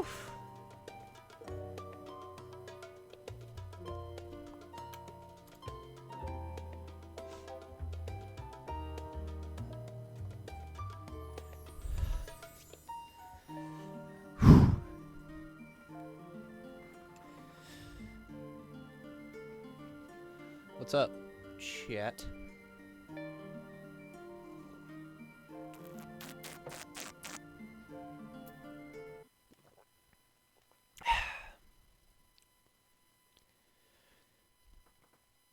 Whew. What's up, chat?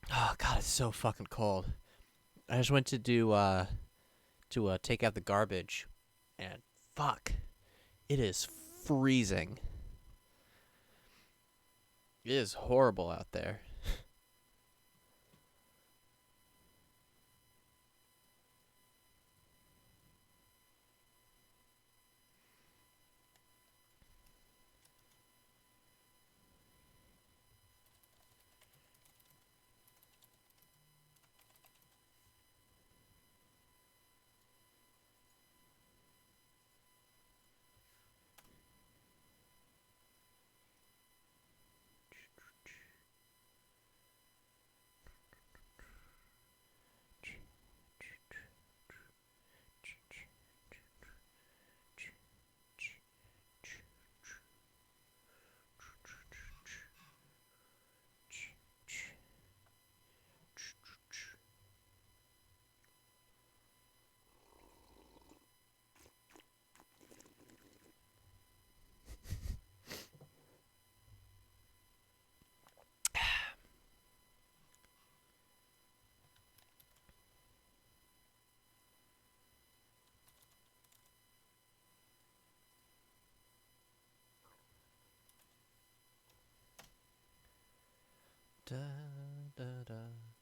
Oh god, it's so fucking cold. I just went to take out the garbage, and fuck, it is freezing. It is horrible out there. Da da da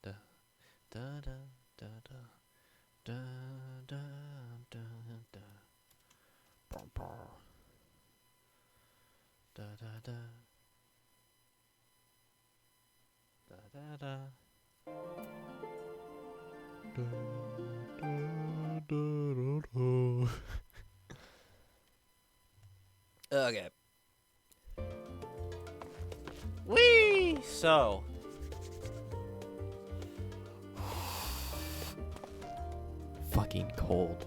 da da da da da da da da bum, bum. Da da da da da da okay. Whee! So. Fucking cold.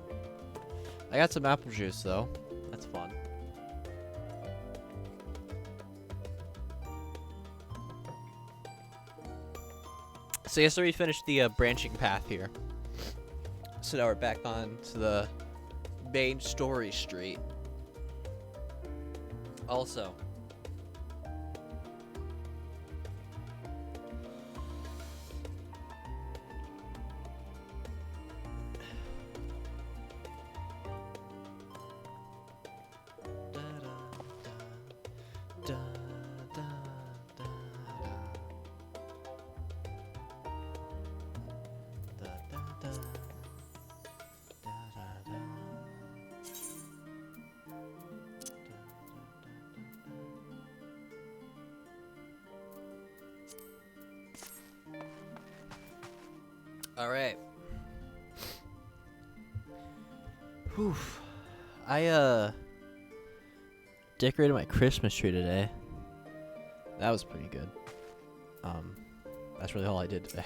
I got some apple juice, though. That's fun. So yesterday we finished the branching path here. So now we're back on to the main story street. Also, all right. Whew. I decorated my Christmas tree today. That was pretty good. That's really all I did today.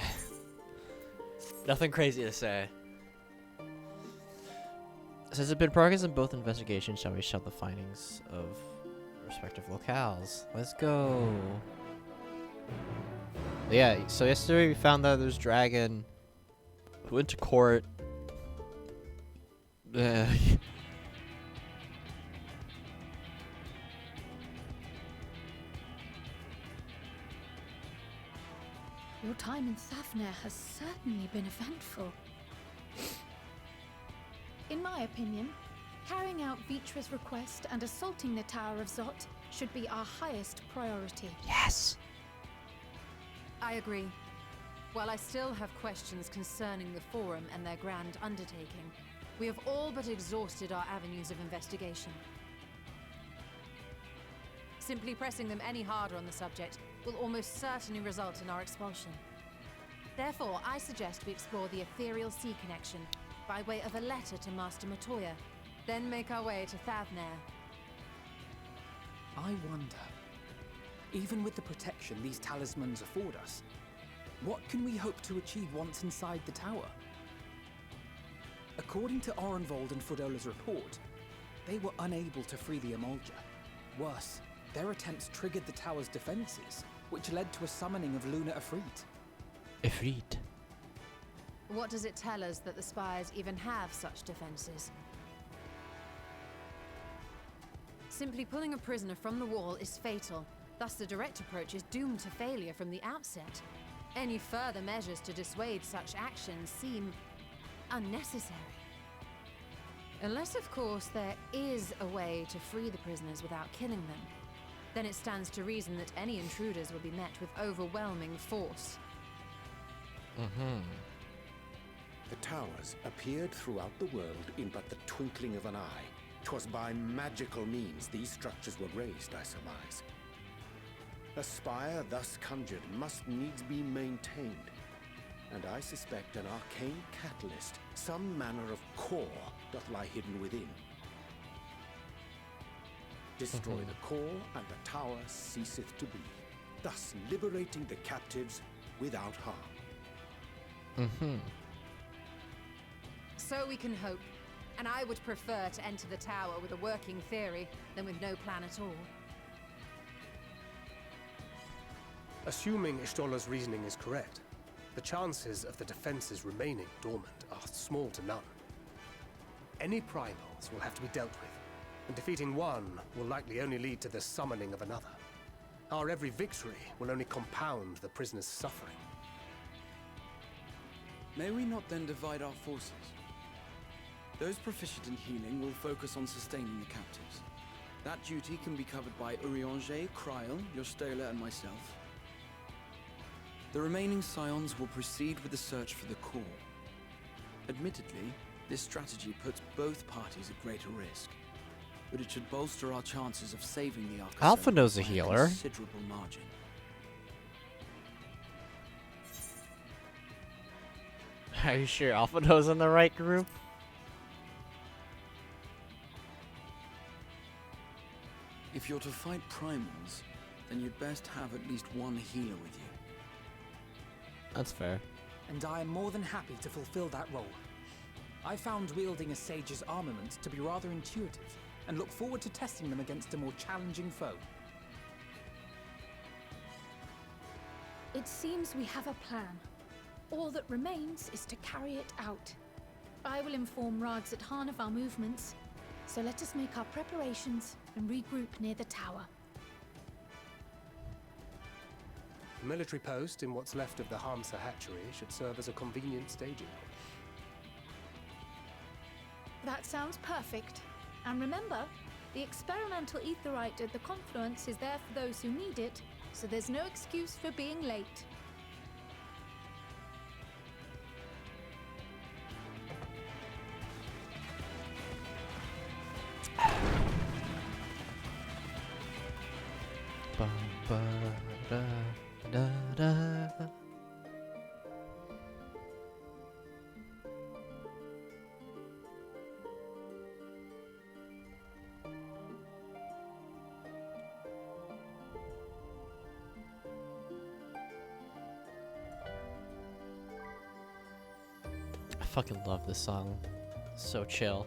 Nothing crazy to say. Since it's been progress in both investigations, shall we show the findings of respective locales? Let's go. Yeah, so yesterday we found that there's dragon who went to court. Your time in Thavnair has certainly been eventful. In my opinion, carrying out Vitra's request and assaulting the Tower of Zot should be our highest priority. Yes. I agree. While I still have questions concerning the Forum and their grand undertaking, we have all but exhausted our avenues of investigation. Simply pressing them any harder on the subject will almost certainly result in our expulsion. Therefore, I suggest we explore the ethereal sea connection by way of a letter to Master Matoya, then make our way to Thavnair. I wonder, even with the protection these talismans afford us, what can we hope to achieve once inside the tower? According to Orenvold and Frodola's report, they were unable to free the Emulger. Worse, their attempts triggered the tower's defenses, which led to a summoning of Luna Ifrit. Ifrit. What does it tell us that the spires even have such defenses? Simply pulling a prisoner from the wall is fatal. Thus, the direct approach is doomed to failure from the outset. Any further measures to dissuade such actions seem unnecessary. Unless, of course, there is a way to free the prisoners without killing them. Then it stands to reason that any intruders will be met with overwhelming force. The towers appeared throughout the world in but the twinkling of an eye. 'Twas by magical means these structures were raised, I surmise. A spire thus conjured must needs be maintained, and I suspect an arcane catalyst, some manner of core, doth lie hidden within. Destroy the core, and the tower ceaseth to be, thus liberating the captives without harm. So we can hope, and I would prefer to enter the tower with a working theory than with no plan at all. Assuming Ishtola's reasoning is correct, the chances of the defenses remaining dormant are small to none. Any primals will have to be dealt with, and defeating one will likely only lead to the summoning of another. Our every victory will only compound the prisoner's suffering. May we not then divide our forces? Those proficient in healing will focus on sustaining the captives. That duty can be covered by Urianger, Kryl, Yostola, and myself. The remaining scions will proceed with the search for the core. Admittedly, this strategy puts both parties at greater risk, but it should bolster our chances of saving the Arca Alpha knows a by healer. considerable margin. Are you sure Alpha knows in the right group? If you're to fight primals, then you'd best have at least one healer with you. That's fair. And I am more than happy to fulfill that role. I found wielding a sage's armament to be rather intuitive, and look forward to testing them against a more challenging foe. It seems we have a plan. All that remains is to carry it out. I will inform Rags at Han of our movements, so let us make our preparations and regroup near the tower. The military post in what's left of the Hamsa hatchery should serve as a convenient staging. That sounds perfect. And remember, the experimental etherite at the confluence is there for those who need it, so there's no excuse for being late. I fucking love this song. So chill.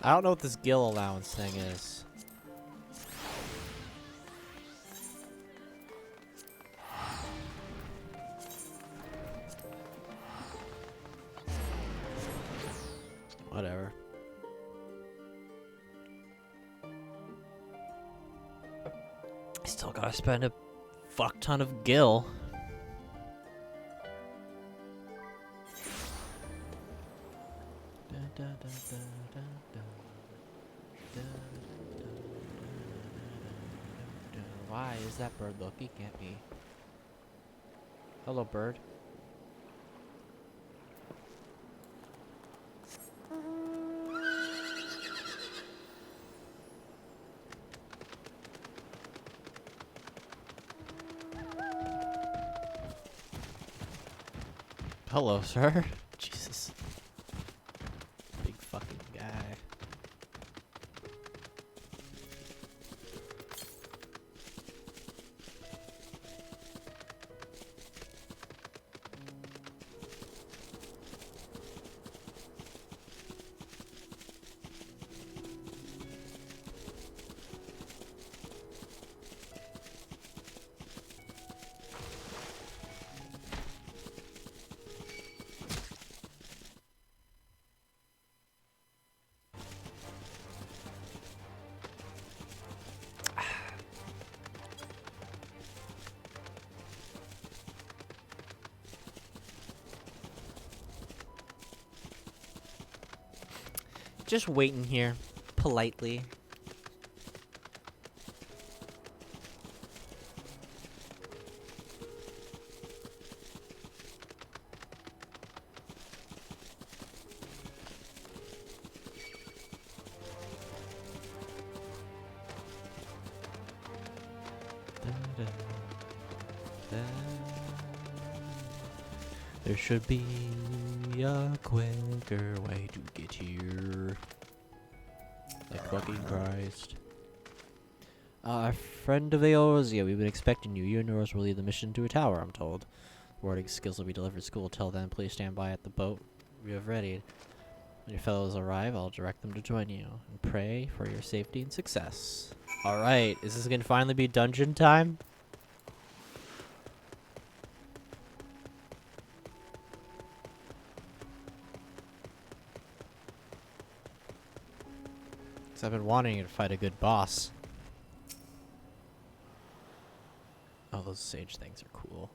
I don't know what this gill allowance thing is. Whatever. Still gotta spend a fuck ton of gill. Why is that bird looking at me? Hello, bird. Hello, sir. Jesus. Big fucking guy. Just waiting here, politely. There should be a quicker way to get here. Like fucking Christ. Friend of Eorzea, we've been expecting you. You and yours will lead the mission to a tower, I'm told. Warding skills will be delivered to school. Till then, please stand by at the boat we have readied. When your fellows arrive, I'll direct them to join you. And pray for your safety and success. Alright, is this gonna finally be dungeon time? I've been wanting to fight a good boss. Oh, those sage things are cool.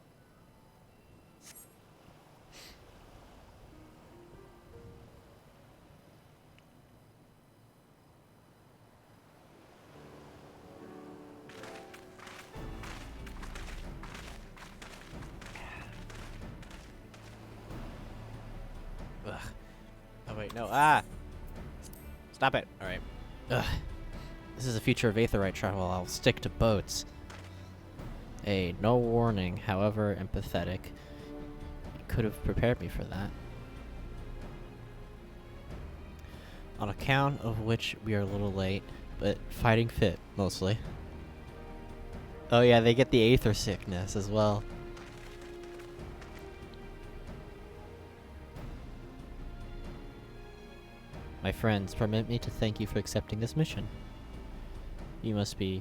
Ugh. Oh wait, no. Ah! Stop it. Alright. Ugh. This is the future of Aetherite travel. I'll stick to boats. Hey, no warning, however empathetic. You could have prepared me for that. On account of which we are a little late, but fighting fit, mostly. Oh yeah, they get the Aether sickness as well. My friends, permit me to thank you for accepting this mission. You must be...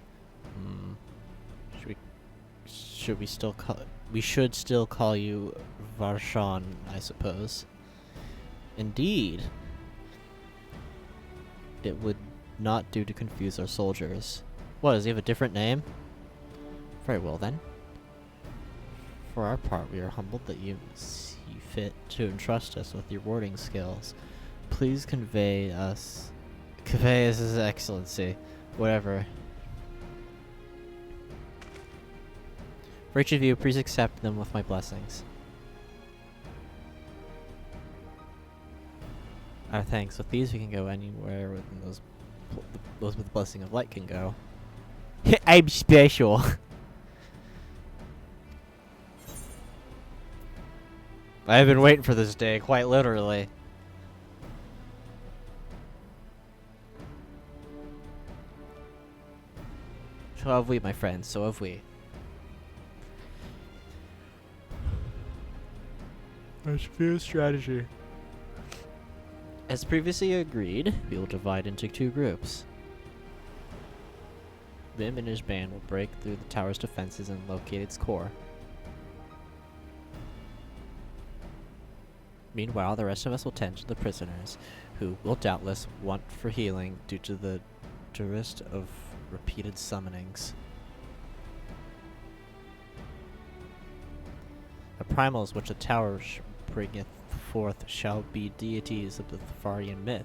Should we still call... We should still call you Varshan, I suppose. Indeed. It would not do to confuse our soldiers. What, does he have a different name? Very well then. For our part, we are humbled that you see fit to entrust us with your warding skills. Please convey us His Excellency, whatever. For each of you, please accept them with my blessings. Our thanks. With these, we can go anywhere within those with the blessing of light can go. I'm special. I've been waiting for this day, quite literally. So have we, my friends, so have we. That's a strategy. As previously agreed, we will divide into 2 groups. Vim and his band will break through the tower's defenses and locate its core. Meanwhile, the rest of us will tend to the prisoners, who will doubtless want for healing due to the duress of repeated summonings. The primals which the tower bringeth forth shall be deities of the Thevarian myth.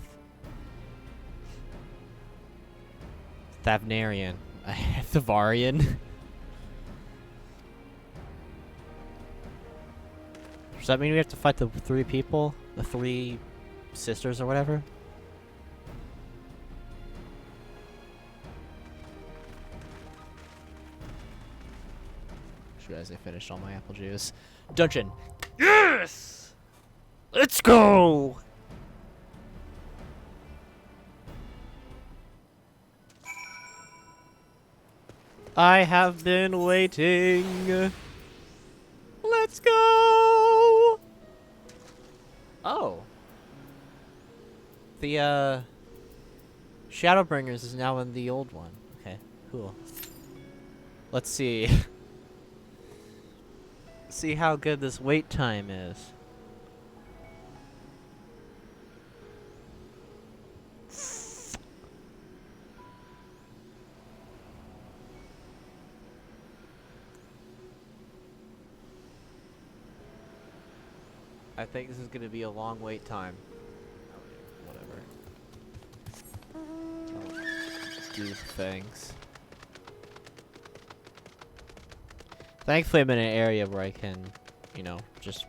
Thavnarian. Thevarian? Does that mean we have to fight the 3 people? The 3 sisters or whatever? Just realized I finished all my apple juice. Dungeon! Yes! Let's go! I have been waiting. Let's go! Oh. The, Shadowbringers is now in the old one. Okay, cool. Let's see. See how good this wait time is. I think this is going to be a long wait time. Whatever. I'll do things. Thankfully, I'm in an area where I can, you know, just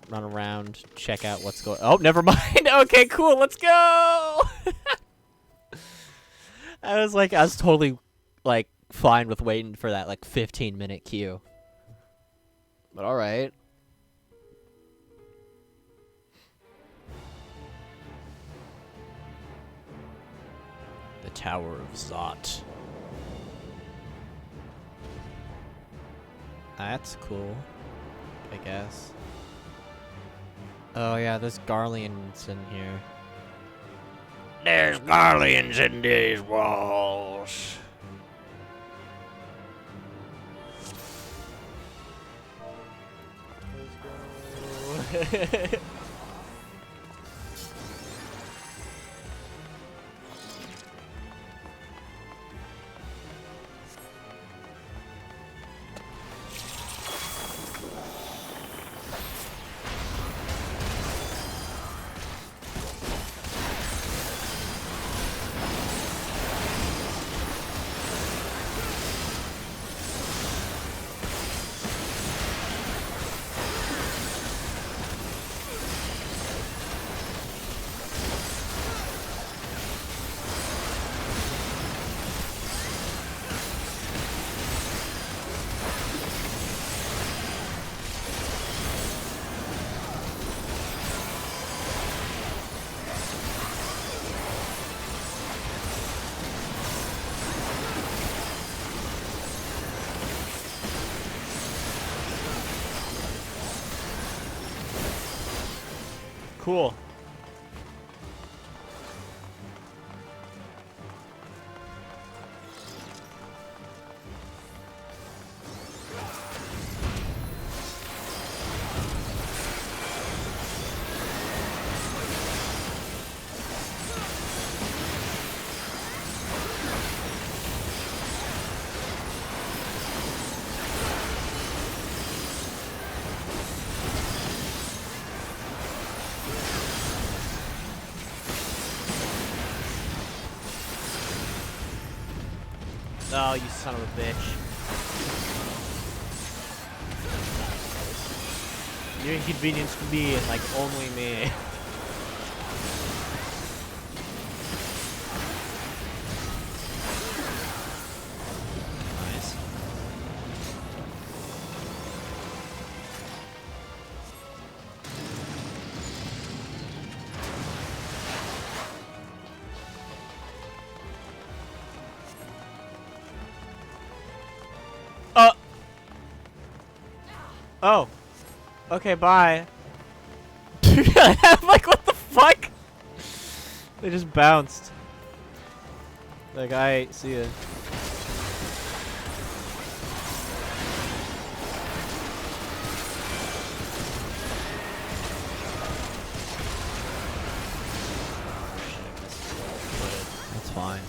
run around, check out what's going. Oh, never mind. Okay, cool. Let's go. I was totally, like, fine with waiting for that, like, 15-minute queue. But all right. The Tower of Zot. That's cool, I guess. Oh yeah, there's Garleans in here. There's Garleans in these walls. Let's go. Cool. Oh, you son of a bitch. You're inconvenienced to me and, like, only me. Nice. Oh. Okay, bye. I'm like, what the fuck? They just bounced. Like, I see it. That's fine.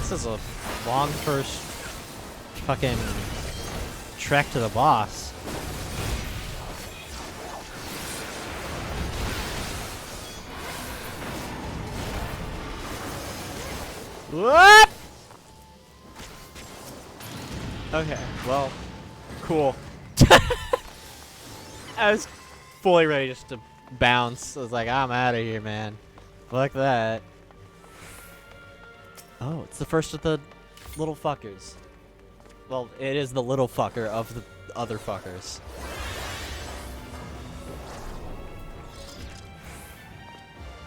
This is a long first fucking trek to the boss. What? Okay, well, cool. I was fully ready just to bounce. I was like, I'm out of here, man. Fuck that. Oh, it's the first of the little fuckers. Well, it is the little fucker of the other fuckers.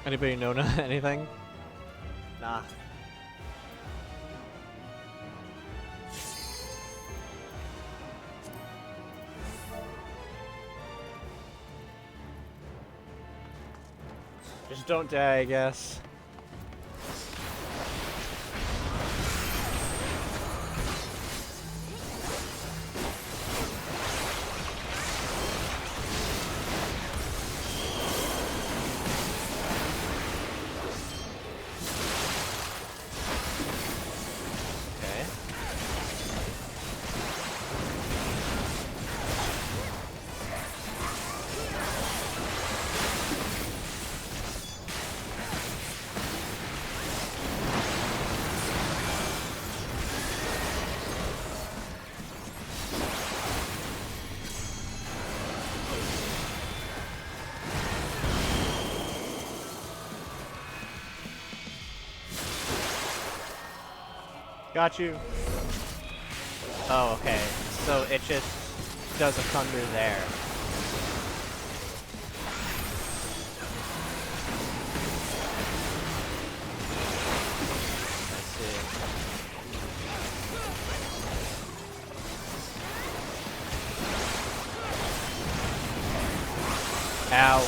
Anybody know anything? Nah. Just don't die, I guess. Got you. Oh, okay. So it just does a thunder there. I see. Ow.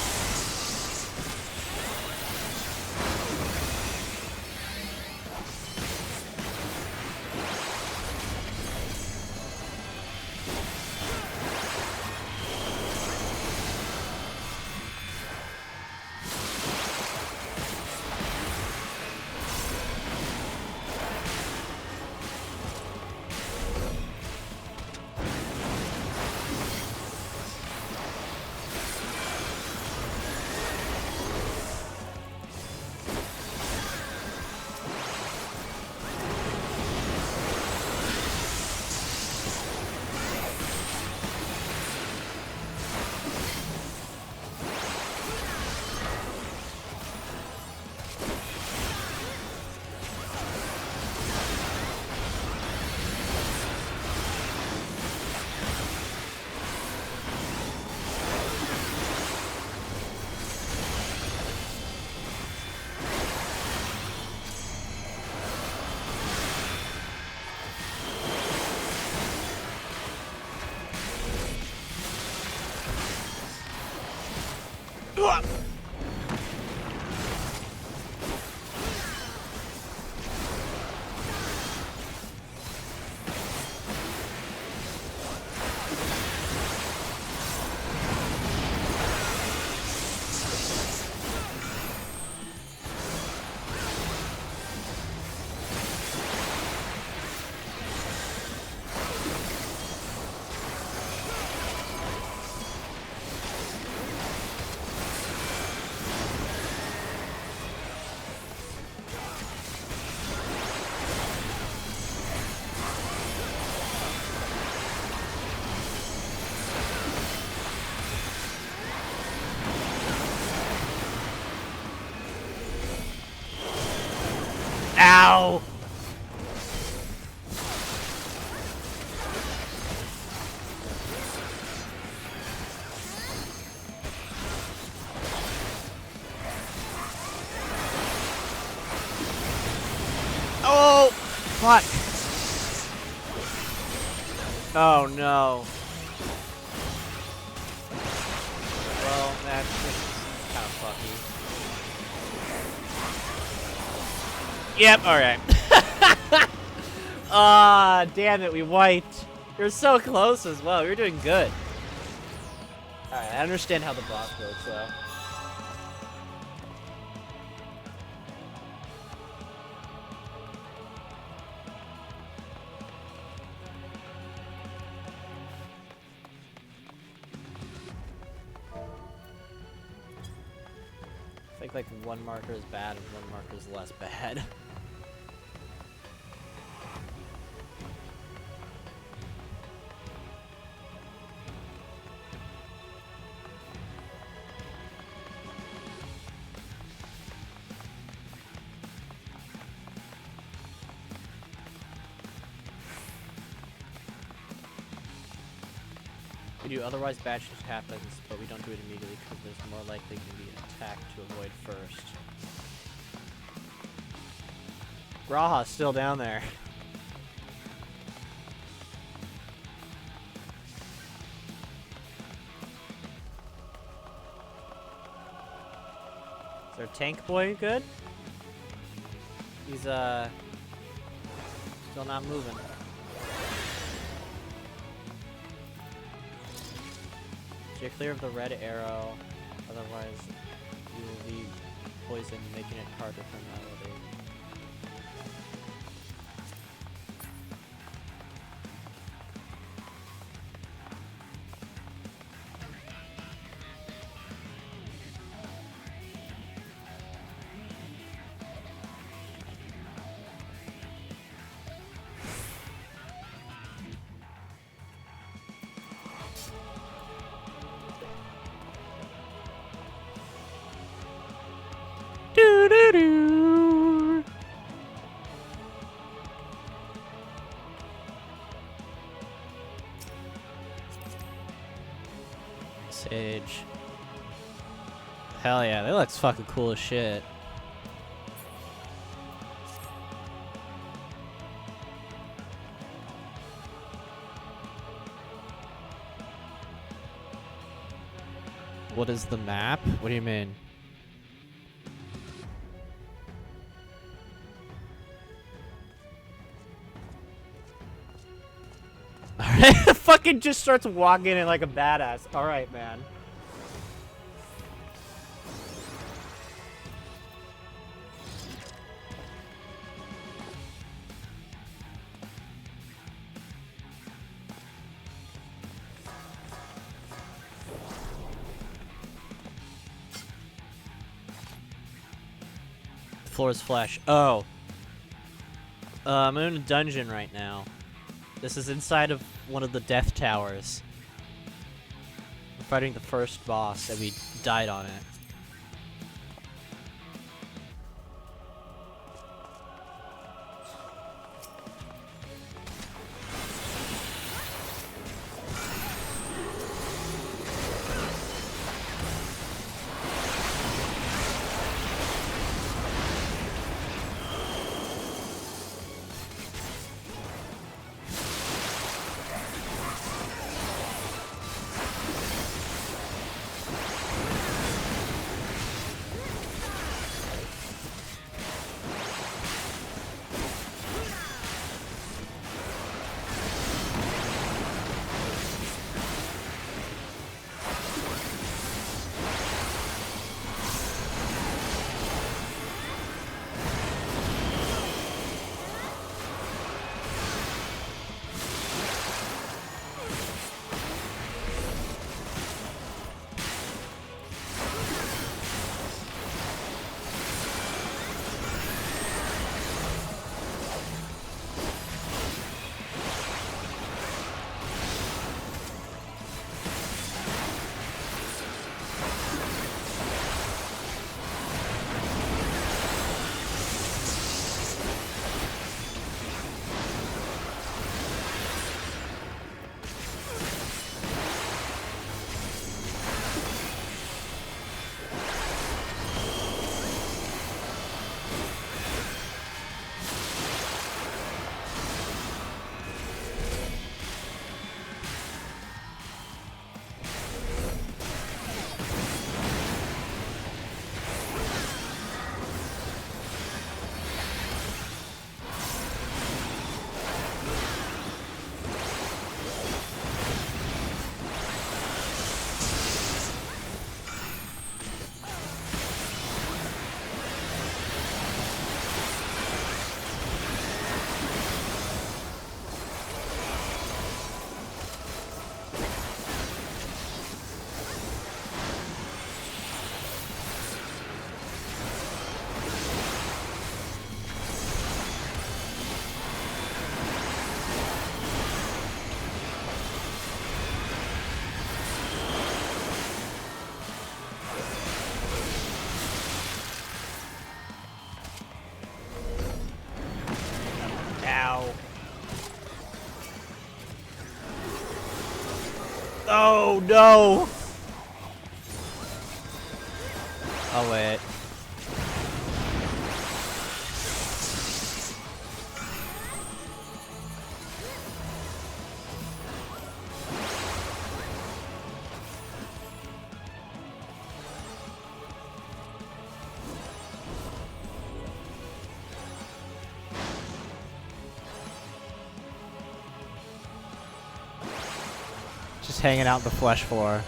Ow! Oh! Fuck! Oh no. Well, that's just kind of fucky. Yep, alright. Ah, damn it, we wiped. You're so close as well. You're doing good. Alright, I understand how the boss works, though. I think like one marker is bad and one marker is less bad. We do otherwise batch just happens, but we don't do it immediately because there's more likely to be an attack to avoid first. Raha's still down there. Is our tank boy good? He's still not moving. You're clear of the red arrow, otherwise you will be poisoned, making it harder for Melody. Sage. Hell yeah, that looks fucking cool as shit. What is the map? What do you mean? Alright, fucking just starts walking in like a badass. Alright, man. Floor is flesh. Oh. I'm in a dungeon right now. This is inside of one of the death towers. We're fighting the first boss and we died on it. no! Oh wait. Just hanging out in the flesh floor.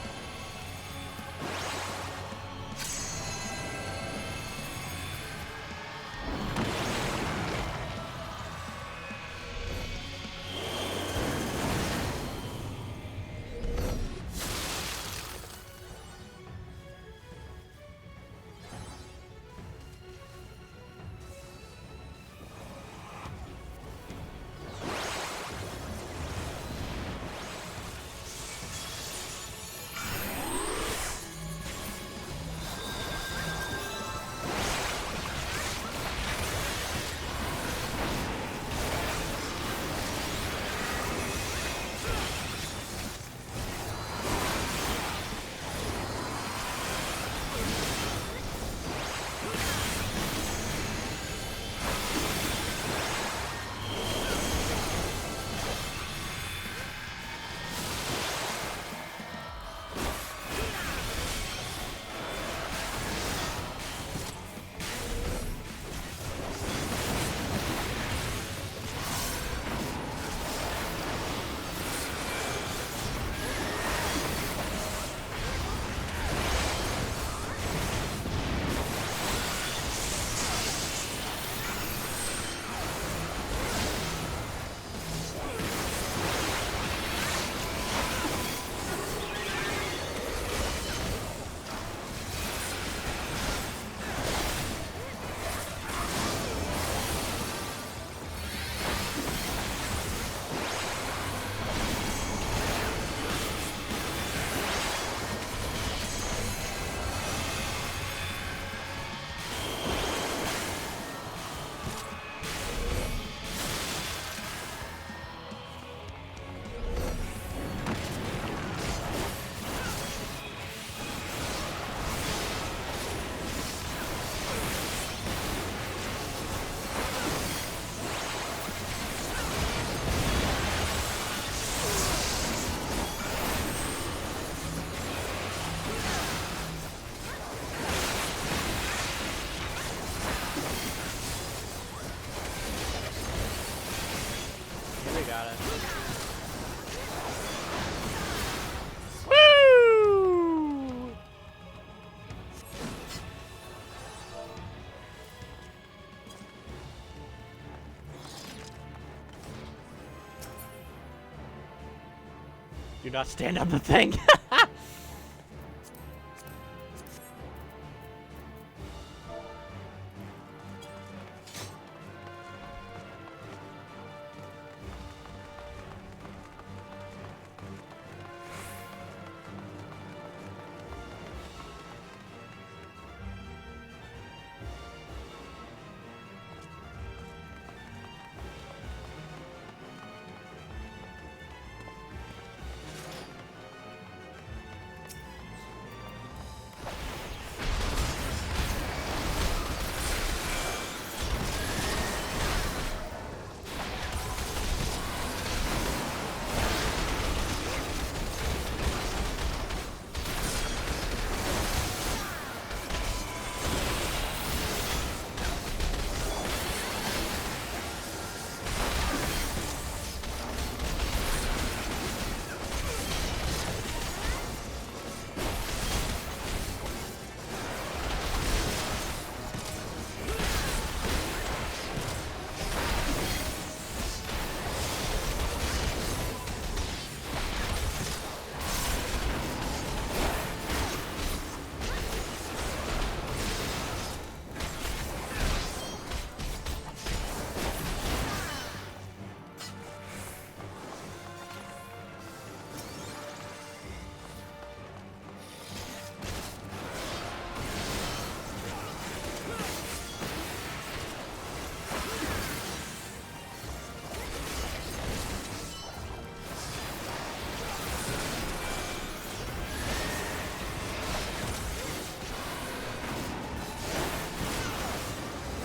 Got it. Woo! Do not stand on the thing.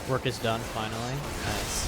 Work is done finally. Nice.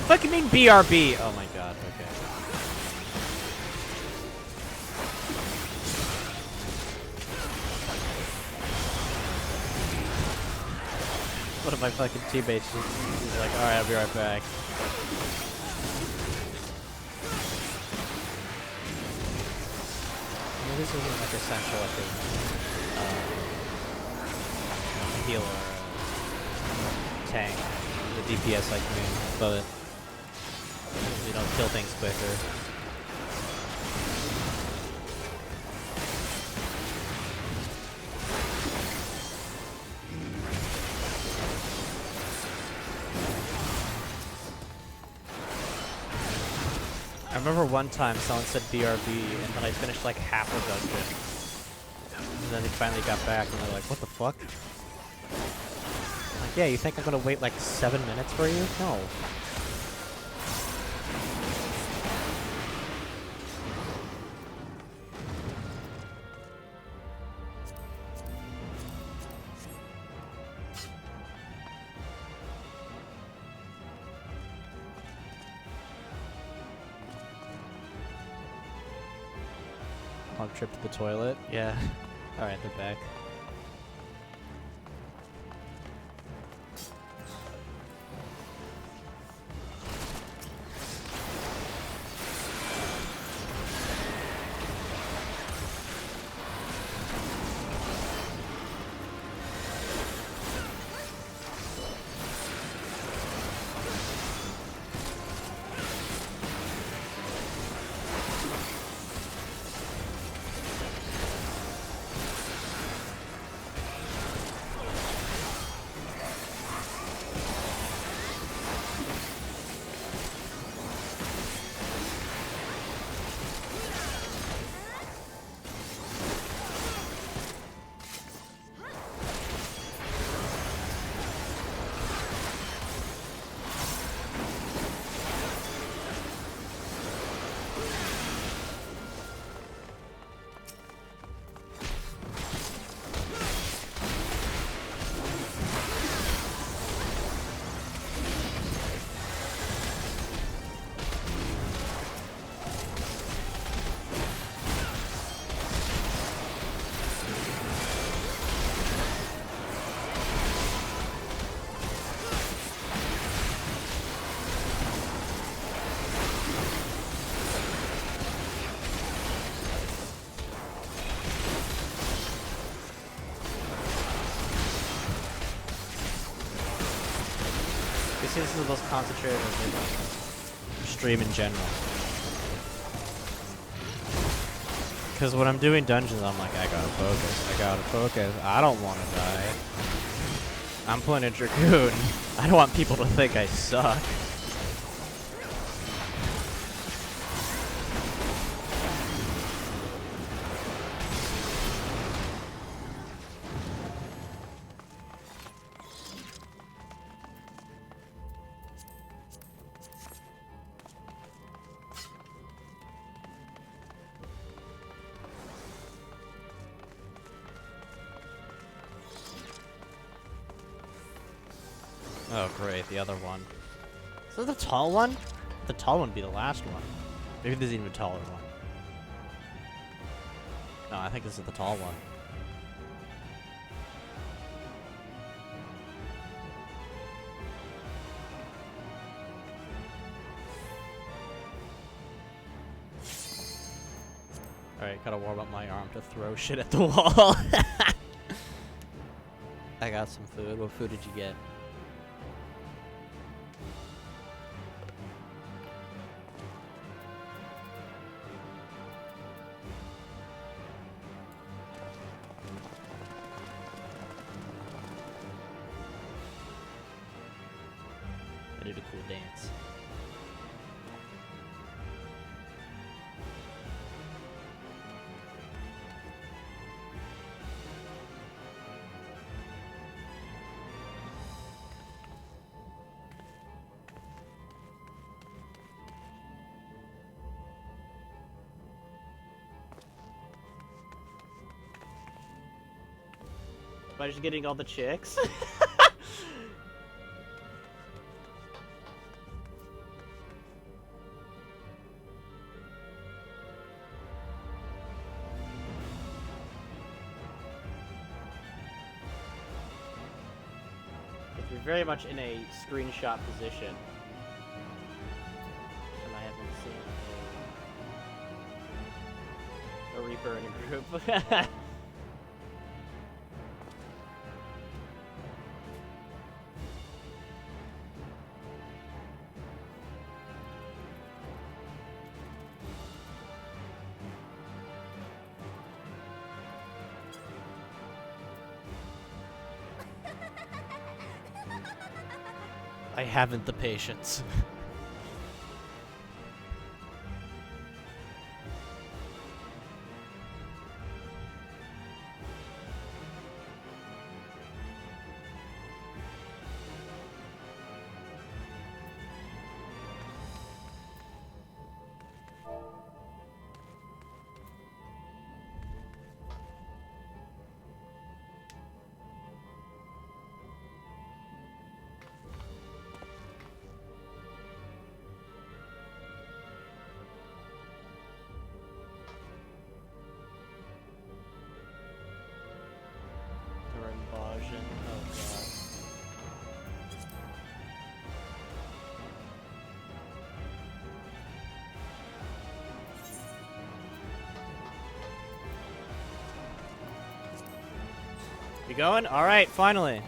Fucking mean BRB. Oh my god. Okay. One of my fucking teammates is like, alright, I'll be right back. I mean, this isn't like essential, I think. Heal or tank. The DPS like me, but you don't kill things quicker. I remember one time someone said BRB, and then I finished like half a dungeon. And then they finally got back, and they're like, what the fuck? I'm like, yeah, you think I'm gonna wait like 7 minutes for you? No. Long trip to the toilet? Yeah. Alright, they're back. This is the most concentrated stream in general. Because when I'm doing dungeons, I'm like, I gotta focus. I don't want to die. I'm playing a Dragoon. I don't want people to think I suck. Oh great, the other one. Is that the tall one? The tall one would be the last one. Maybe there's even a taller one. No, I think this is the tall one. Alright, gotta warm up my arm to throw shit at the wall. I got some food. What food did you get? did a cool dance. By just getting all the chicks. You're very much in a screenshot position. And I haven't seen a Reaper in a group. I haven't the patience. You going? All right, finally.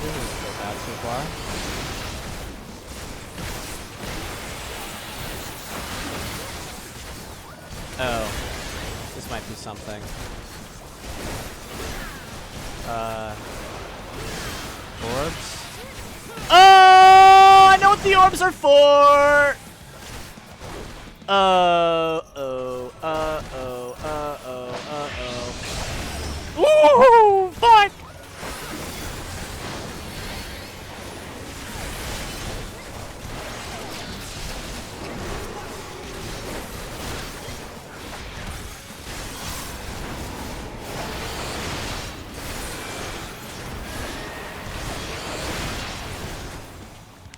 This isn't so bad so far. Oh, this might be something. Orbs? Oh, I know what the orbs are for! Ooh, fuck!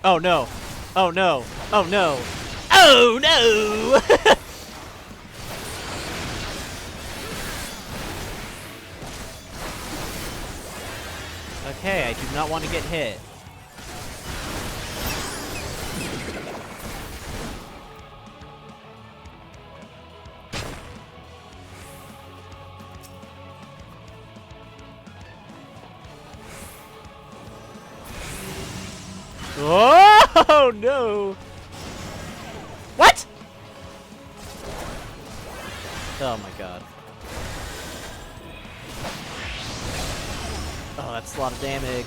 Oh no! Oh no! Oh no! Oh no! Okay, I do not want to get hit. Oh no! What? Oh my god. Oh, that's a lot of damage.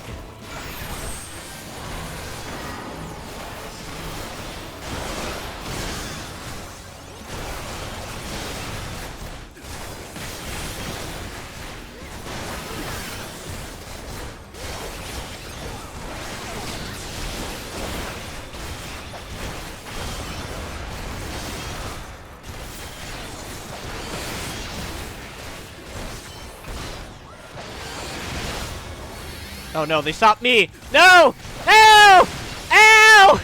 Oh no, they stopped me! No! Ow! Ow!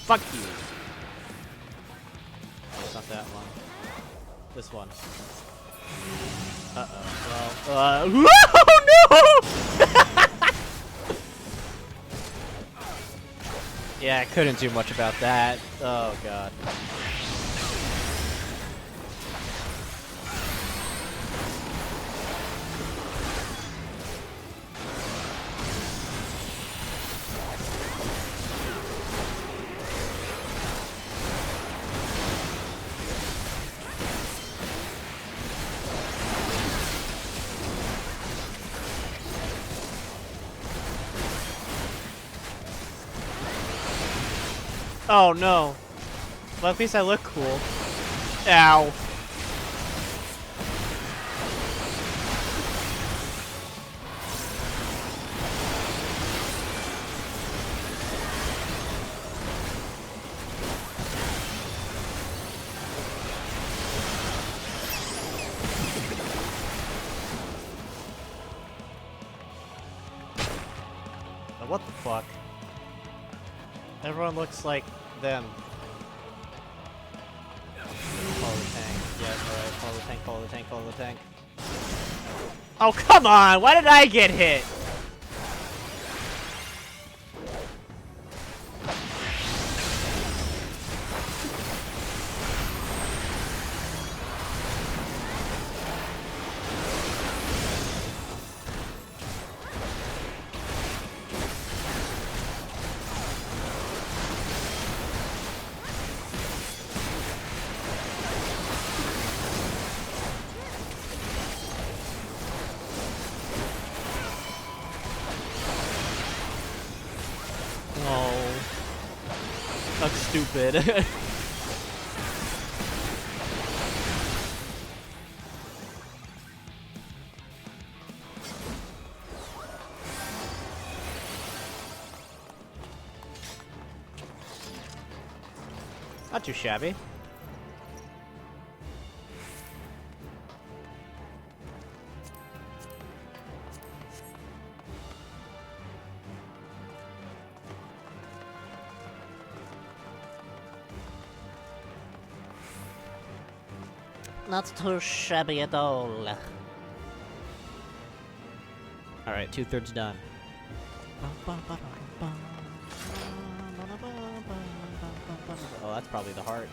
Fuck you. not that one. This one. Uh-oh. Well, oh no! Yeah, I couldn't do much about that. Oh god. Oh no. Well, at least I look cool. Ow. Now, what the fuck? Everyone looks like them. Follow the tank. Yes, alright. Follow the tank, follow the tank, follow the tank. Oh, come on! Why did I get hit? That's stupid. Not too shabby. Not too shabby at all. Alright, 2/3 done. Oh, that's probably the heart.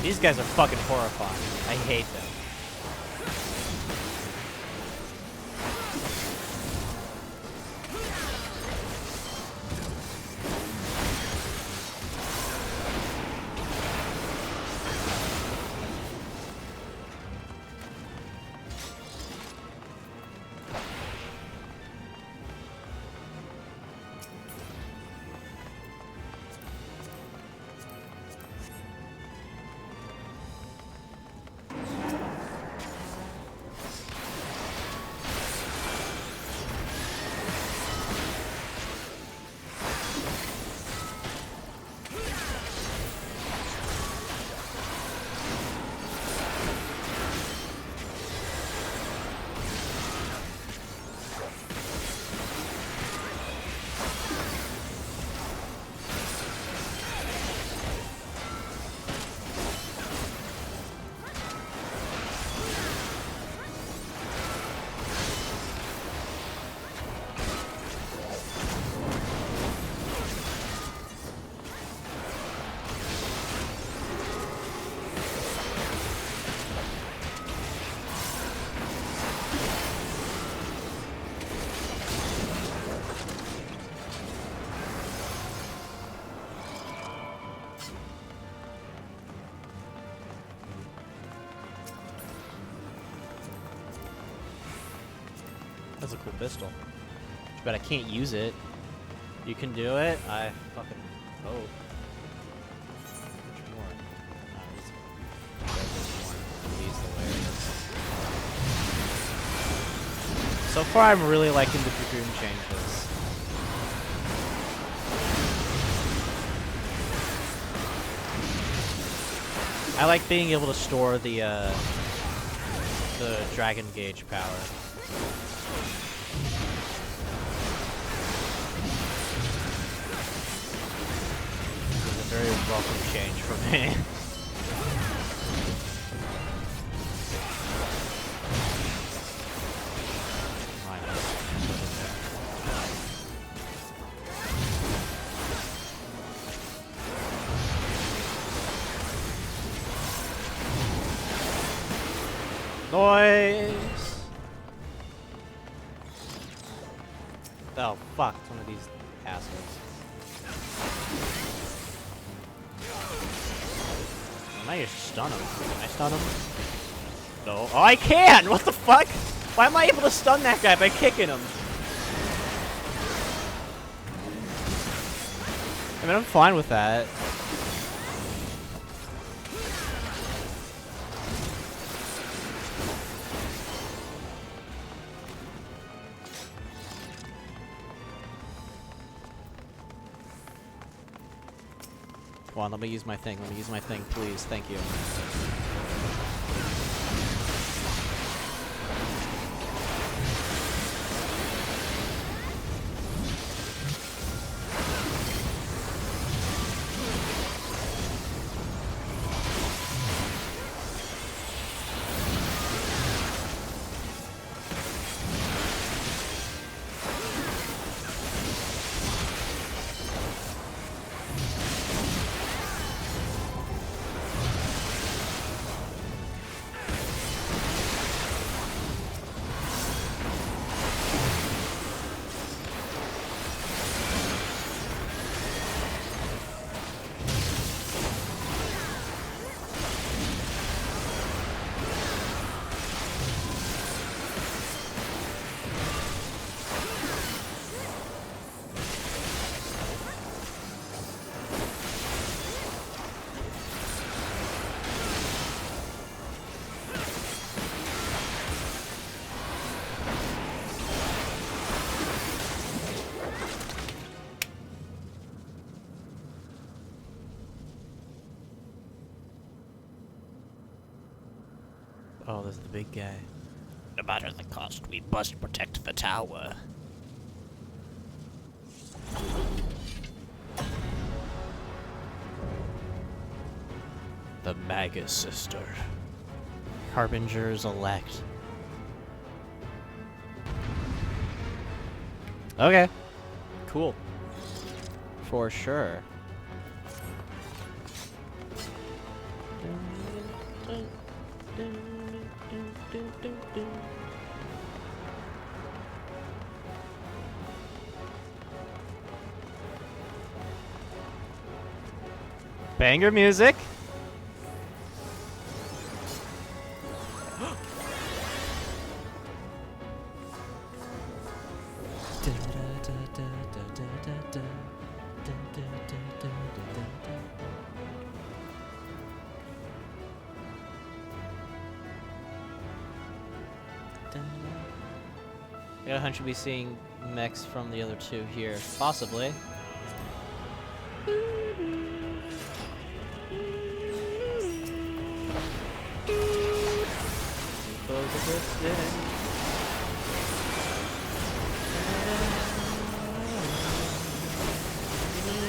These guys are fucking horrifying. I hate them. That's a cool pistol. But I can't use it. You can do it? I fucking hope. Much more. These the way it is. So far, I'm really liking the Dragoon changes. I like being able to store the Dragon Gauge power. Very welcome change for me. Noise! Oh fuck, it's one of these assholes. I just stun him. Can I stun him? No. Oh, I can! What the fuck? Why am I able to stun that guy by kicking him? I mean, I'm fine with that. Come on, let me use my thing. Let me use my thing, please. Thank you. Oh, this is the big guy. No matter the cost, we must protect the tower. The Magus Sister. Harbingers elect. Okay. Cool. For sure. Banger music. I got a hunch we'll be seeing mechs from the other two here, possibly.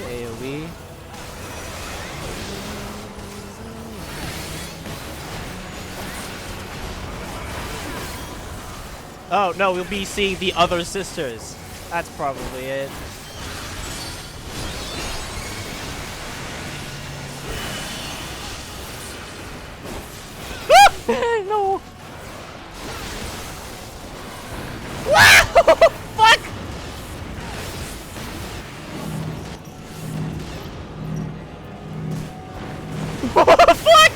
AoE. Oh no, we'll be seeing the other sisters. That's probably it. No. Wow! Fuck! Fuck!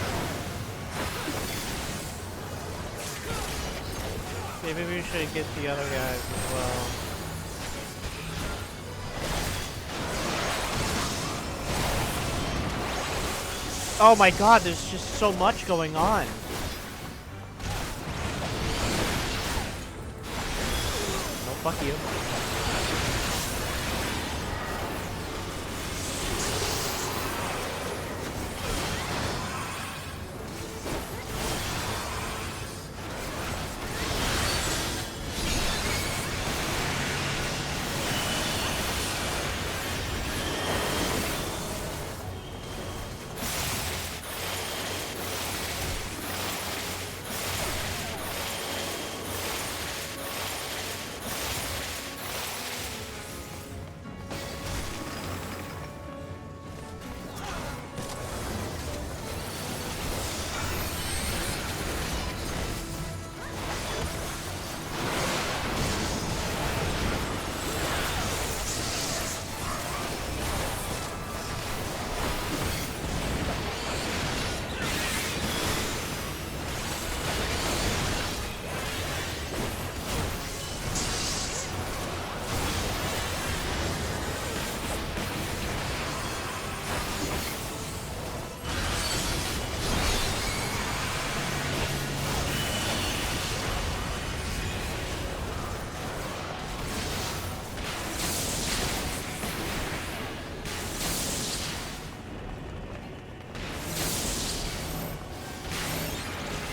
Okay, Maybe we should get the other guys as well. Oh my god, there's just so much going on. No, fuck you.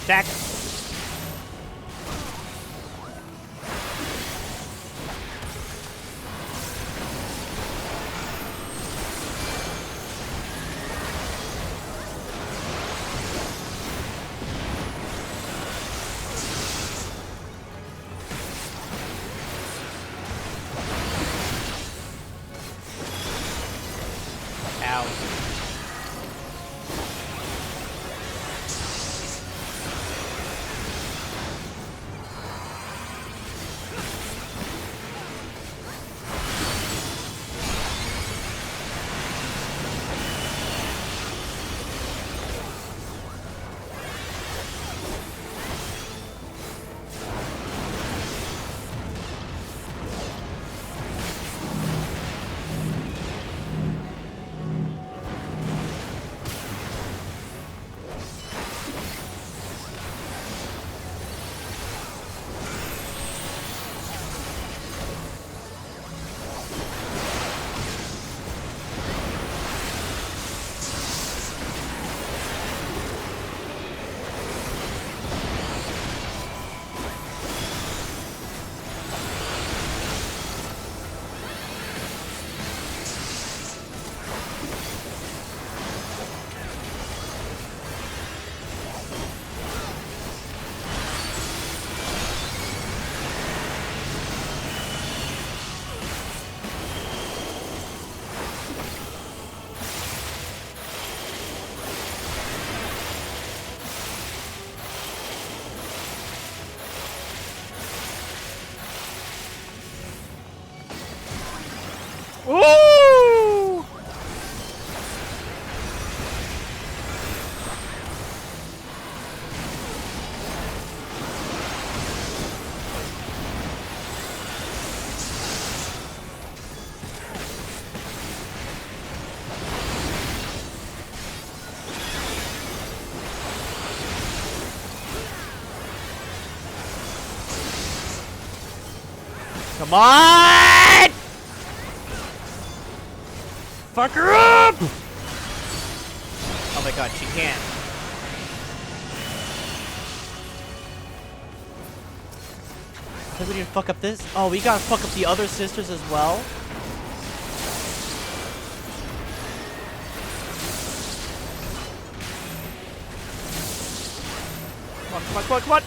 Jack. Woo! Come on! Fuck her up! Oh my god, she can't. I think we need to fuck up this. Oh, we gotta fuck up the other sisters as well. Come on, come on, come on, come on!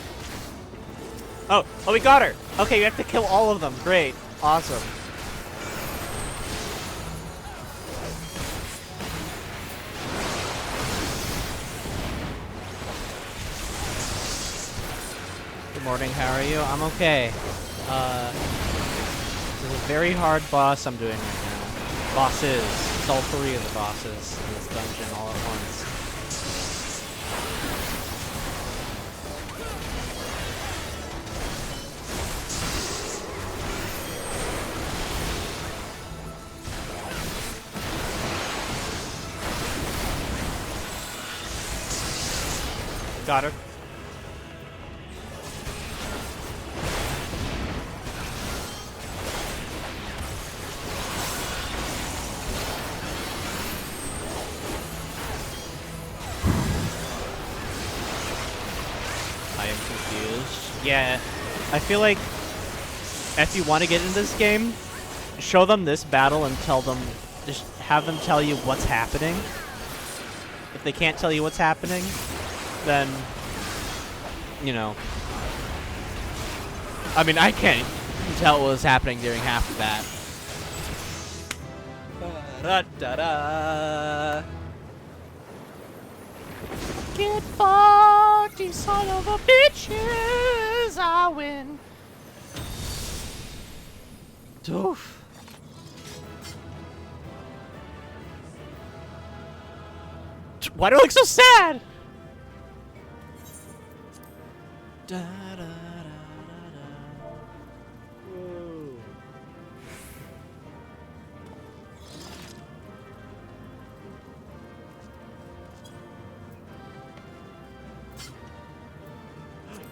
Oh, we got her! Okay, you have to kill all of them. Great. Awesome. Good morning, how are you? I'm okay. This is a very hard boss I'm doing right now. Bosses. It's all three of the bosses in this dungeon all at once. Got her. I am confused. Yeah, I feel like if you want to get into this game, show them this battle and tell them, just have them tell you what's happening. If they can't tell you what's happening, then, you know. I mean, I can't tell what was happening during half of that. Da-da-da. Get fucked, you son of a bitches, I win. Oof. Why do I look so sad? Da, da, da, da, da.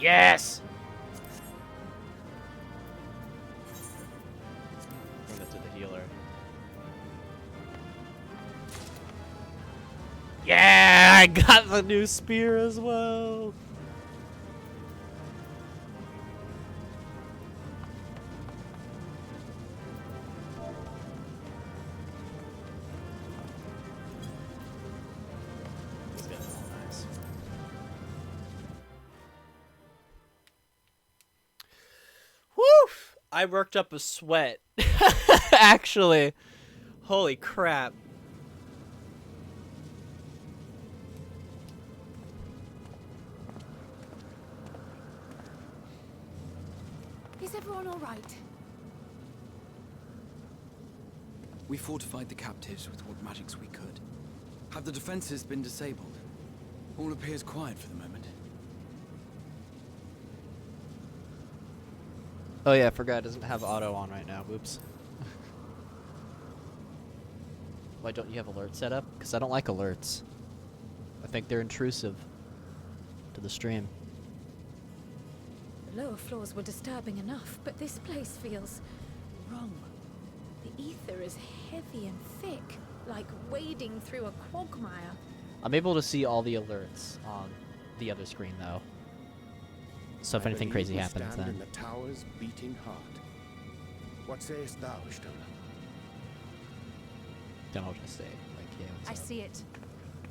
Yes! Bring that to the healer. Yeah, I got the new spear as well. Let's get it all nice. Woof! I worked up a sweat. Actually. Holy crap. Is everyone all right? We fortified the captives with what magics we could. Have the defenses been disabled? All appears quiet for the moment. Oh yeah, I forgot it doesn't have auto on right now. Whoops. Why don't you have alerts set up? Because I don't like alerts. I think they're intrusive to the stream. The lower floors were disturbing enough, but this place feels wrong. The ether is heavy and thick, like wading through a quagmire. I'm able to see all the alerts on the other screen though. So if I anything believe crazy we happens stand then. in the tower's beating heart. What sayest thou, Stola? Then I'll just say, like, yeah, what's I up? see it.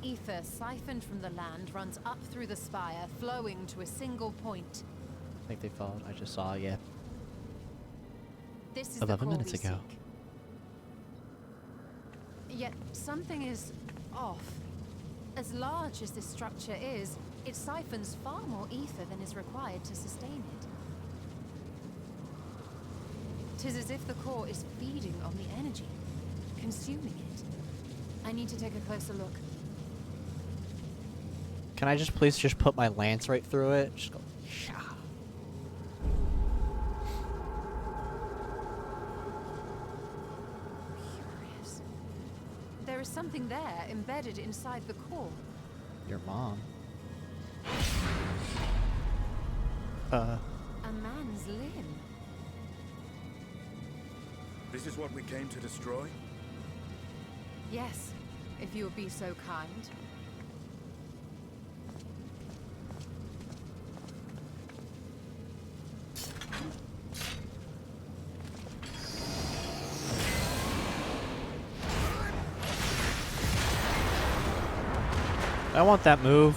Ether siphoned from the land runs up through the spire, flowing to a single point. I think they followed. I just saw, yeah. This is 11 the core minutes we ago. seek. Yet something is off. As large as this structure is, it siphons far more ether than is required to sustain it. 'Tis as if the core is feeding on the energy, consuming it. I need to take a closer look. Can I just please just put my lance right through it? Just go, sha. Curious. There is something there embedded inside the core. Your mom. A man's limb. This is what we came to destroy? Yes, if you would be so kind. I want that move.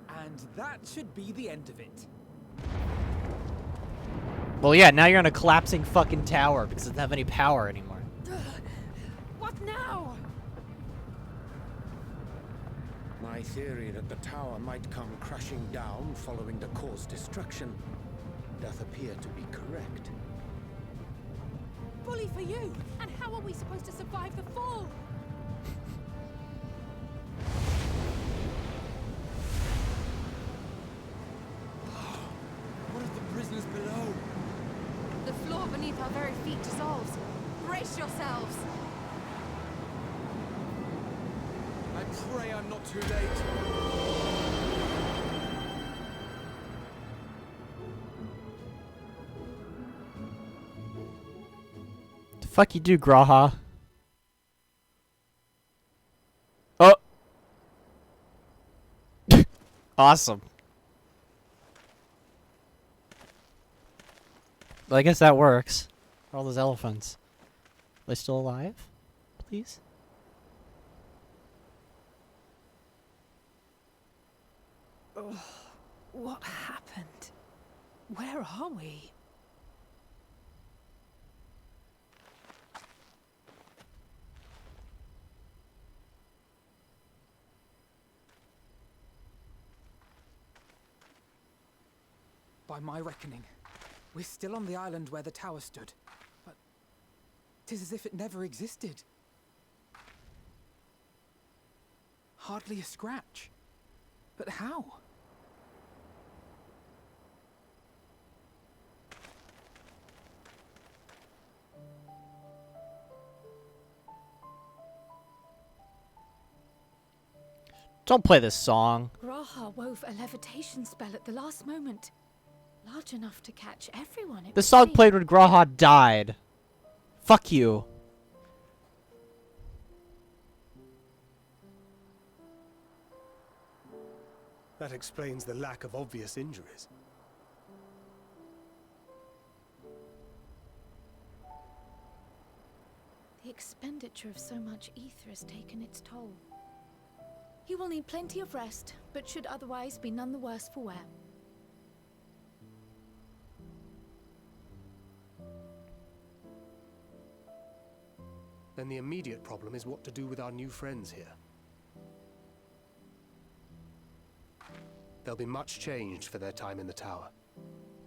And that should be the end of it. Well, yeah, now you're on a collapsing fucking tower because it doesn't have any power anymore. What now? My theory that the tower might come crashing down following the core's destruction doth appear to be correct. Bully for you! And how are we supposed to survive the fall? What of the prisoners below? power beneath our very feet dissolves. Brace yourselves! I pray I'm not too late. The fuck you do, Graha? Oh! Awesome. Well, I guess that works. Where are all those elephants? Are they still alive? Please? Oh, what happened? Where are we? By my reckoning, we're still on the island where the tower stood, but 'tis as if it never existed. Hardly a scratch. But how? Don't play this song. Graha wove a levitation spell at the last moment. Large enough to catch everyone. The song played when Graha died. Fuck you. That explains the lack of obvious injuries. The expenditure of so much ether has taken its toll. He will need plenty of rest, but should otherwise be none the worse for wear. Then the immediate problem is what to do with our new friends here. They'll be much changed for their time in the tower.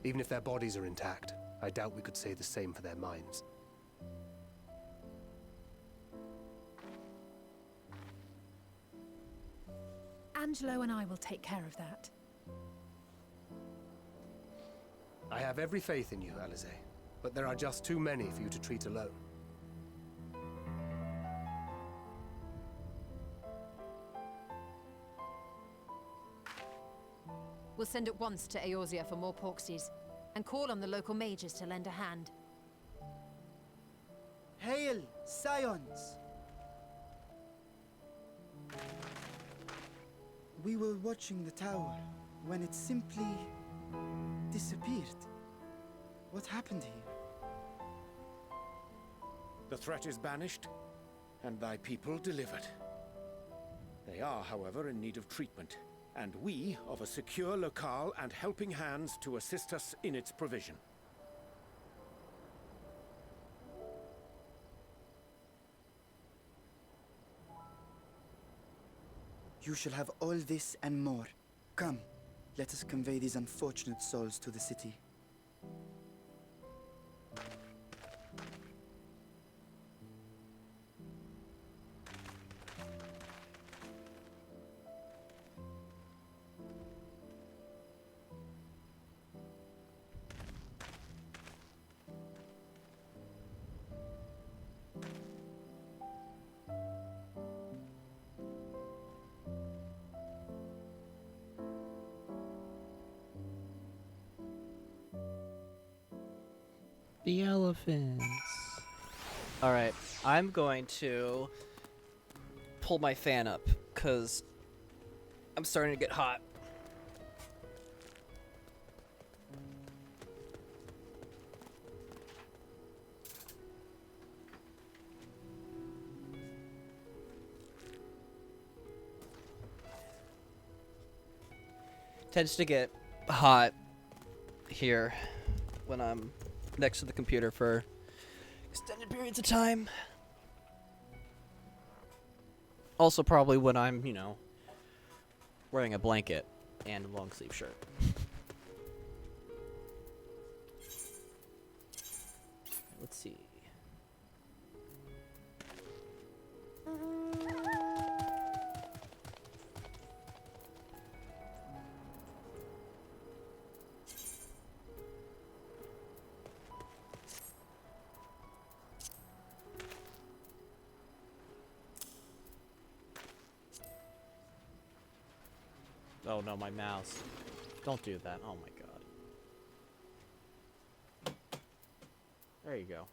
Even if their bodies are intact, I doubt we could say the same for their minds. Angelo and I will take care of that. I have every faith in you, Alize, but there are just too many for you to treat alone. We'll send at once to Eorzea for more Porksies, and call on the local mages to lend a hand. Hail, Scions! We were watching the tower when it simply disappeared. What happened here? The threat is banished, and thy people delivered. They are, however, in need of treatment, and we of a secure locale and helping hands to assist us in its provision. You shall have all this and more. Come, let us convey these unfortunate souls to the city. The elephants. Alright, I'm going to pull my fan up, because I'm starting to get hot. Tends to get hot here when I'm next to the computer for extended periods of time. Also probably when I'm, you know, wearing a blanket and a long sleeve shirt. Let's see. Oh no, my mouse. Don't do that. Oh my god. There you go.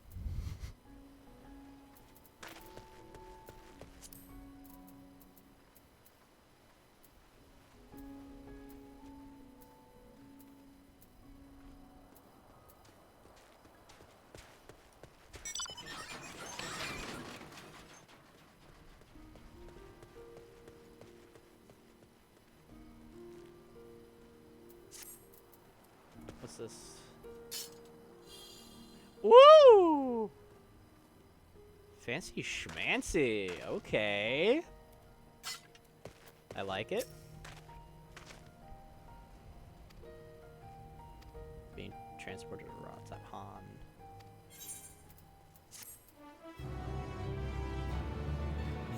What's this? Woo! Fancy schmancy. Okay. I like it. Being transported to rods at Han.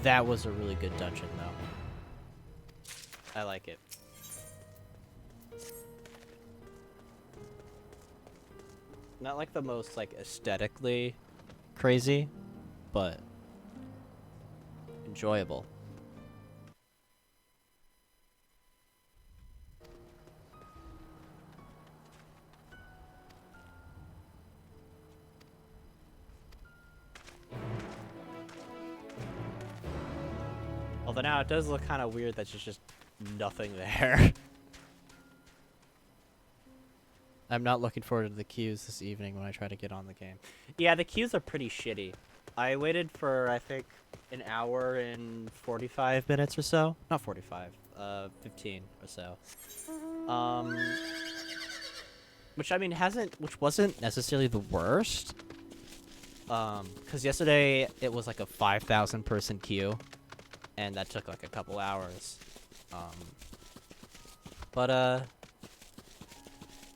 That was a really good dungeon, though. I like it. Not like the most like aesthetically crazy, but enjoyable. Although now it does look kind of weird that there's just nothing there. I'm not looking forward to the queues this evening when I try to get on the game. Yeah, the queues are pretty shitty. I waited for, I think, an hour and 45 minutes or so. Not 45, 15 or so. Which, I mean, which wasn't necessarily the worst. Because yesterday it was like a 5,000 person queue. And that took like a couple hours.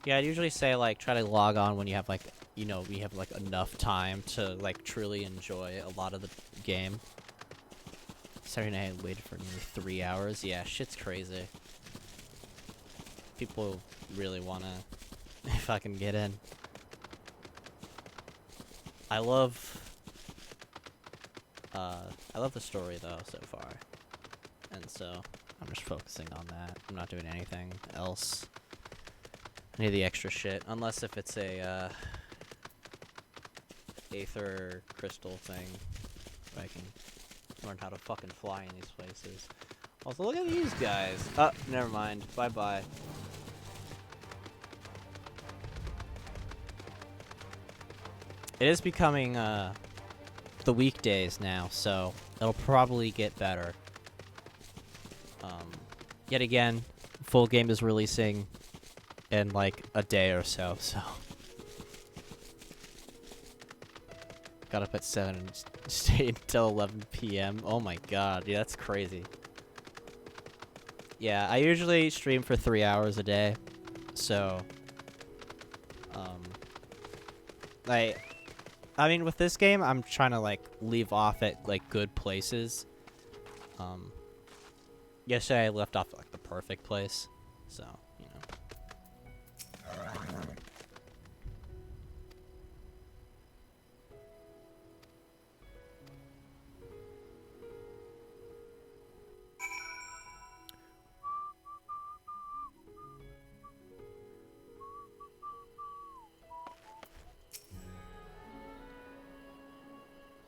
Yeah, I'd usually say, like, try to log on when you have, like, you know, we have, like, enough time to, like, truly enjoy a lot of the game. Saturday night, I waited for nearly 3 hours. Yeah, shit's crazy. People really want to fucking get in. I love the story, though, so far. And so, I'm just focusing on that. I'm not doing anything else. Any of the extra shit, unless if it's a Aether crystal thing, where I can learn how to fucking fly in these places. Also, look at these guys. Oh, never mind. Bye bye. It is becoming the weekdays now, so it'll probably get better. Yet again, full game is releasing in like a day or so, got up at 7 and stayed until 11 p.m. Oh my god, yeah, that's crazy. Yeah, I usually stream for 3 hours a day, so I mean, with this game, I'm trying to like leave off at like good places. Yesterday I left off at, like, the perfect place, so you know.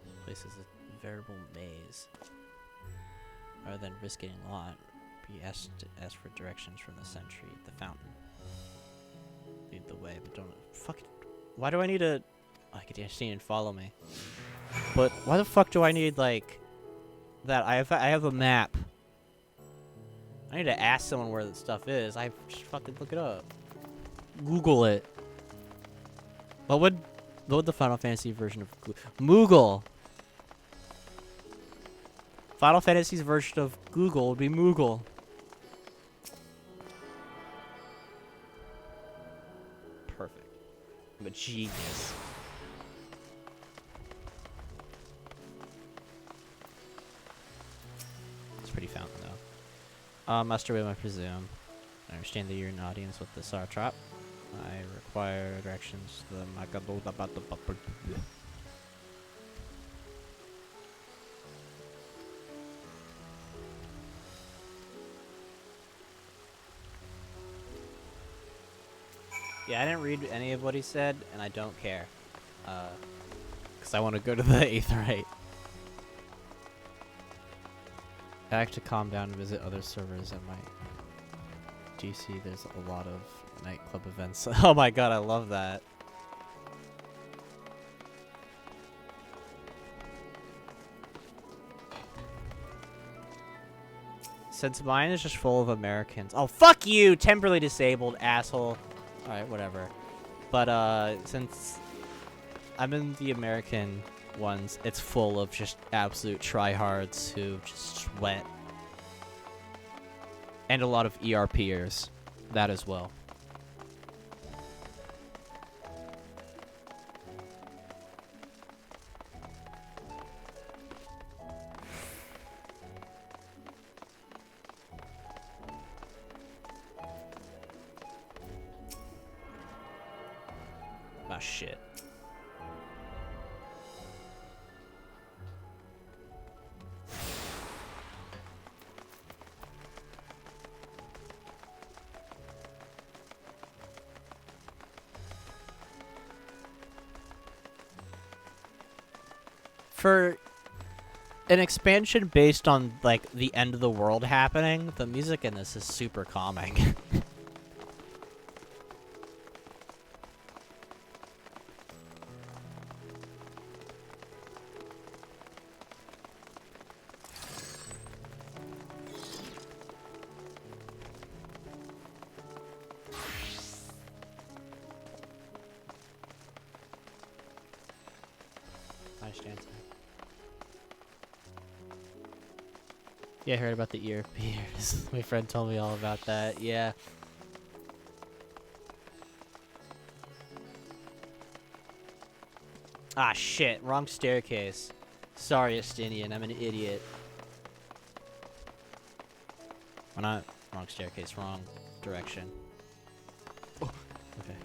This place is a veritable maze. Rather than risk getting lost, be asked to ask for directions from the sentry at the fountain. Lead the way, but don't fucking. Why do I need a? Oh, I can see and follow me. But why the fuck do I need like that? I have a map. I need to ask someone where the stuff is. I just fucking look it up. Google it. What would the Final Fantasy version of Moogle? Final Fantasy's version of Google would be Moogle. Perfect. I'm a genius. It's pretty fountain, though. Master Wim, I presume. I understand that you're an audience with the Sartrap. I require directions to the Magadoda about the Bupper. Yeah, I didn't read any of what he said, and I don't care. Because I want to go to the Aetherite. I have to calm down and visit other servers at my DC. There's a lot of nightclub events. Oh my god, I love that. Since mine is just full of Americans. Oh, fuck you, temporarily disabled, asshole. Alright, whatever. But, since I'm in the American ones, it's full of just absolute tryhards who just sweat. And a lot of ERPers. That as well. Ah, shit. For an expansion based on, like, the end of the world happening, the music in this is super calming. Nice chance. Yeah, I heard about the ERPers. My friend told me all about that. Yeah. Ah, shit. Wrong staircase. Sorry, Estinian. I'm an idiot. Well, not wrong staircase. Wrong direction. Oh, okay.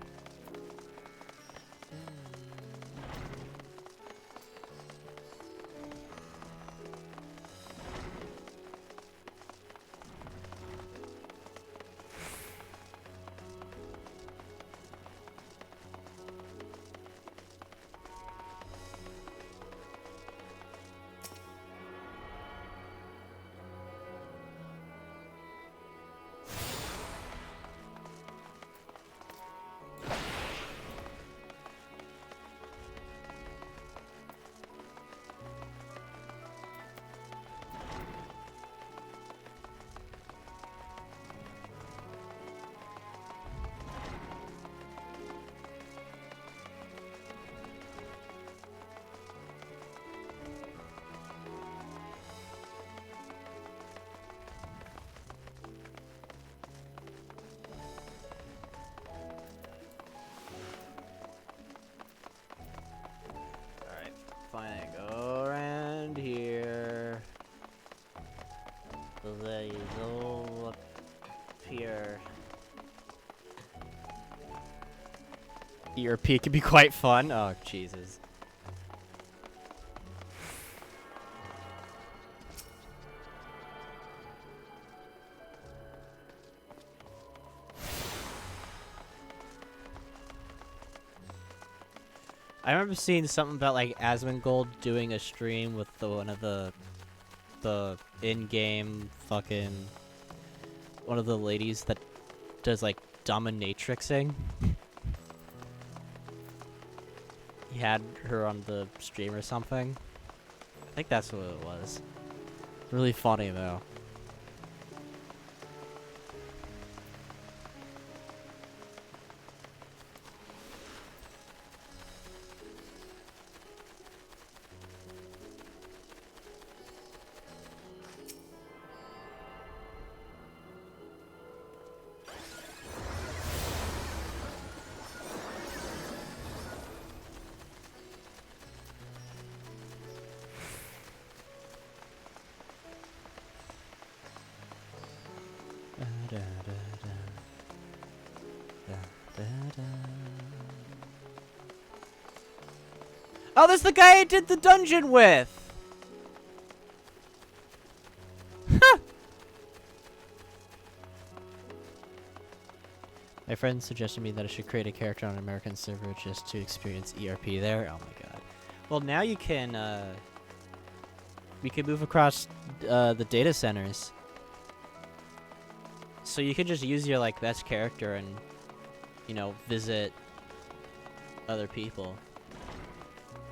Fine, go around here. There you go up here. ERP can be quite fun. Oh, Jesus. I remember seeing something about like Asmongold doing a stream with one of the in-game fucking one of the ladies that does like dominatrixing. He had her on the stream or something. I think that's what it was. Really funny though. Oh, that's the guy I did the dungeon with! Huh! friend suggested me that I should create a character on an American server just to experience ERP there. Oh my god. Well, now you can, we can move across the data centers. So you can just use your, like, best character and, you know, visit other people.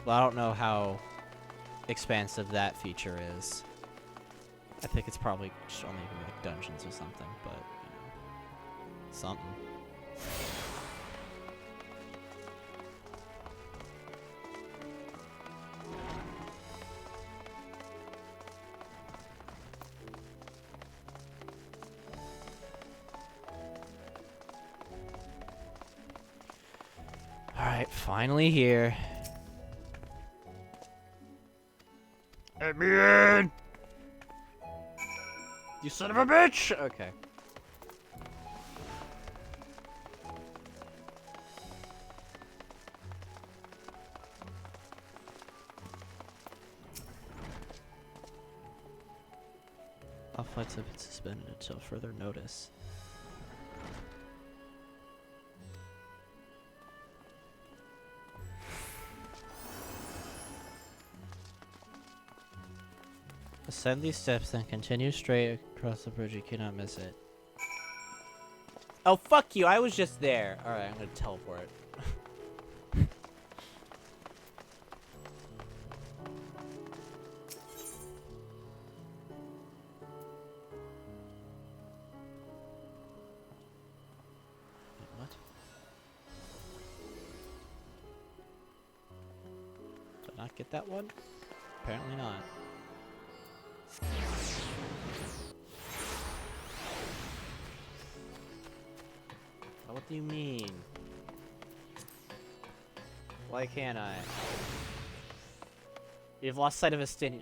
Well, I don't know how expansive that feature is. I think it's probably just only like dungeons or something, but, you know, something. Alright, finally here. Let me in! You son of a bitch! Okay. All flights have been suspended until further notice. Ascend these steps, then continue straight across the bridge. You cannot miss it. Oh, fuck you! I was just there! Alright, I'm gonna teleport. What? Did I not get that one? Apparently not. What do you mean? Why can't I? You've lost sight of Estinian.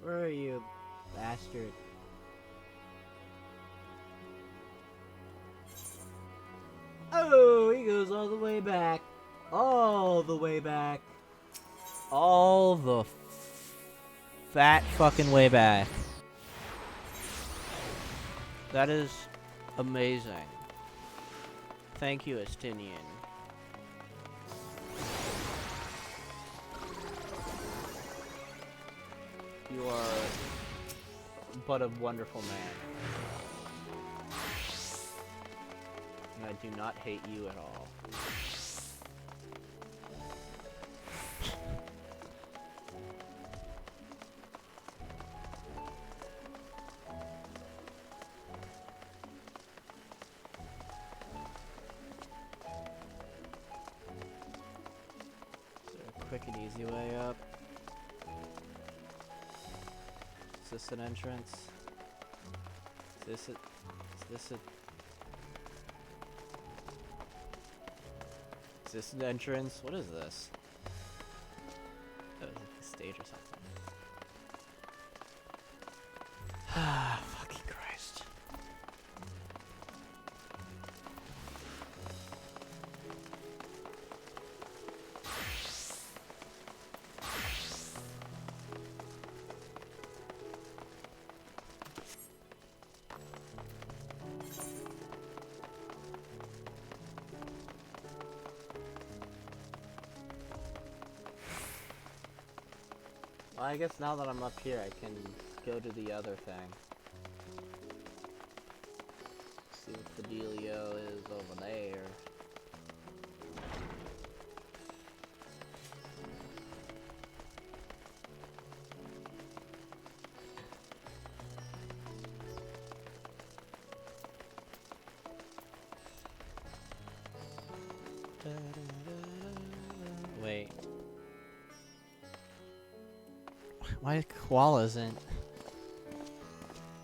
Where are you, bastard? Oh, he goes all the way back. All the way back. All the fat fucking way back. That is amazing. Thank you, Estinian. You are but a wonderful man. And I do not hate you at all. Is there a quick and easy way up? Is this an entrance? Is this Is this an entrance? What is this? Oh, is it a stage or something? Ah, fucking Christ. Well, I guess now that I'm up here, I can go to the other thing. See what the dealio is over there. Wait. My koala isn't.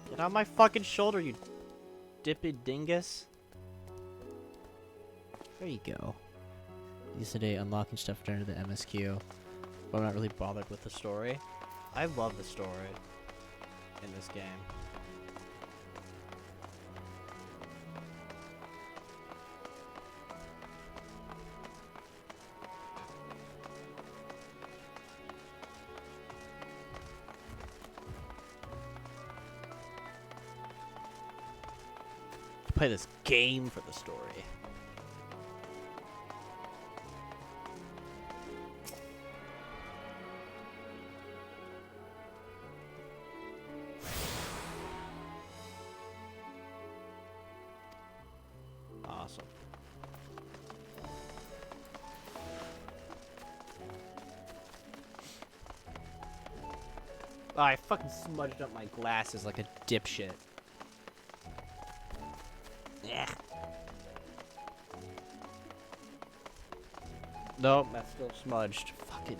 Get on my fucking shoulder, you dippy dingus. There you go. Use today unlocking stuff under the MSQ. But I'm not really bothered with the story. I love the story in this game. Play this game for the story. Awesome. Oh, I fucking smudged up my glasses like a dipshit. Yeah. Nope, that's still smudged. Fucking.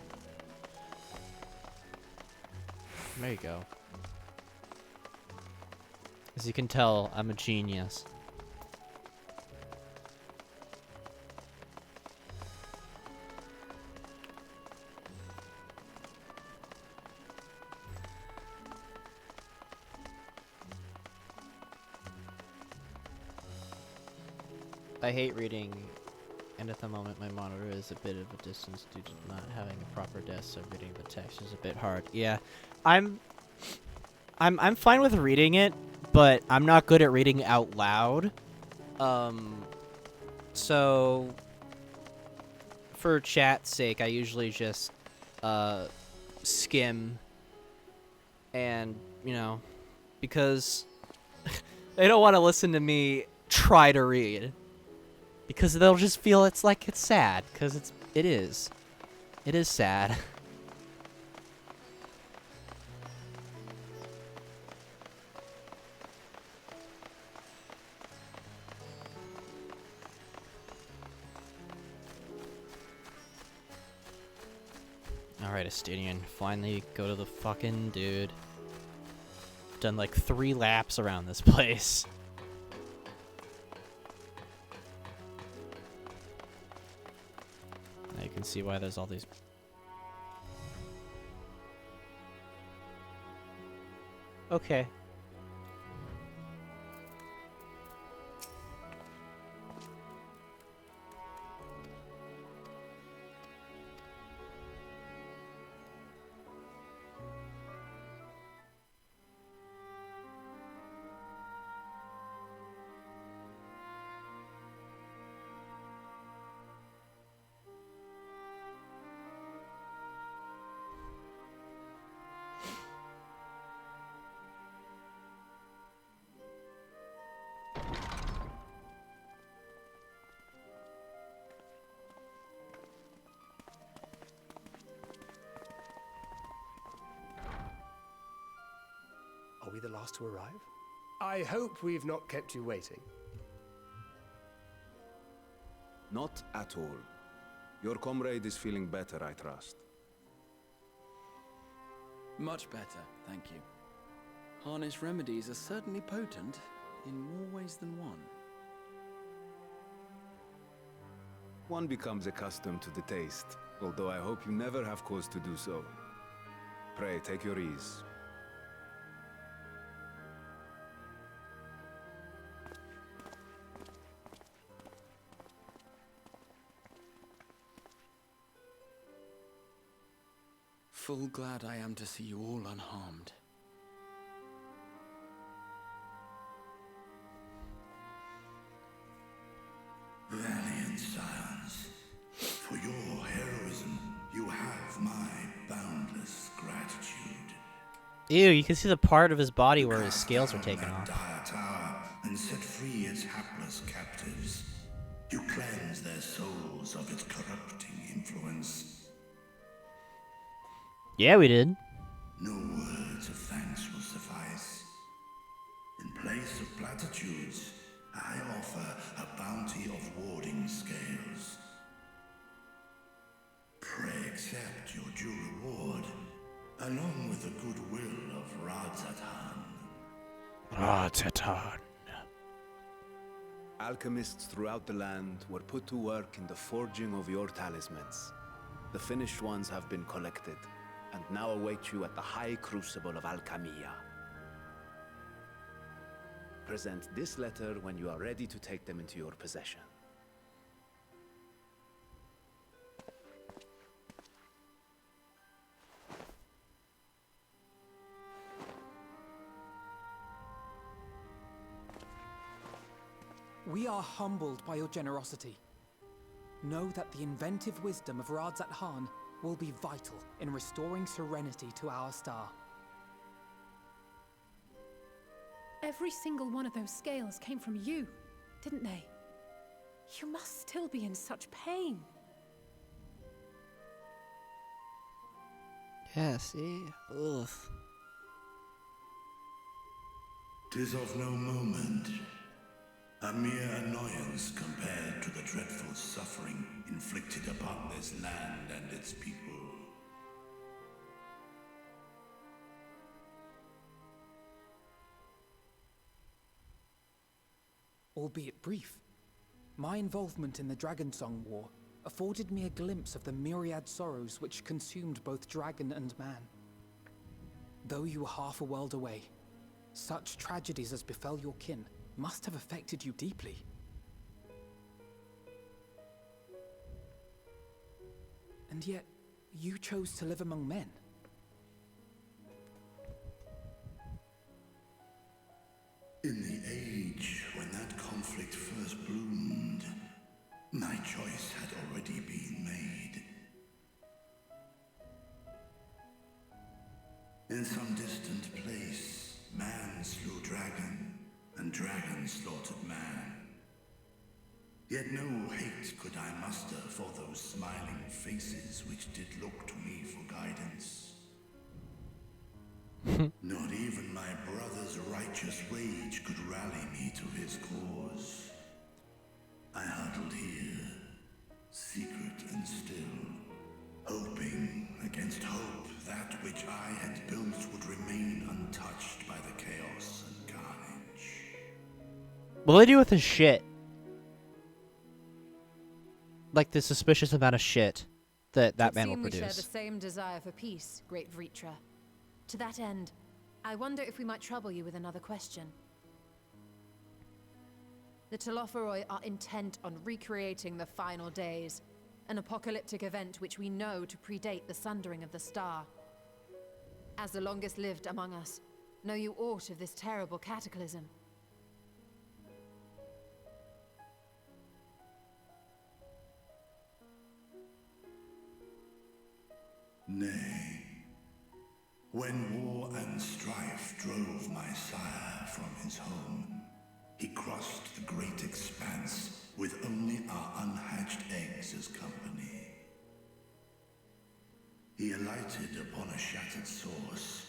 There you go. As you can tell, I'm a genius. I hate reading, and at the moment my monitor is a bit of a distance due to not having a proper desk, so reading the text is a bit hard. Yeah, I'm fine with reading it, but I'm not good at reading out loud. So for chat's sake, I usually just skim, and you know, because they don't want to listen to me try to read. Because they'll just feel it's like it's sad, because it is sad. Alright, Estinian, finally go to the fucking dude. Done like 3 laps around this place. You can see why there's all these. Okay. Are we the last to arrive? I hope we've not kept you waiting. Not at all. Your comrade is feeling better, I trust. Much better, thank you. Harness remedies are certainly potent, in more ways than one. One becomes accustomed to the taste, although I hope you never have cause to do so. Pray, take your ease. Full glad I am to see you all unharmed. Valiant scions, for your heroism, you have my boundless gratitude. Ew, you can see the part of his body where his scales are taken off. Dire tower and set free its hapless captives. You cleanse their souls of its corrupting influence. Yeah, we did. No words of thanks will suffice. In place of platitudes, I offer a bounty of warding scales. Pray accept your due reward, along with the goodwill of Radzatan. Radzatan. Alchemists throughout the land were put to work in the forging of your talismans. The finished ones have been collected, and now await you at the High Crucible of Alchemia. Present this letter when you are ready to take them into your possession. We are humbled by your generosity. Know that the inventive wisdom of Radzat Han will be vital in restoring serenity to our star. Every single one of those scales came from you, didn't they? You must still be in such pain. Yeah, see? Ugh. 'Tis of no moment. A mere annoyance compared to the dreadful suffering inflicted upon this land and its people. Albeit brief, my involvement in the Dragonsong War afforded me a glimpse of the myriad sorrows which consumed both dragon and man. Though you were half a world away, such tragedies as befell your kin must have affected you deeply. And yet, you chose to live among men. In the age when that conflict first bloomed, my choice had already been made. In some distant place, man slew dragon, and dragon slaughtered man. Yet no hate could I muster for those smiling faces which did look to me for guidance. Not even my brother's righteous rage could rally me to his cause. I huddled here, secret and still, hoping against hope that which I had built would remain untouched by the chaos and carnage. What do they do with his shit? Like the suspicious amount of shit that man will We share the produce. same desire for peace, great Vritra. To that end, I wonder if we might trouble you with another question. The Telophoroi are intent on recreating the final days, an apocalyptic event which we know to predate the sundering of the star. As the longest lived among us, know you aught of this terrible cataclysm? Nay. When war and strife drove my sire from his home, he crossed the great expanse with only our unhatched eggs as company. He alighted upon a shattered source,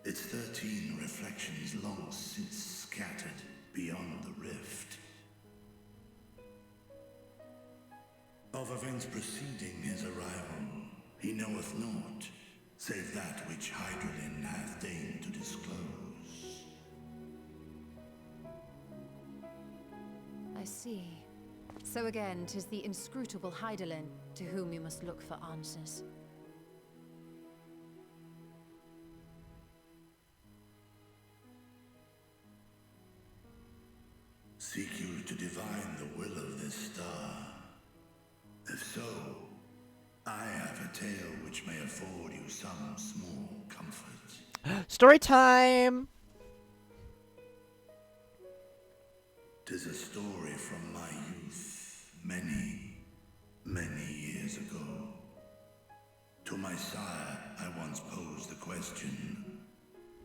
its 13 reflections long since scattered beyond the rift. Of events preceding his arrival, he knoweth naught, save that which Hydralin hath deigned to disclose. I see. So again, 'tis the inscrutable Hydaelyn to whom you must look for answers. Seek you to divine the will of this star? If so, I have a tale which may afford you some small comfort. Story time! 'Tis a story from my youth, many, many years ago. To my sire, I once posed the question,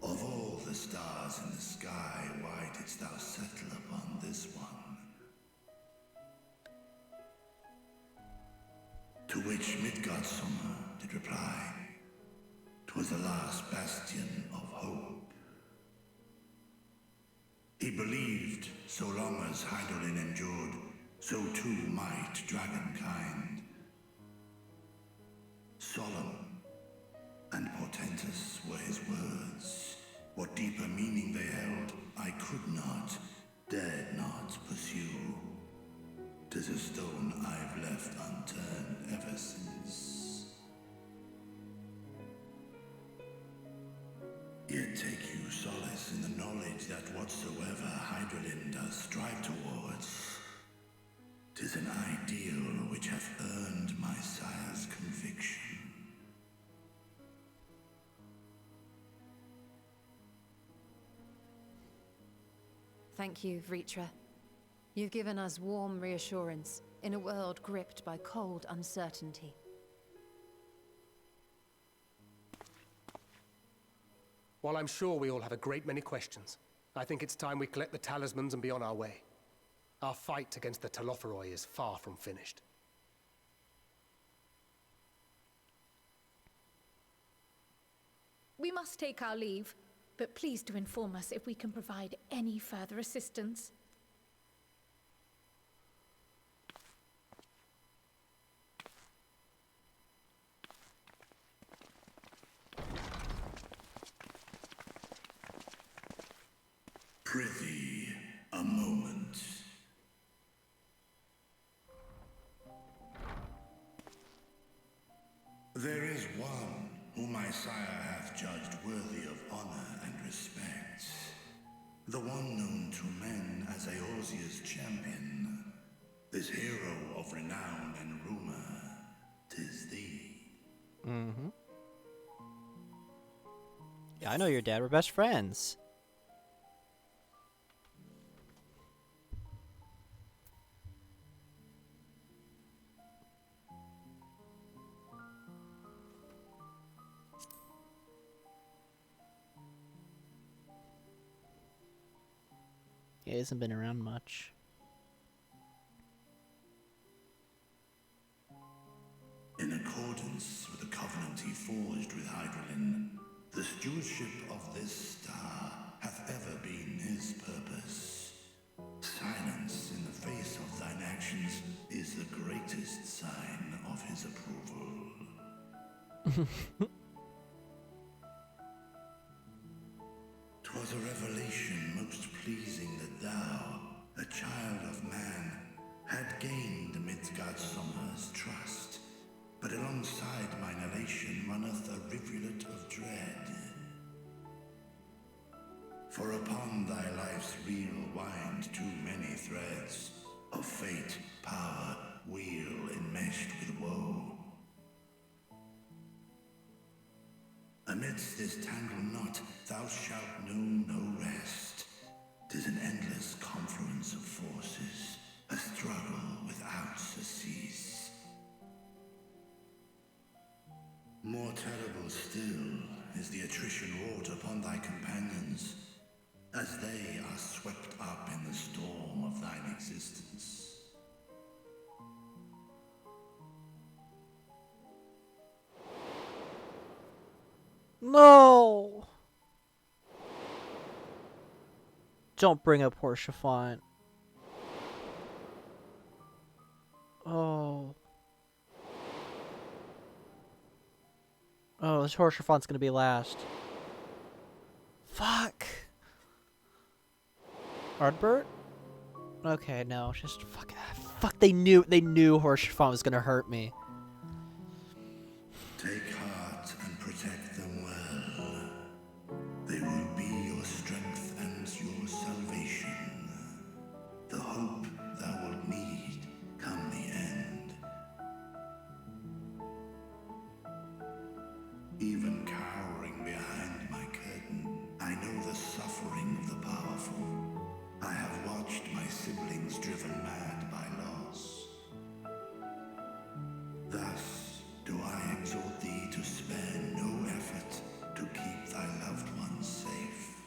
of all the stars in the sky, why didst thou settle upon this one? To which Midgardsormr did reply, 'twas the last bastion of hope. He believed so long as Hydaelyn endured, so too might dragonkind. Solemn and portentous were his words. What deeper meaning they held, I could not, dared not pursue. 'Tis a stone I've left unturned ever since. take you solace in the knowledge that whatsoever Hydralin does strive towards, 'tis an ideal which hath earned my sire's conviction. Thank you, Vritra. You've given us warm reassurance in a world gripped by cold uncertainty. While I'm sure we all have a great many questions, I think it's time we collect the talismans and be on our way. Our fight against the Telophoroi is far from finished. We must take our leave, but please do inform us if we can provide any further assistance. Prithee, a moment. There is one whom my sire hath judged worthy of honor and respect. The one known to men as Eorzea's champion. This hero of renown and rumor, 'tis thee. Mm-hmm. Yeah, I know your dad. We're best friends. He hasn't been around much. In accordance with the covenant he forged with Hydralin, the stewardship of this star hath ever been his purpose. Silence in the face of thine actions is the greatest sign of his approval. 'Twas a revelation most pleasing that thou, a child of man, had gained Midgardsormr's trust. But alongside mine elation runneth a rivulet of dread. For upon thy life's reel wind too many threads of fate, power, weal enmeshed with woe. Amidst this tangled knot, thou shalt know no rest. 'Tis an endless confluence of forces, a struggle without surcease. More terrible still is the attrition wrought upon thy companions, as they are swept up in the storm of thine existence. No! Don't bring up Horsefont. Oh. Oh, this Horsefont's gonna be last. Fuck! Ardbert? Okay, no, just fuck. Fuck, they knew Horsefont was gonna hurt me. Take heart and protect them well. They will be your strength and your salvation. The hope thou wilt need come the end. Even cowering behind my curtain, I know the suffering of the powerful. I have watched my siblings driven mad by loss. Thus do I exhort thee to spare no effort to keep thy loved ones safe.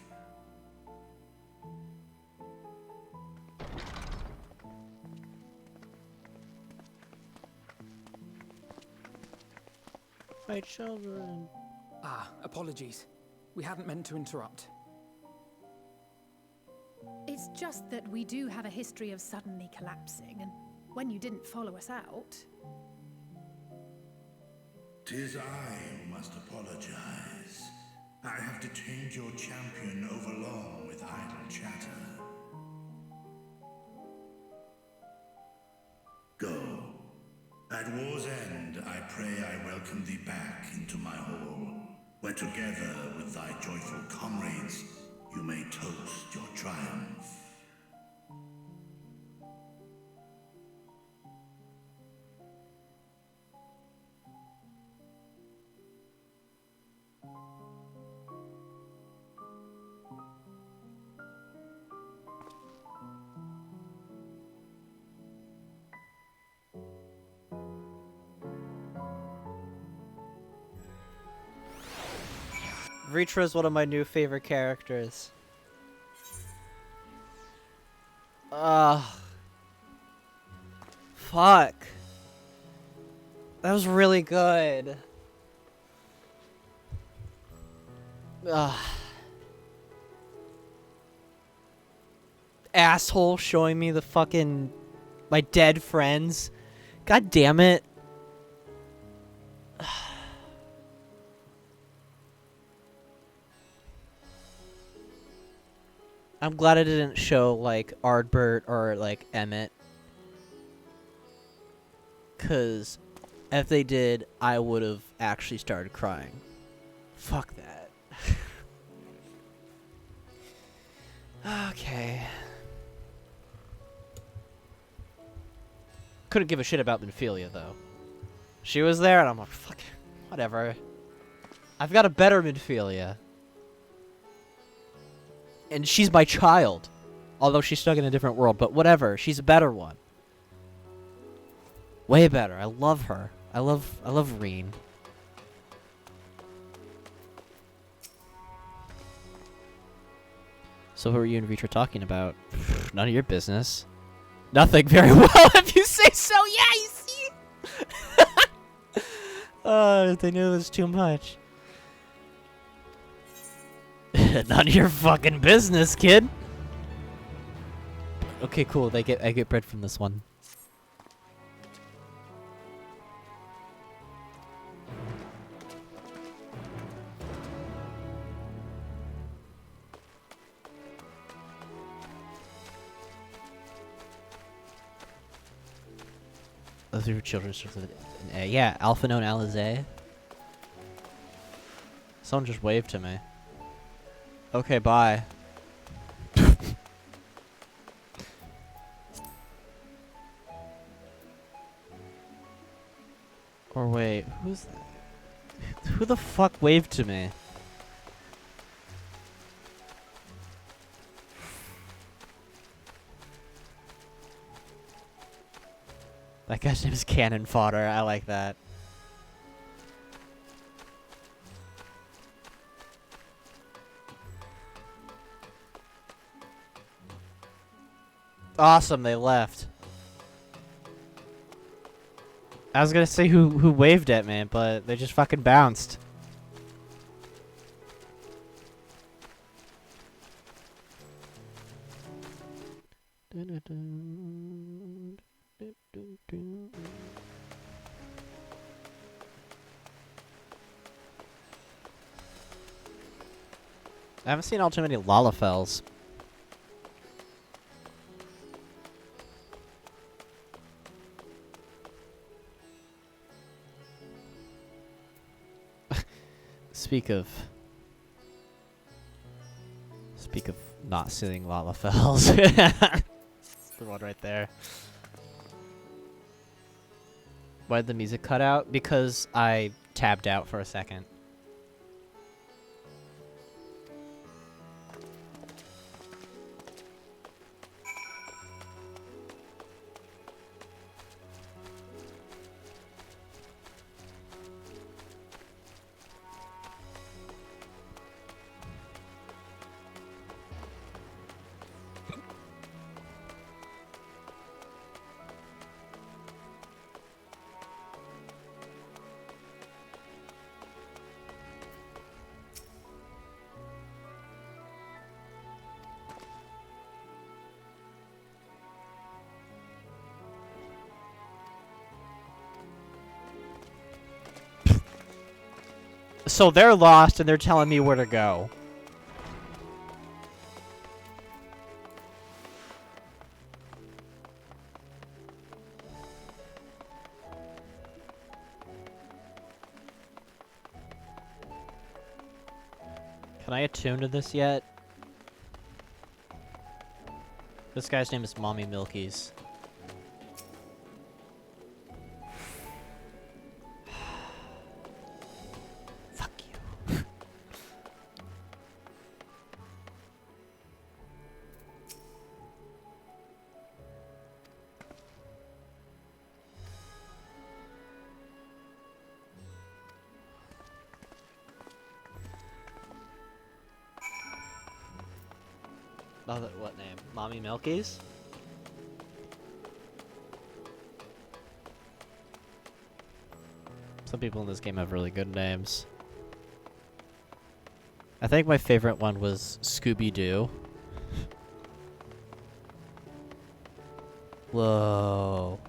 My children. Ah, apologies. We hadn't meant to interrupt. It's just that we do have a history of suddenly collapsing, and when you didn't follow us out... 'Tis I who must apologize. I have detained your champion overlong with idle chatter. Go. At war's end, I pray I welcome thee back into my hall, where together with thy joyful comrades you may toast your triumph. Reacher is one of my new favorite characters. Fuck. That was really good. Asshole showing me the fucking... my dead friends. God damn it. I'm glad it didn't show, like, Ardbert or, like, Emmett. Because if they did, I would have actually started crying. Fuck that. Okay. Couldn't give a shit about Minfilia, though. She was there, and I'm like, fuck, whatever. I've got a better Minfilia. And she's my child. Although she's stuck in a different world, but whatever. She's a better one. Way better. I love her. I love Reen. So who are you and Reacher talking about? None of your business. Nothing. Very well, if you say so. Yeah, you see? They knew it was too much. None of your fucking business, kid. Okay, cool. I get bread from this one. Those are children. Yeah, Alpha known Alizé. Someone just waved to me. Okay, bye. Or wait, who's that? Who the fuck waved to me? That guy's name is Cannon Fodder. I like that. Awesome, they left. I was gonna say who waved at me, but they just fucking bounced. I haven't seen all too many Lalafels. Speak of not seeing Lalafels. The one right there. Why did the music cut out? Because I tabbed out for a second. So they're lost and they're telling me where to go. Can I attune to this yet? This guy's name is Mommy Milkies. Fuck you. Oh, what name? Mommy Milkies? Some people in this game have really good names. I think my favorite one was Scooby-Doo. Whoa.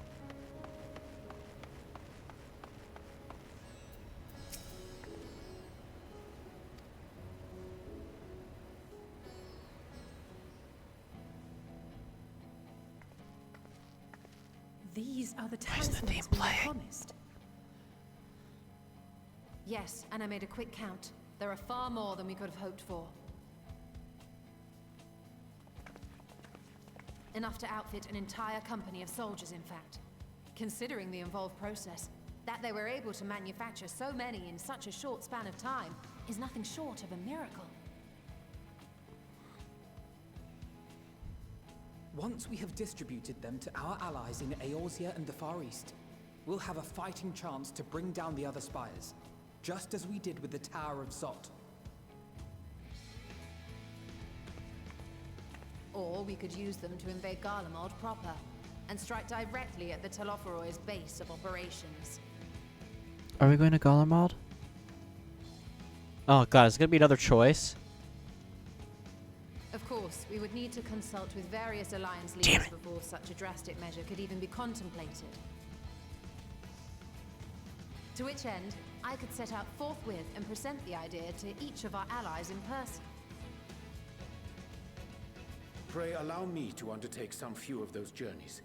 These are the Where's the theme talismans we were playing? promised. Yes, and I made a quick count. There are far more than we could have hoped for. Enough to outfit an entire company of soldiers, in fact. Considering the involved process, that they were able to manufacture so many in such a short span of time is nothing short of a miracle. Once we have distributed them to our allies in Eorzea and the Far East, we'll have a fighting chance to bring down the other spires, just as we did with the Tower of Zot. Or we could use them to invade Garlemald proper, and strike directly at the Telophoroid's base of operations. Are we going to Garlemald? Oh god, is it gonna be another choice? Of course, we would need to consult with various alliance leaders before such a drastic measure could even be contemplated. To which end, I could set out forthwith and present the idea to each of our allies in person. Pray allow me to undertake some few of those journeys.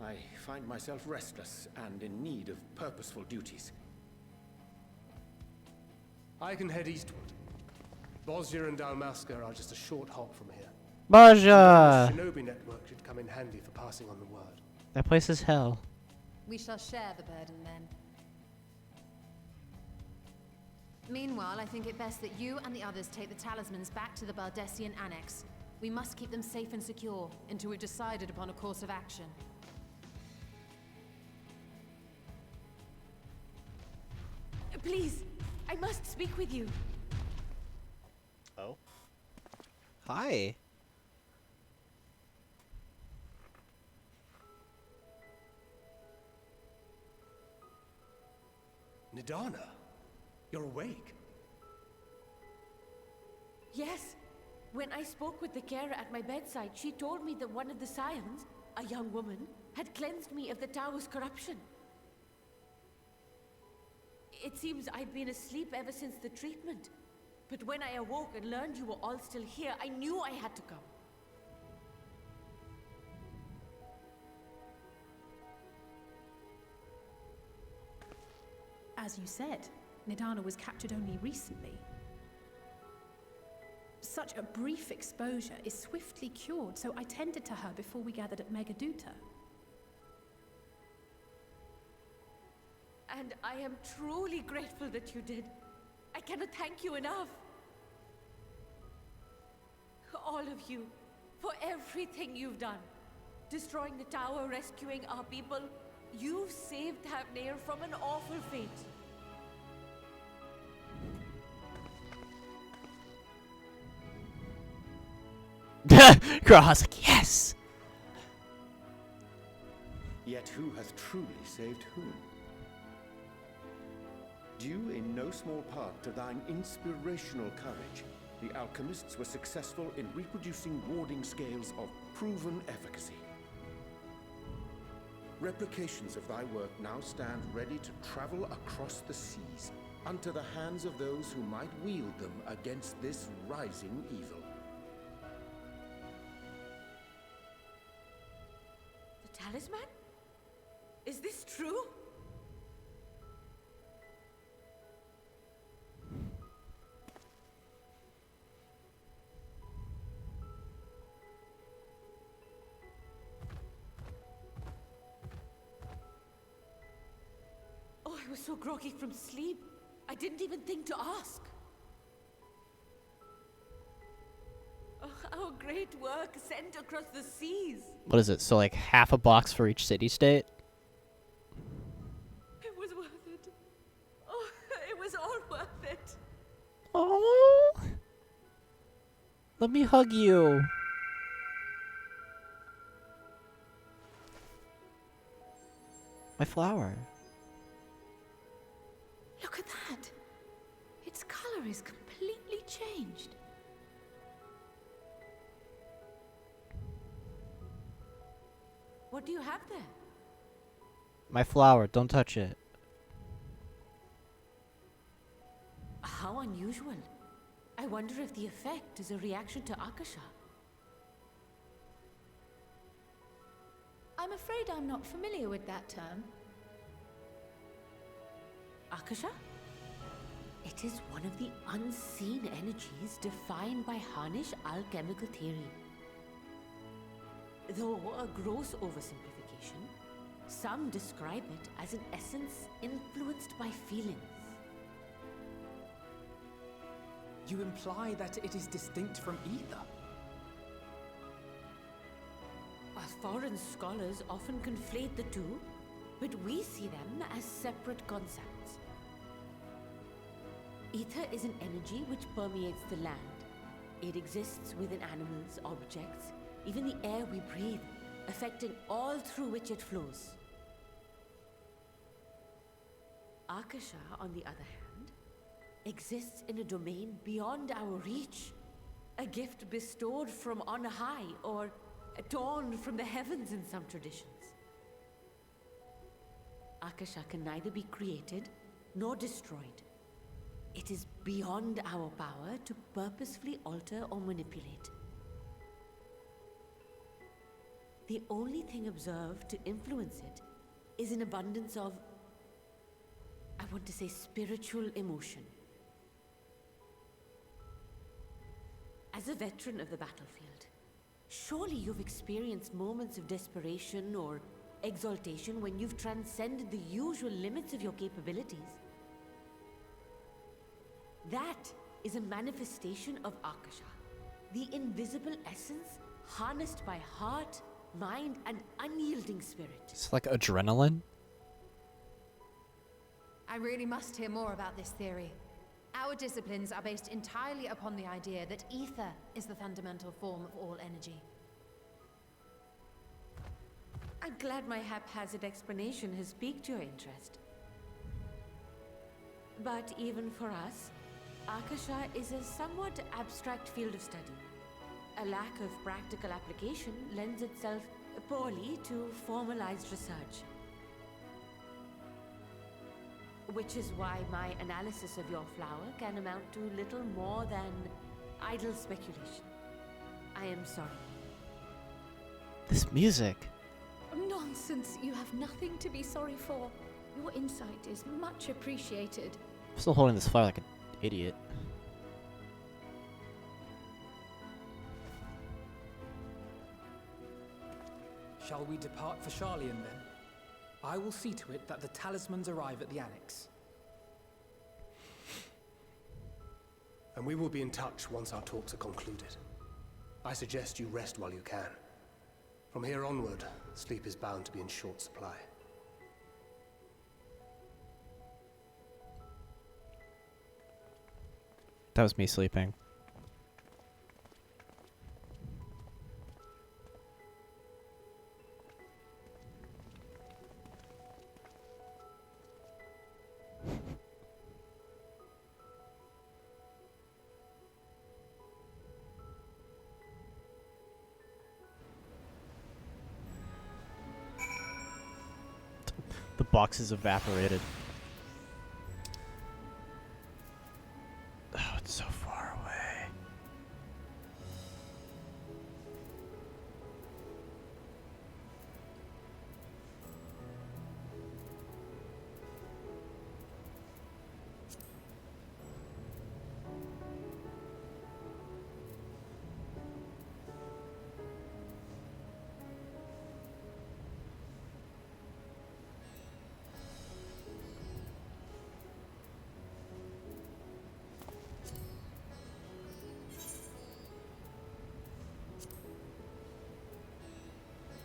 I find myself restless and in need of purposeful duties. I can head eastward. Bosnia and Dalmasca are just a short hop from here. Baja! The Shinobi network should come in handy for passing on the word. That place is hell. We shall share the burden then. Meanwhile, I think it best that you and the others take the talismans back to the Baldessian Annex. We must keep them safe and secure until we've decided upon a course of action. Please, I must speak with you. Oh. Hi. Nidana, you're awake. Yes. When I spoke with the carer at my bedside, she told me that one of the scions, a young woman, had cleansed me of the tower's corruption. It seems I'd been asleep ever since the treatment. But when I awoke and learned you were all still here, I knew I had to come. As you said, Nidana was captured only recently. Such a brief exposure is swiftly cured, so I tended to her before we gathered at Megaduta. And I am truly grateful that you did. I cannot thank you enough. All of you, for everything you've done. Destroying the tower, rescuing our people. You've saved Thavnair from an awful fate. Girl, I was like, yes! Yet who hath truly saved whom? Due in no small part to thine inspirational courage, the alchemists were successful in reproducing warding scales of proven efficacy. Replications of thy work now stand ready to travel across the seas, unto the hands of those who might wield them against this rising evil. The talisman? Is this true? I was so groggy from sleep, I didn't even think to ask. Oh, our great work sent across the seas. What is it? So like half a box for each city-state? It was worth it. Oh, it was all worth it. Oh, let me hug you. My flower. Look at that. Its color is completely changed. What do you have there? My flower. Don't touch it. How unusual. I wonder if the effect is a reaction to Akasha. I'm afraid I'm not familiar with that term. Akasha? It is one of the unseen energies defined by Harnish alchemical theory. Though a gross oversimplification, some describe it as an essence influenced by feelings. You imply that it is distinct from ether? Foreign scholars often conflate the two, but we see them as separate concepts. Ether is an energy which permeates the land. It exists within animals, objects, even the air we breathe, affecting all through which it flows. Akasha, on the other hand, exists in a domain beyond our reach. A gift bestowed from on high, or torn from the heavens in some traditions. Akasha can neither be created nor destroyed. It is beyond our power to purposefully alter or manipulate. The only thing observed to influence it is an abundance of, I want to say, spiritual emotion. As a veteran of the battlefield, surely you've experienced moments of desperation or exaltation when you've transcended the usual limits of your capabilities. That is a manifestation of Akasha, the invisible essence harnessed by heart, mind, and unyielding spirit. It's like adrenaline. I really must hear more about this theory. Our disciplines are based entirely upon the idea that ether is the fundamental form of all energy. I'm glad my haphazard explanation has piqued your interest. But even for us, Akasha is a somewhat abstract field of study. A lack of practical application lends itself poorly to formalized research. Which is why my analysis of your flower can amount to little more than idle speculation. I am sorry. This music. Nonsense. You have nothing to be sorry for. Your insight is much appreciated. I'm still holding this flower like an idiot. Shall we depart for Charlian then? I will see to it that the talismans arrive at the Annex. And we will be in touch once our talks are concluded. I suggest you rest while you can. From here onward, sleep is bound to be in short supply. That was me sleeping. The box is evaporated. Oh, it's so far away.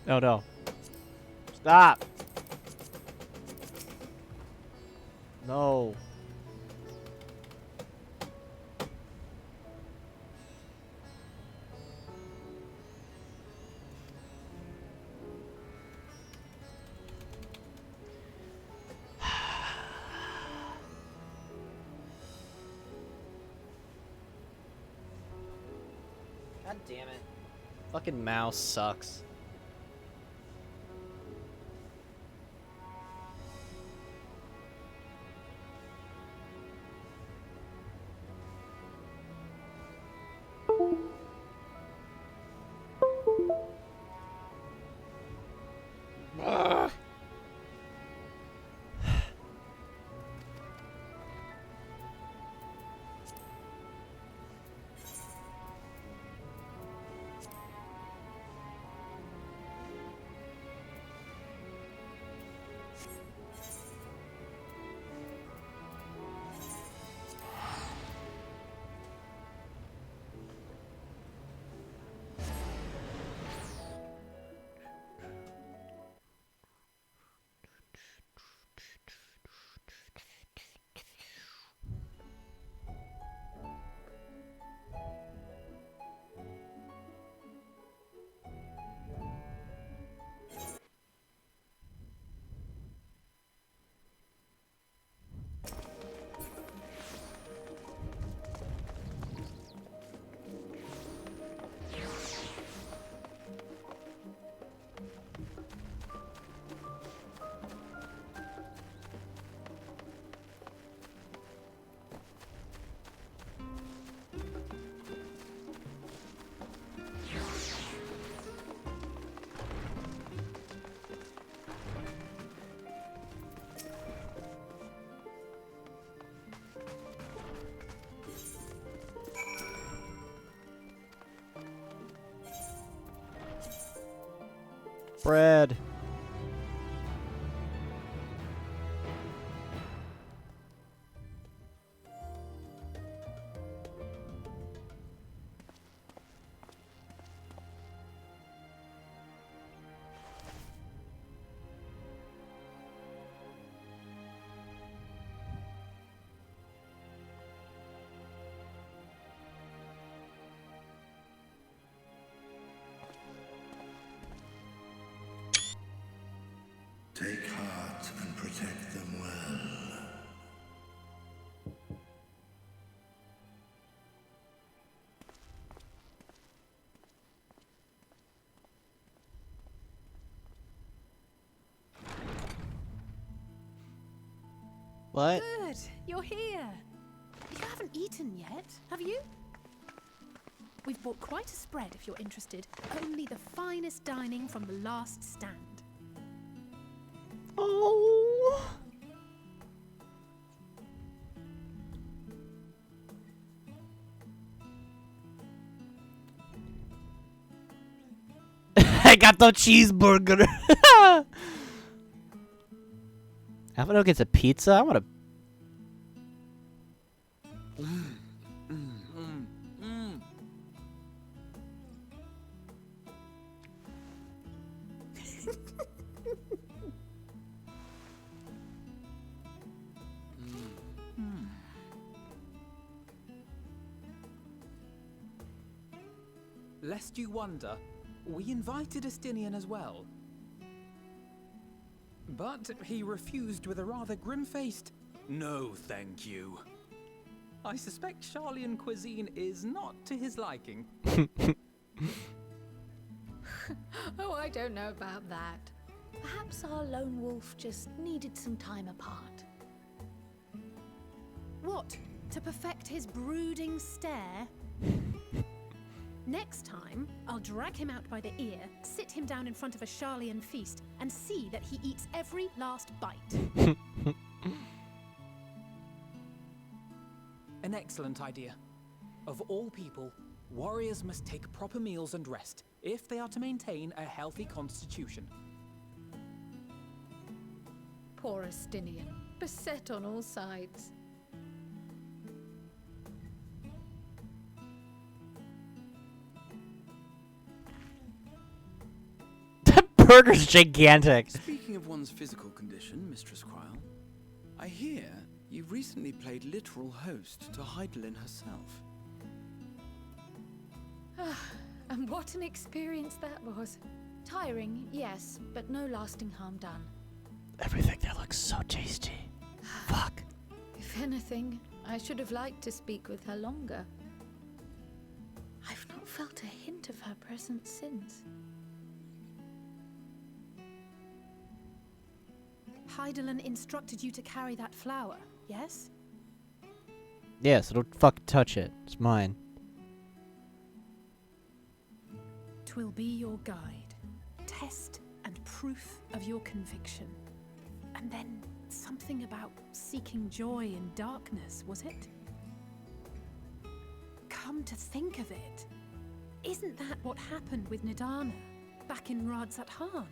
Oh no. Stop! No. God damn it. Fucking mouse sucks. Bread. Take heart and protect them well. What? Good, you're here. You haven't eaten yet, have you? We've bought quite a spread if you're interested. Only the finest dining from the last stand. Oh. I got the cheeseburger. Alvaro gets a pizza. I want to. Lest you wonder, we invited Estinian as well. But he refused with a rather grim-faced, "No, thank you." I suspect Charlian cuisine is not to his liking. Oh, I don't know about that. Perhaps our lone wolf just needed some time apart. What? To perfect his brooding stare? Next time, I'll drag him out by the ear, sit him down in front of a Charlian feast, and see that he eats every last bite. An excellent idea. Of all people, warriors must take proper meals and rest if they are to maintain a healthy constitution. Poor Estinian, beset on all sides. burger's gigantic. Speaking of one's physical condition, Mistress Kryl, I hear you recently played literal host to Heidelin herself. And what an experience that was. Tiring, yes, but no lasting harm done. Everything there looks so tasty. Fuck. If anything, I should have liked to speak with her longer. I've not felt a hint of her presence since. Heidelin instructed you to carry that flower, yes? Yeah, so don't fucking touch it. It's mine. 'Twill be your guide, test and proof of your conviction. And then something about seeking joy in darkness, was it? Come to think of it, isn't that what happened with Nidana back in Radzat-Han?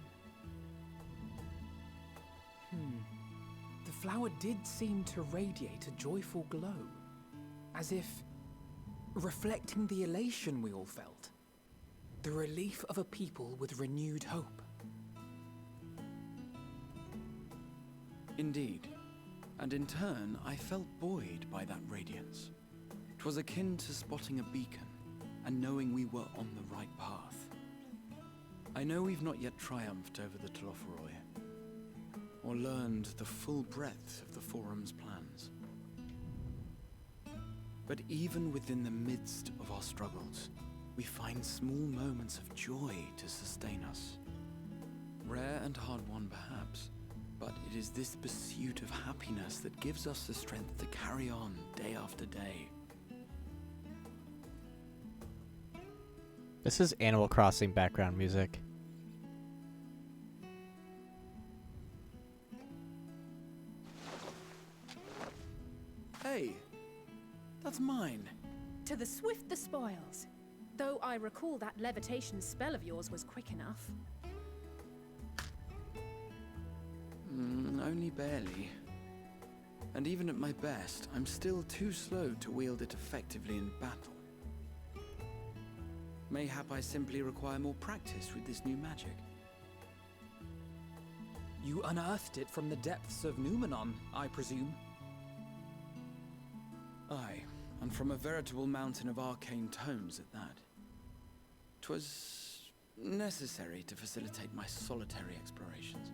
The flower did seem to radiate a joyful glow, as if reflecting the elation we all felt. The relief of a people with renewed hope. Indeed. And in turn, I felt buoyed by that radiance. 'Twas akin to spotting a beacon, and knowing we were on the right path. I know we've not yet triumphed over the Telophoroi, or learned the full breadth of the Forum's plans. But even within the midst of our struggles, we find small moments of joy to sustain us. Rare and hard-won perhaps, but it is this pursuit of happiness that gives us the strength to carry on day after day. This is Animal Crossing background music. Hey, that's mine. To the swift the spoils. Though I recall that levitation spell of yours was quick enough. Only barely. And even at my best, I'm still too slow to wield it effectively in battle. Mayhap I simply require more practice with this new magic. You unearthed it from the depths of Numenon, I presume? Aye, and from a veritable mountain of arcane tomes at that. 'Twas necessary to facilitate my solitary explorations.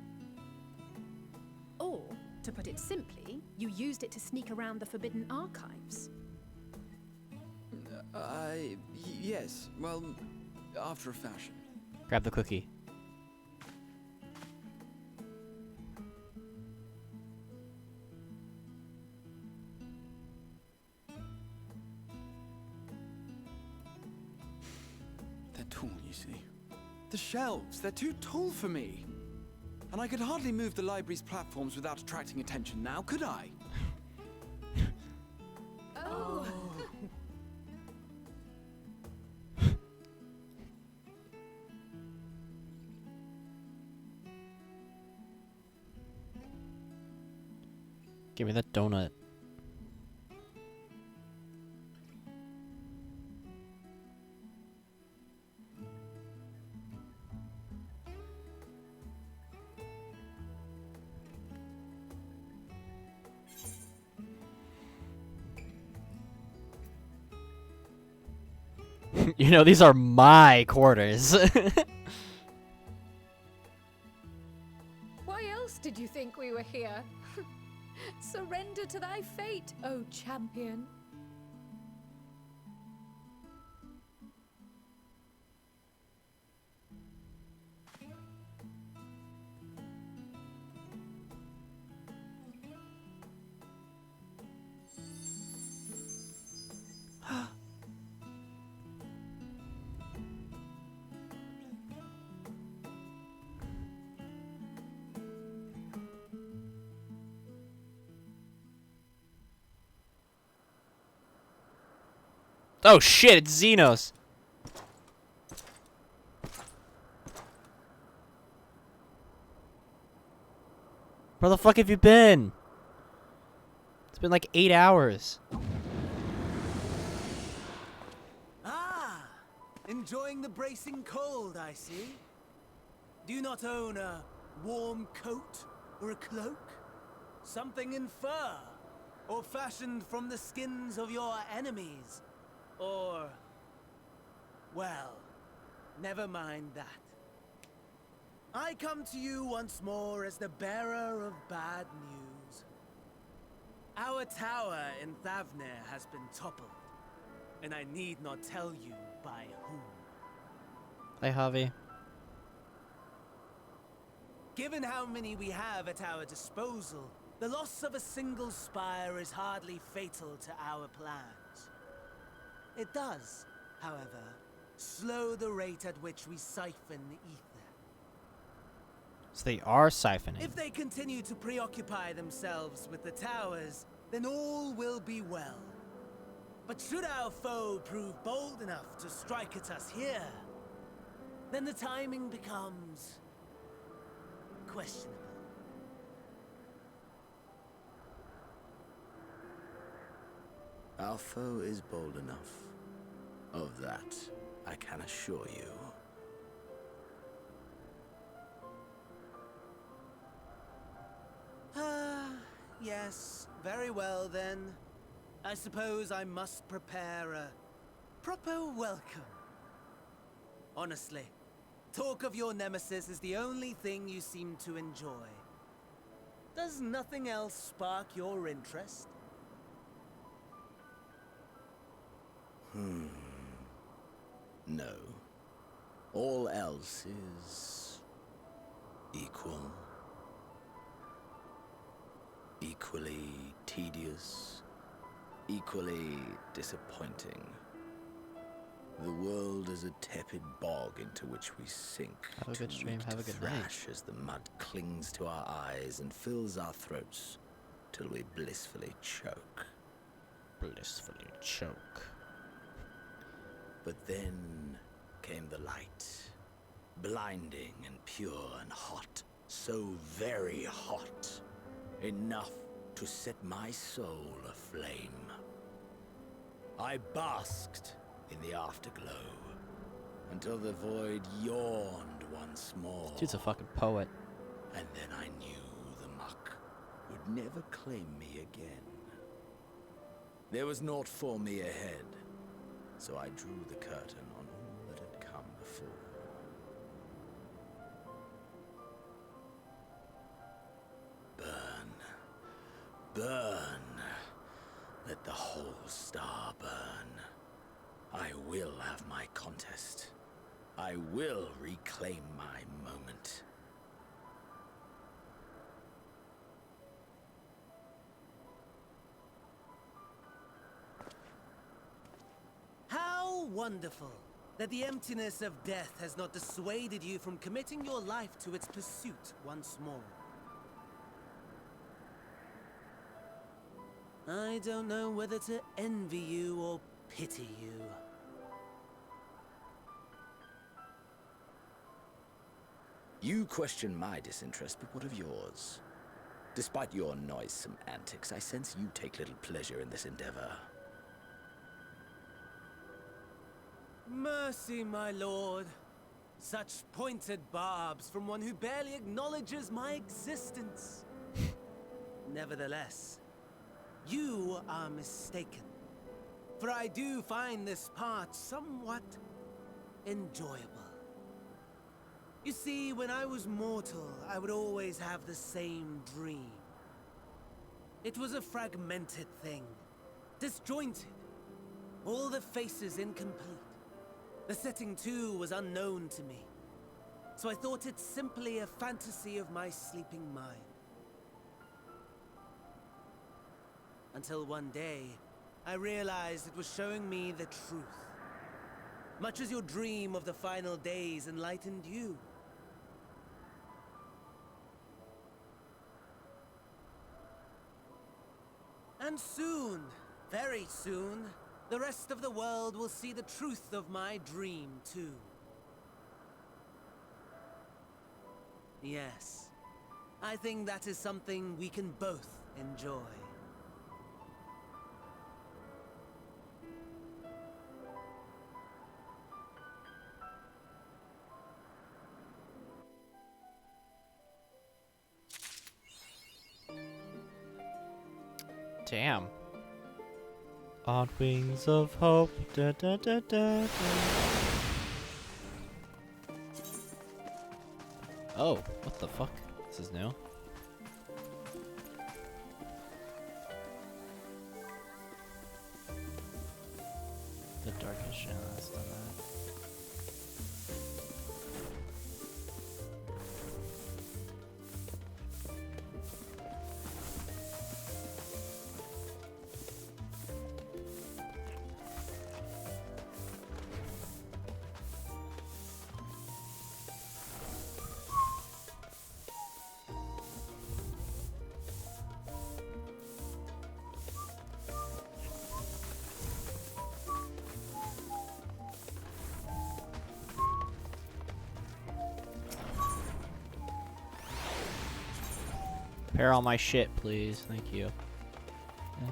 Or, to put it simply, you used it to sneak around the Forbidden Archives. Yes, well, after a fashion. Grab the cookie. They're tall, you see. The shelves, they're too tall for me. And I could hardly move the library's platforms without attracting attention now, could I? Oh. Give me that donut. You know, these are my quarters. Why else did you think we were here? Surrender to thy fate, O champion. Oh shit, it's Xenos. Where the fuck have you been? It's been like 8 hours. Ah, enjoying the bracing cold, I see. Do you not own a warm coat or a cloak? Something in fur? Or fashioned from the skins of your enemies? Or... well, never mind that. I come to you once more as the bearer of bad news. Our tower in Thavnir has been toppled, and I need not tell you by whom. Hey, Javi. Given how many we have at our disposal, the loss of a single spire is hardly fatal to our plans. It does, however, slow the rate at which we siphon the ether. So they are siphoning. If they continue to preoccupy themselves with the towers, then all will be well. But should our foe prove bold enough to strike at us here, then the timing becomes questionable. Our foe is bold enough. Of that, I can assure you. Yes, very well then. I suppose I must prepare a proper welcome. Honestly, talk of your nemesis is the only thing you seem to enjoy. Does nothing else spark your interest? No. All else is... equal. Equally tedious. Equally disappointing. The world is a tepid bog into which we sink. Have a good stream, have a good night. Thrash as the mud clings to our eyes and fills our throats till we blissfully choke. Blissfully choke. But then came the light. Blinding and pure and hot. So very hot. Enough to set my soul aflame. I basked in the afterglow until the void yawned once more. Dude's a fucking poet. And then I knew the muck would never claim me again. There was naught for me ahead, so I drew the curtain on all that had come before. Burn. Let the whole star burn. I will have my contest. I will reclaim my moment. How wonderful that the emptiness of death has not dissuaded you from committing your life to its pursuit once more. I don't know whether to envy you or pity you. You question my disinterest, but what of yours? Despite your noisome antics, I sense you take little pleasure in this endeavor. Mercy, my lord. Such pointed barbs from one who barely acknowledges my existence. Nevertheless, you are mistaken. For I do find this part somewhat enjoyable. You see, when I was mortal, I would always have the same dream. It was a fragmented thing, disjointed, all the faces incomplete. The setting, too, was unknown to me, so I thought it simply a fantasy of my sleeping mind. Until one day, I realized it was showing me the truth. Much as your dream of the final days enlightened you. And soon, very soon, the rest of the world will see the truth of my dream, too. Yes, I think that is something we can both enjoy. Damn. On wings of hope. Da, da, da, da, da. Oh, what the fuck? This is new. The darkest shadow, that's done that. Repair all my shit, please. Thank you.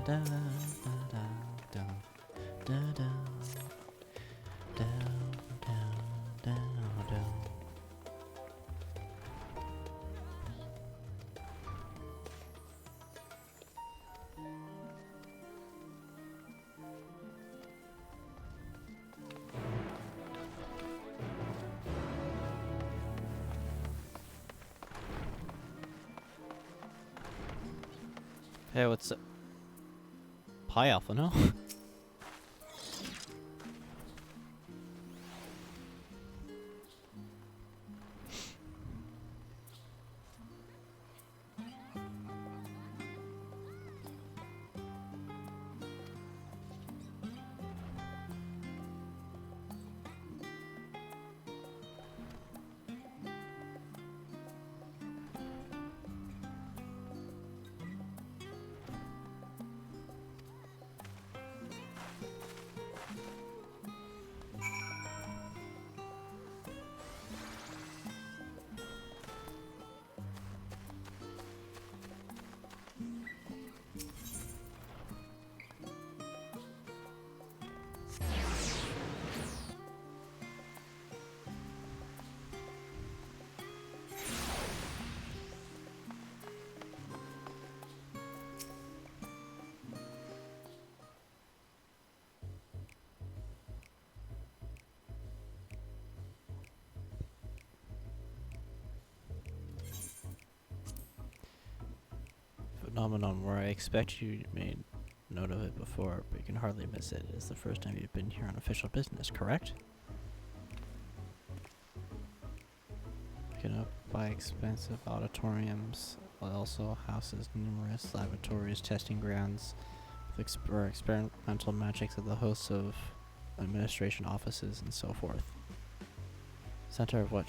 Da, da, da, da, da, da, da. Down, down, down, down. Hey, what's up? Hi, Alpha, no? Phenomenon where I expect you made note of it before, but you can hardly miss it. It's the first time you've been here on official business, correct? Taken up by expensive auditoriums, it also houses numerous laboratories, testing grounds, with experimental magics of the hosts of administration offices and so forth. Center of what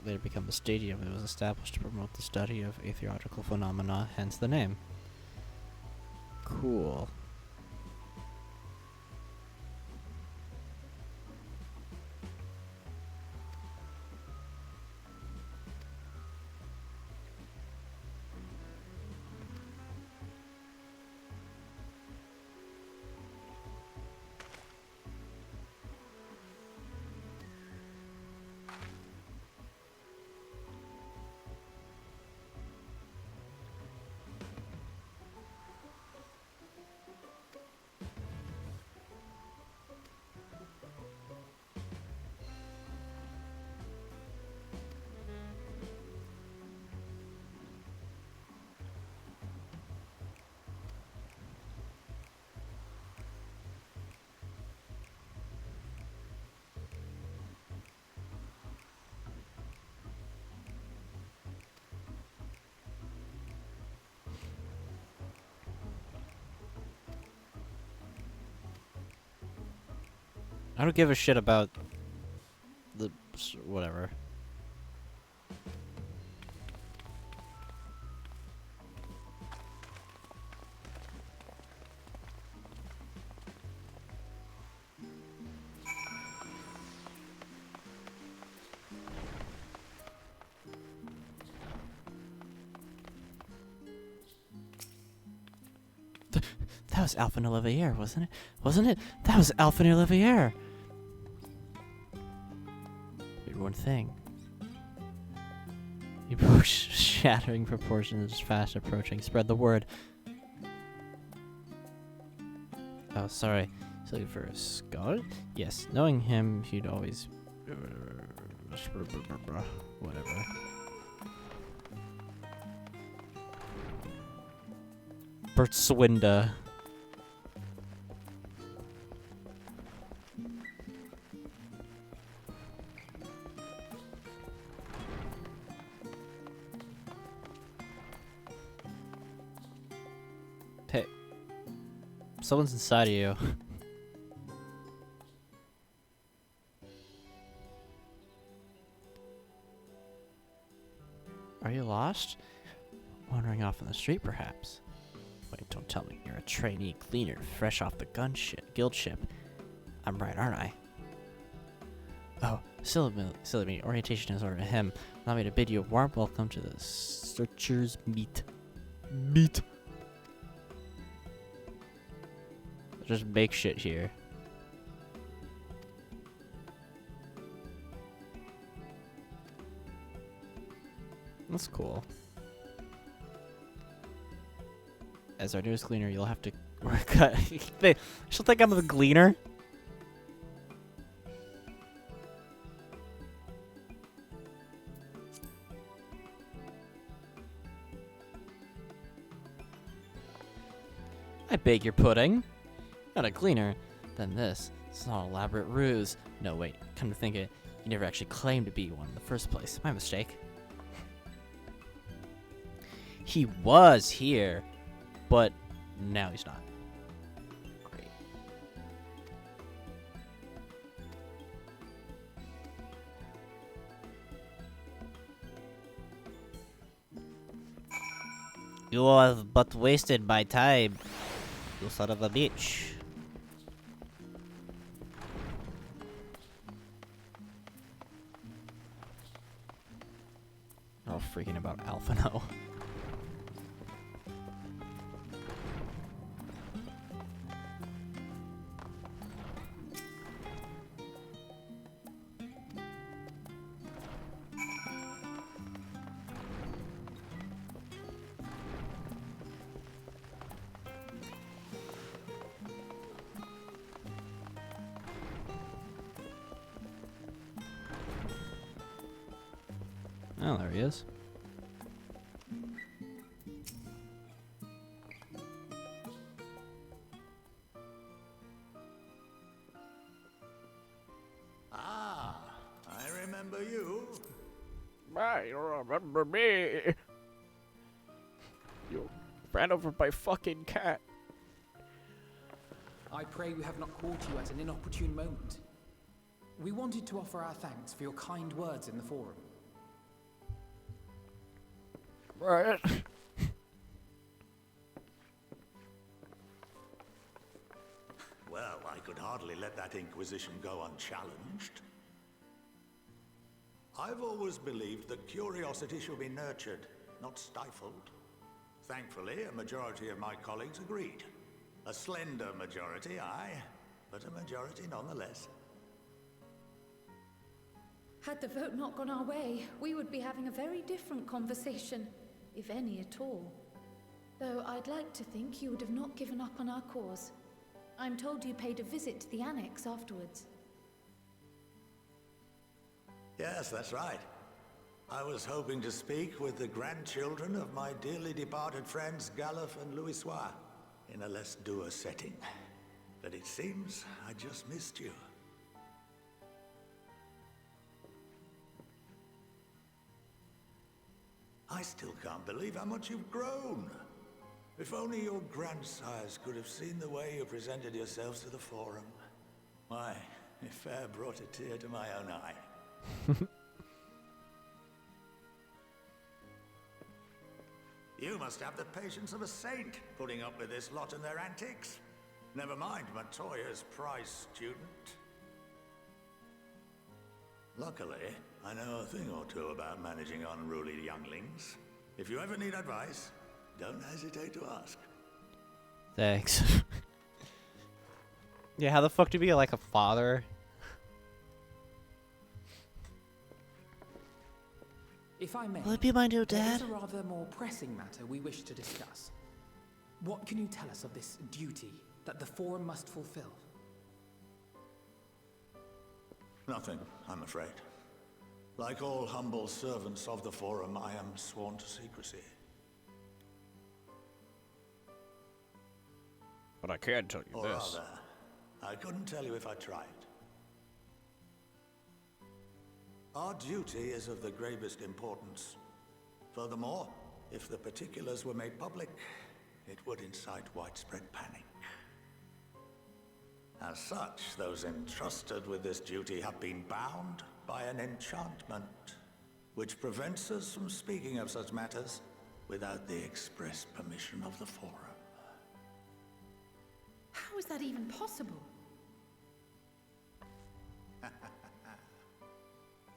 later become the stadium, it was established to promote the study of atheological phenomena, hence the name. Cool. I don't give a shit about the whatever. That was Alpha Olivier, wasn't it? Wasn't it? That was Alpha Olivier. One thing. You approach shattering proportions, fast approaching. Spread the word. Oh, sorry. He's looking for a scholar? Yes, knowing him, he'd always... whatever. Bertswinda. Hey. Someone's inside of you. Are you lost? Wandering off on the street, perhaps? Wait, don't tell me. You're a trainee cleaner, fresh off the guild ship. I'm right, aren't I? Oh, silly me. Orientation is over to him. Allow me to bid you a warm welcome to the Searcher's Meet. Just make shit here. That's cool. As our newest cleaner, you'll have to work. She'll think I'm the gleaner. I beg your pudding. Not a cleaner. Then this. It's not an elaborate ruse. No, wait. Come to think of it, you never actually claimed to be one in the first place. My mistake. He was here, but now he's not. Great. You have but wasted my time, you son of a bitch. Oh, freaking about Alphino. Oh, there he is. Ah, I remember you. I remember me. You ran over my fucking cat. I pray we have not caught you at an inopportune moment. We wanted to offer our thanks for your kind words in the forum. Right. Well, I could hardly let that inquisition go unchallenged. I've always believed that curiosity should be nurtured, not stifled. Thankfully, a majority of my colleagues agreed. A slender majority, aye, but a majority nonetheless. Had the vote not gone our way, we would be having a very different conversation, if any at all. Though I'd like to think you would have not given up on our cause. I'm told you paid a visit to the annex afterwards. Yes, that's right. I was hoping to speak with the grandchildren of my dearly departed friends Galuf and Louisoix in a less dour setting. But it seems I just missed you. I still can't believe how much you've grown. If only your grandsires could have seen the way you presented yourselves to the forum. Why, it fair brought a tear to my own eye. You must have the patience of a saint, putting up with this lot and their antics. Never mind Matoya's prize student. Luckily, I know a thing or two about managing unruly younglings. If you ever need advice, don't hesitate to ask. Thanks. Yeah, how the fuck do you be like a father? If I may, Will it be my new there dad? is a rather more pressing matter we wish to discuss. What can you tell us of this duty that the Forum must fulfill? Nothing, I'm afraid. Like all humble servants of the Forum, I am sworn to secrecy. But I can tell you or this. Rather, I couldn't tell you if I tried. Our duty is of the gravest importance. Furthermore, if the particulars were made public, it would incite widespread panic. As such, those entrusted with this duty have been bound by an enchantment, which prevents us from speaking of such matters without the express permission of the Forum. How is that even possible?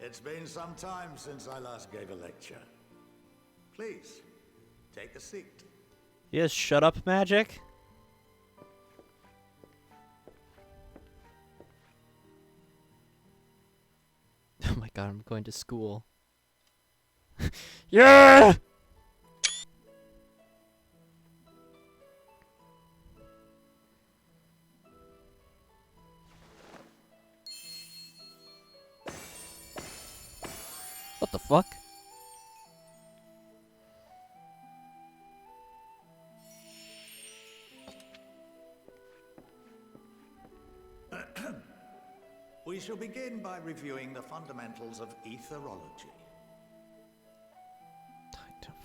It's been some time since I last gave a lecture. Please, take a seat. Yes, shut up, magic. Oh my god, I'm going to school. Yeah! What the fuck? We shall begin by reviewing the fundamentals of etherology.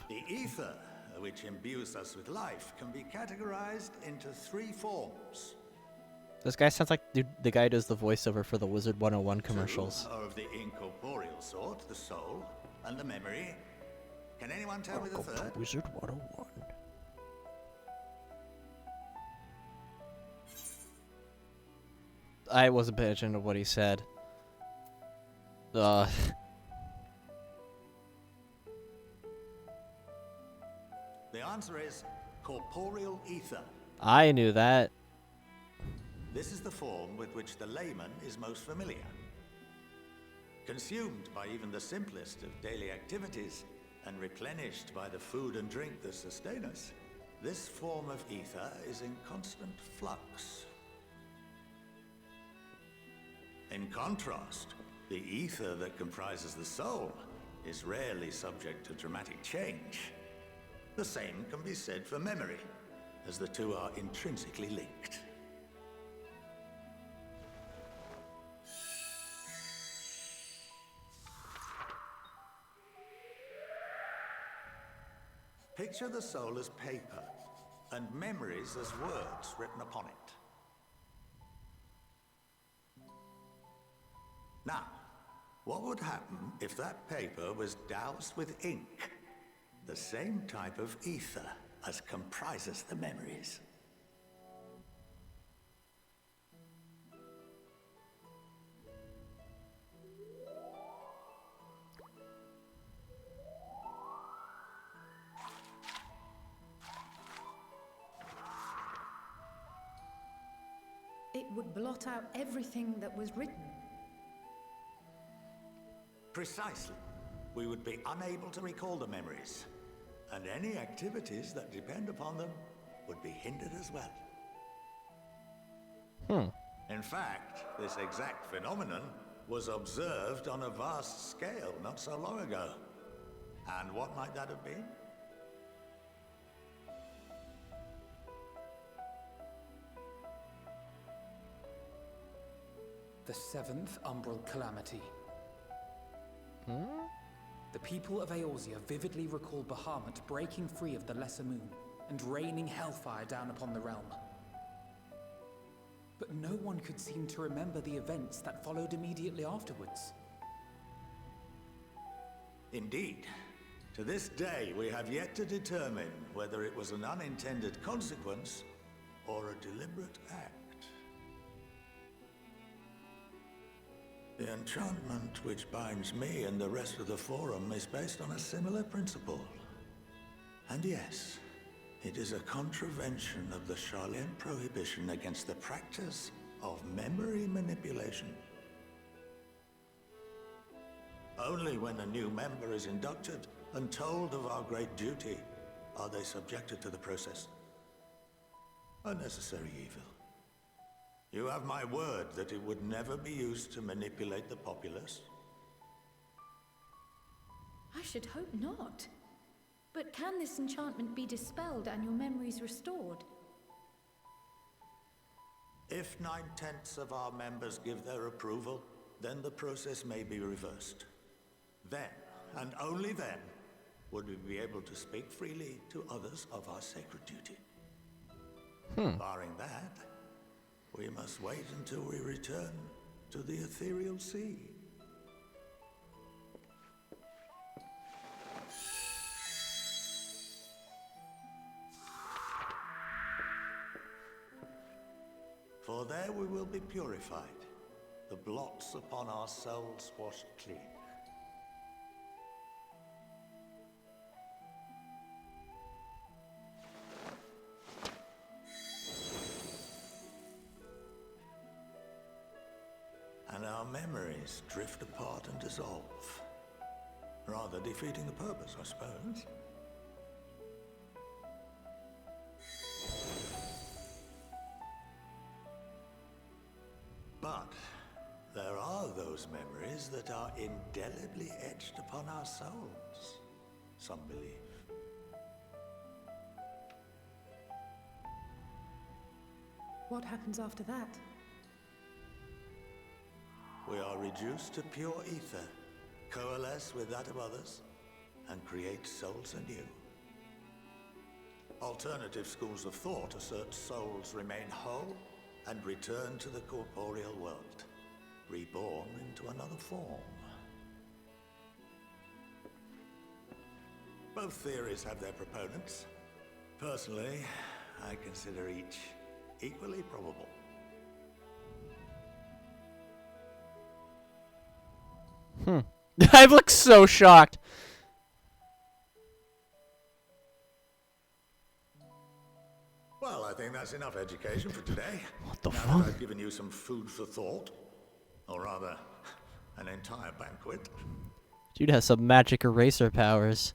The ether, which imbues us with life, can be categorized into 3 forms. This guy sounds like the guy who does the voiceover for the Wizard 101 commercials. 2 are of the incorporeal sort, the soul, and the memory. Can anyone tell me the third? Wizard 101. I wasn't paying attention to what he said. The answer is corporeal ether. I knew that. This is the form with which the layman is most familiar. Consumed by even the simplest of daily activities, and replenished by the food and drink that sustain us, this form of ether is in constant flux. In contrast, the ether that comprises the soul is rarely subject to dramatic change. The same can be said for memory, as the two are intrinsically linked. Picture the soul as paper, and memories as words written upon it. Now, what would happen if that paper was doused with ink? The same type of ether as comprises the memories. It would blot out everything that was written. Precisely. We would be unable to recall the memories, and any activities that depend upon them would be hindered as well. In fact, this exact phenomenon was observed on a vast scale not so long ago. And what might that have been? The 7th Umbral Calamity. The people of Eorzea vividly recall Bahamut breaking free of the Lesser Moon and raining hellfire down upon the realm. But no one could seem to remember the events that followed immediately afterwards. Indeed. To this day, we have yet to determine whether it was an unintended consequence or a deliberate act. The enchantment which binds me and the rest of the Forum is based on a similar principle. And yes, it is a contravention of the Charlene prohibition against the practice of memory manipulation. Only when a new member is inducted and told of our great duty are they subjected to the process. A necessary evil. You have my word that it would never be used to manipulate the populace? I should hope not. But can this enchantment be dispelled and your memories restored? If 9/10 of our members give their approval, then the process may be reversed. Then, and only then, would we be able to speak freely to others of our sacred duty. Barring that, we must wait until we return to the ethereal sea. For there we will be purified, the blots upon our souls washed clean. And our memories drift apart and dissolve, rather defeating the purpose, I suppose. But there are those memories that are indelibly etched upon our souls, some believe. What happens after that? We are reduced to pure ether, coalesce with that of others, and create souls anew. Alternative schools of thought assert souls remain whole and return to the corporeal world, reborn into another form. Both theories have their proponents. Personally, I consider each equally probable. I look so shocked. Well, I think that's enough education for today. What the now fuck? that I've given you some food for thought, or rather, an entire banquet. Dude has some magic eraser powers.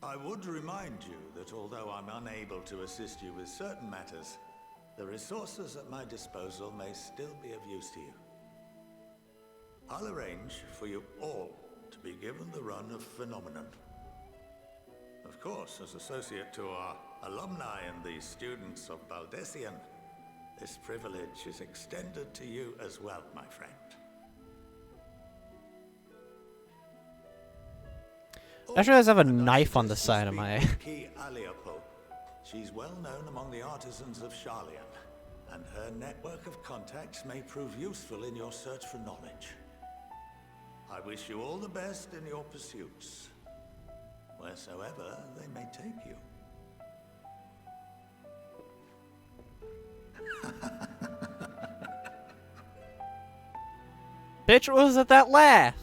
I would remind you that although I'm unable to assist you with certain matters, the resources at my disposal may still be of use to you. I'll arrange for you all to be given the run of Phenomenon. Of course, as associate to our alumni and the students of Baldessian, this privilege is extended to you as well, my friend. I should have a knife on the side of my... She's well known among the artisans of Sharlayan, and her network of contacts may prove useful in your search for knowledge. I wish you all the best in your pursuits, wheresoever they may take you. Bitch, what was it that laugh?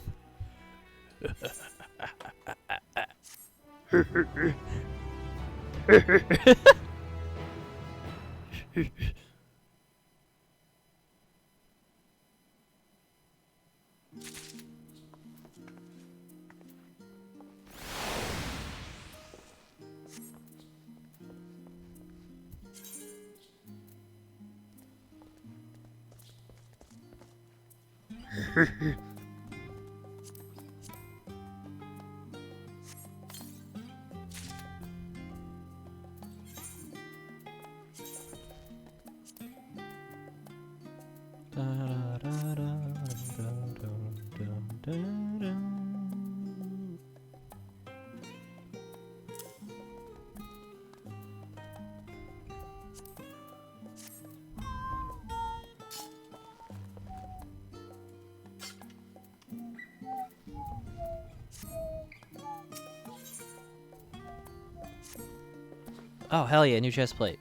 Oh, hell yeah, new chest plate.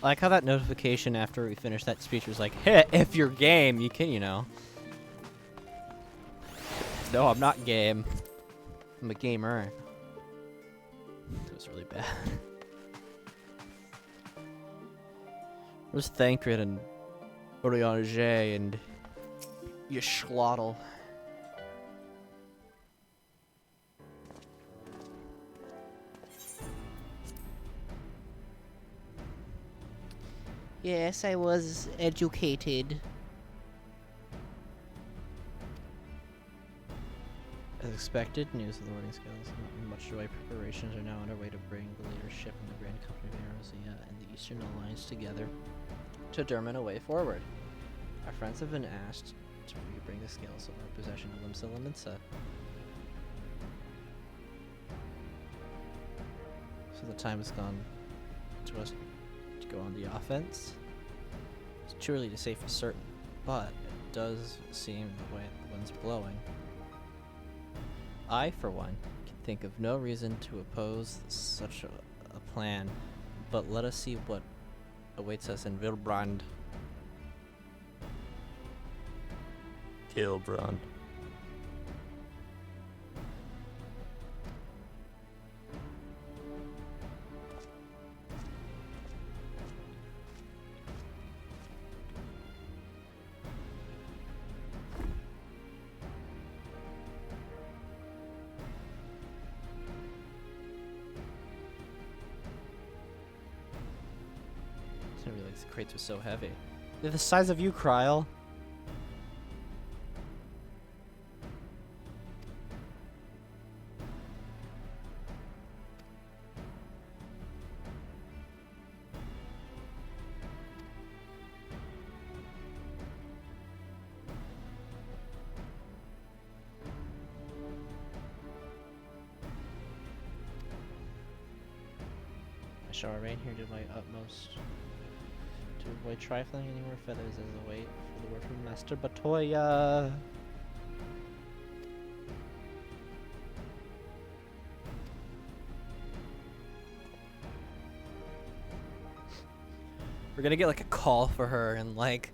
I like how that notification after we finished that speech was like, hey, if you're game, you can, you know. No, I'm not game. I'm a gamer. That was really bad. Where's Thancred and Oriange and Yschlotl? Yes, I was educated. As expected, news of the Lording Scales. Not much joy. Preparations are now underway to bring the leadership and the Grand Company of Erosia and the Eastern Alliance together to determine a way forward. Our friends have been asked to bring the scales of our possession to Limsa Liminsa. So the time has gone to us to go on the offense. It's too early to say for certain, but it does seem the way the wind's blowing. I, for one, can think of no reason to oppose such a plan, but let us see what awaits us in Vilbrand. Vilbrand. I didn't realize the crates were so heavy. They're the size of you, Kryl. I shall remain here to my utmost to avoid trifling any more feathers as a wait for the word from Master Batoya. We're gonna get like a call for her in like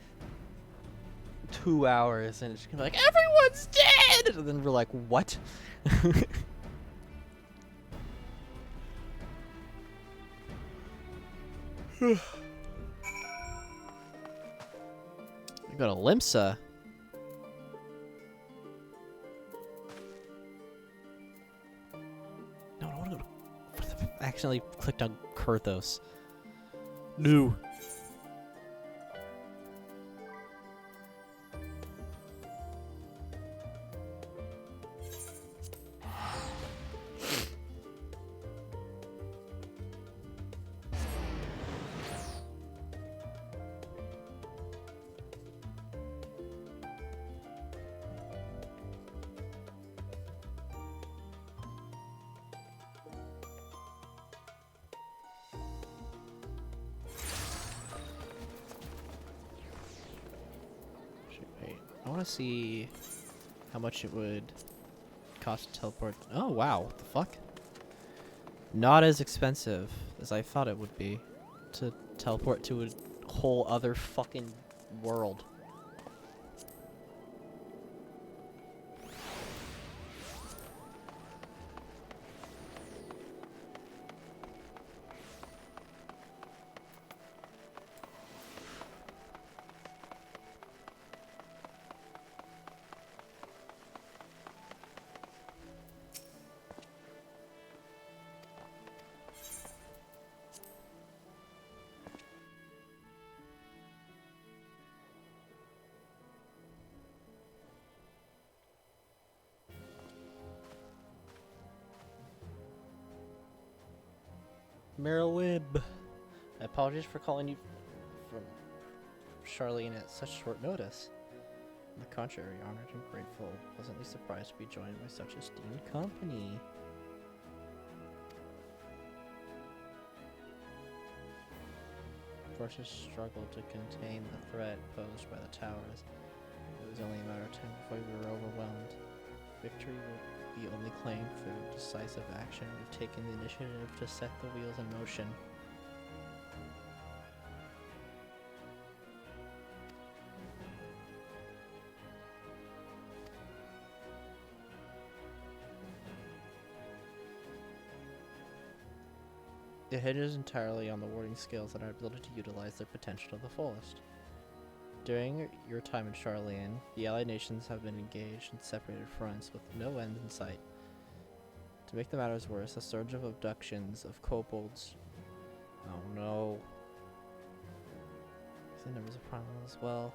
2 hours, and it's gonna be like, everyone's dead! And then we're like, what? We go to Limsa. No, I don't want to go to... I accidentally clicked on Kurthos. No. Wait, I want to see how much it would cost to teleport. Oh, wow. What the fuck? Not as expensive as I thought it would be to teleport to a whole other fucking world. Meryl Wibb. I apologize for calling you from Charlene at such short notice. On the contrary, honored and grateful, pleasantly surprised to be joined by such esteemed company. Forces struggled to contain the threat posed by the towers. It was only a matter of time before we were overwhelmed. Victory will be only claimed through decisive action. We've taken the initiative to set the wheels in motion. It hinges entirely on the warding skills and our ability to utilize their potential to the fullest. During your time in Charlene, the allied nations have been engaged in separated fronts with no end in sight. To make the matters worse, a surge of abductions of kobolds. Oh no. The numbers of problem as well.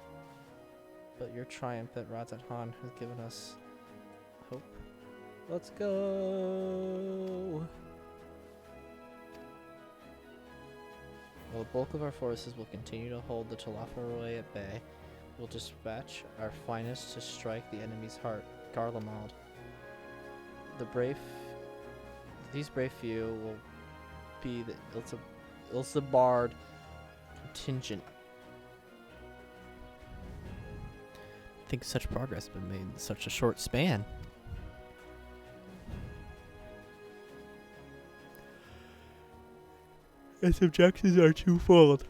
But your triumph at Razathan has given us hope. Let's go! While the bulk of our forces will continue to hold the Talafaroi at bay, we'll dispatch our finest to strike the enemy's heart, Garlemald. These brave few will be the Ilsabard contingent. I think such progress has been made in such a short span. Its objectives are twofold.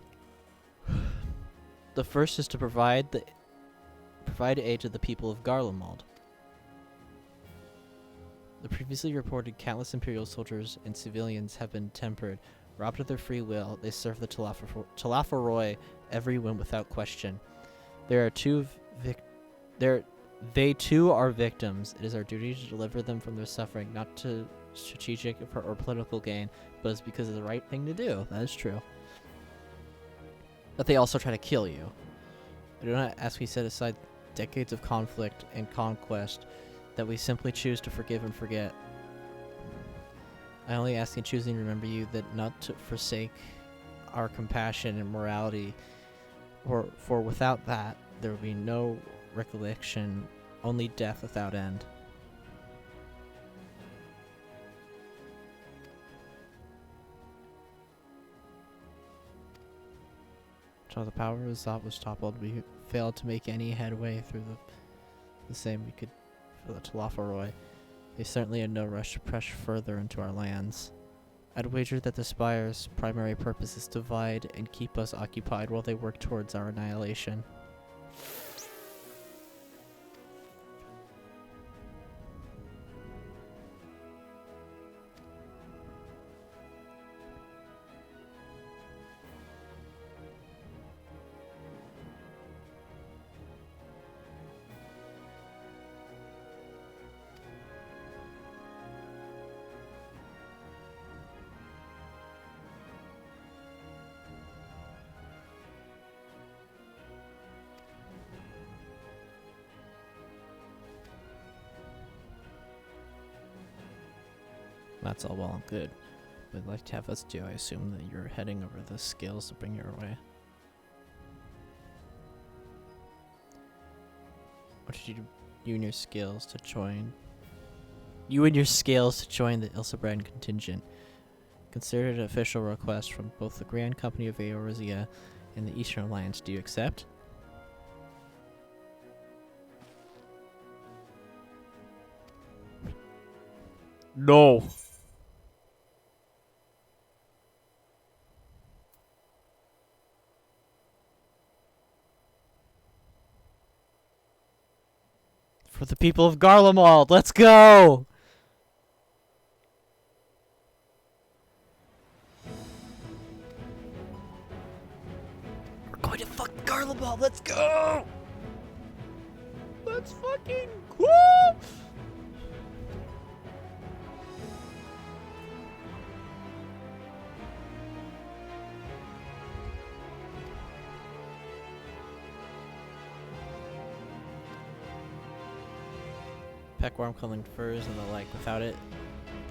The first is to provide aid to the people of Garlemald. The previously reported countless Imperial soldiers and civilians have been tempered. Robbed of their free will, they serve the Talafaroi every win without question. They too are victims. It is our duty to deliver them from their suffering, not to strategic or political gain, but it's because it's the right thing to do. That is true. But they also try to kill you. I do not ask we set aside decades of conflict and conquest, that we simply choose to forgive and forget. I only ask in choosing to remember you that not to forsake our compassion and morality, for without that there will be no recollection, only death without end. Until the power of Zot was toppled, we failed to make any headway through the same we could for the Talafaroi. They certainly had no rush to press further into our lands. I'd wager that the Spire's primary purpose is to divide and keep us occupied while they work towards our annihilation. That's all well and good, but I'd like to have us do. I assume that you're heading over the scales to bring your way. What did you and your scales to join? You and your scales to join the Ilsabrand contingent. Consider it an official request from both the Grand Company of Eorzea and the Eastern Alliance. Do you accept? No. For the people of Garlemald, let's go! We're going to fuck Garlemald, let's go! Let's fucking go! Peckworm culling furs and the like. Without it,